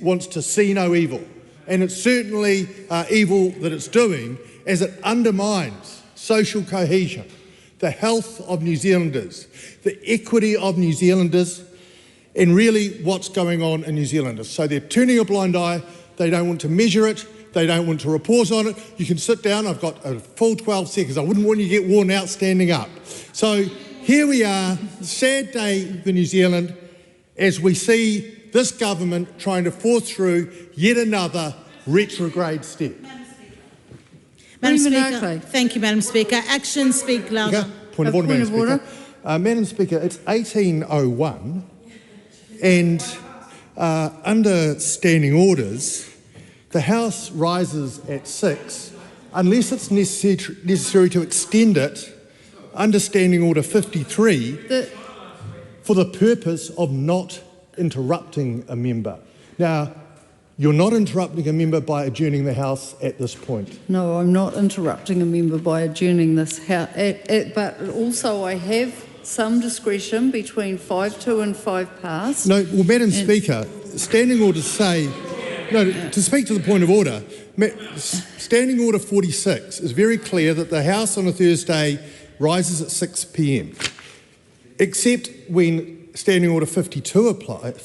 wants to see no evil. And it's certainly evil that it's doing, as it undermines social cohesion, the health of New Zealanders, the equity of New Zealanders, and really what's going on in New Zealanders. So they're turning a blind eye. They don't want to measure it. They don't want to report on it. You can sit down. I've got a full 12 seconds. I wouldn't want you to get worn out standing up. So here we are, sad day for New Zealand, as we see this government trying to force through yet another retrograde step. Madam Speaker. Thank you, Madam Speaker. Actions speak louder. Point of order, Madam Speaker. Madam Speaker, it's 18:01, and under standing orders, the House rises at 6 unless it's necessary to extend it under Standing Order 53 for the purpose of not interrupting a member. Now, you're not interrupting a member by adjourning the House at this point. No, I'm not interrupting a member by adjourning this House, but also I have some discretion between 5 to and 5 past. No, well, Madam Speaker, standing orders say, no, to speak to the point of order, Standing Order 46 is very clear that the House on a Thursday rises at 6 p.m, except when Standing Order 52 applies,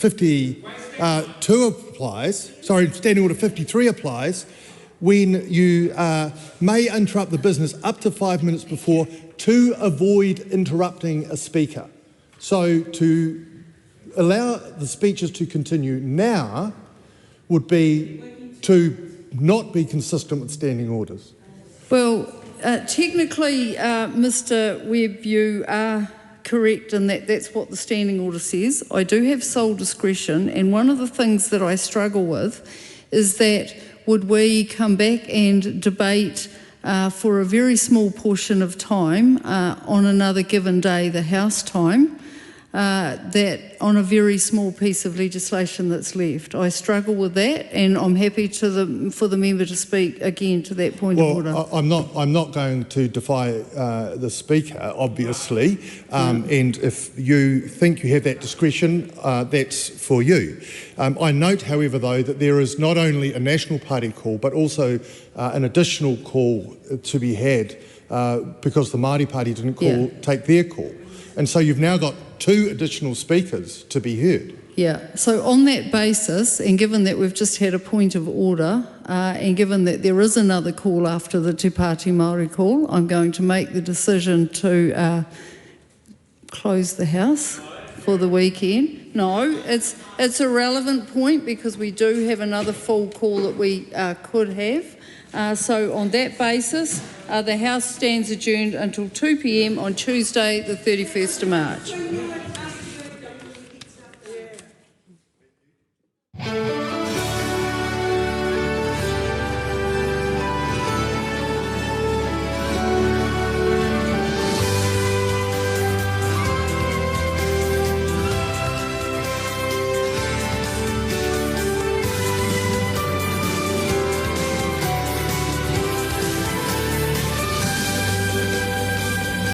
Standing Order 53 applies, when you may interrupt the business up to 5 minutes before to avoid interrupting a speaker. So to allow the speeches to continue now would be to not be consistent with standing orders. Well, technically, Mr. Webb, you are correct in that that's what the standing order says. I do have sole discretion, and one of the things that I struggle with is that would we come back and debate for a very small portion of time on another given day, the House time, that on a very small piece of legislation that's left. I struggle with that, and I'm happy for the member to speak again to that point of order. I'm not going to defy the Speaker, obviously, and if you think you have that discretion, that's for you. I note, however, though, that there is not only a National Party call, but also an additional call to be had because the Māori Party didn't take their call. And so you've now got 2 additional speakers to be heard. Yeah, so on that basis, and given that we've just had a point of order, and given that there is another call after the Te Pāti Māori call, I'm going to make the decision to close the House for the weekend. No, it's a relevant point because we do have another full call that we could have. So on that basis, the House stands adjourned until 2 p.m. on Tuesday, the 31st of March.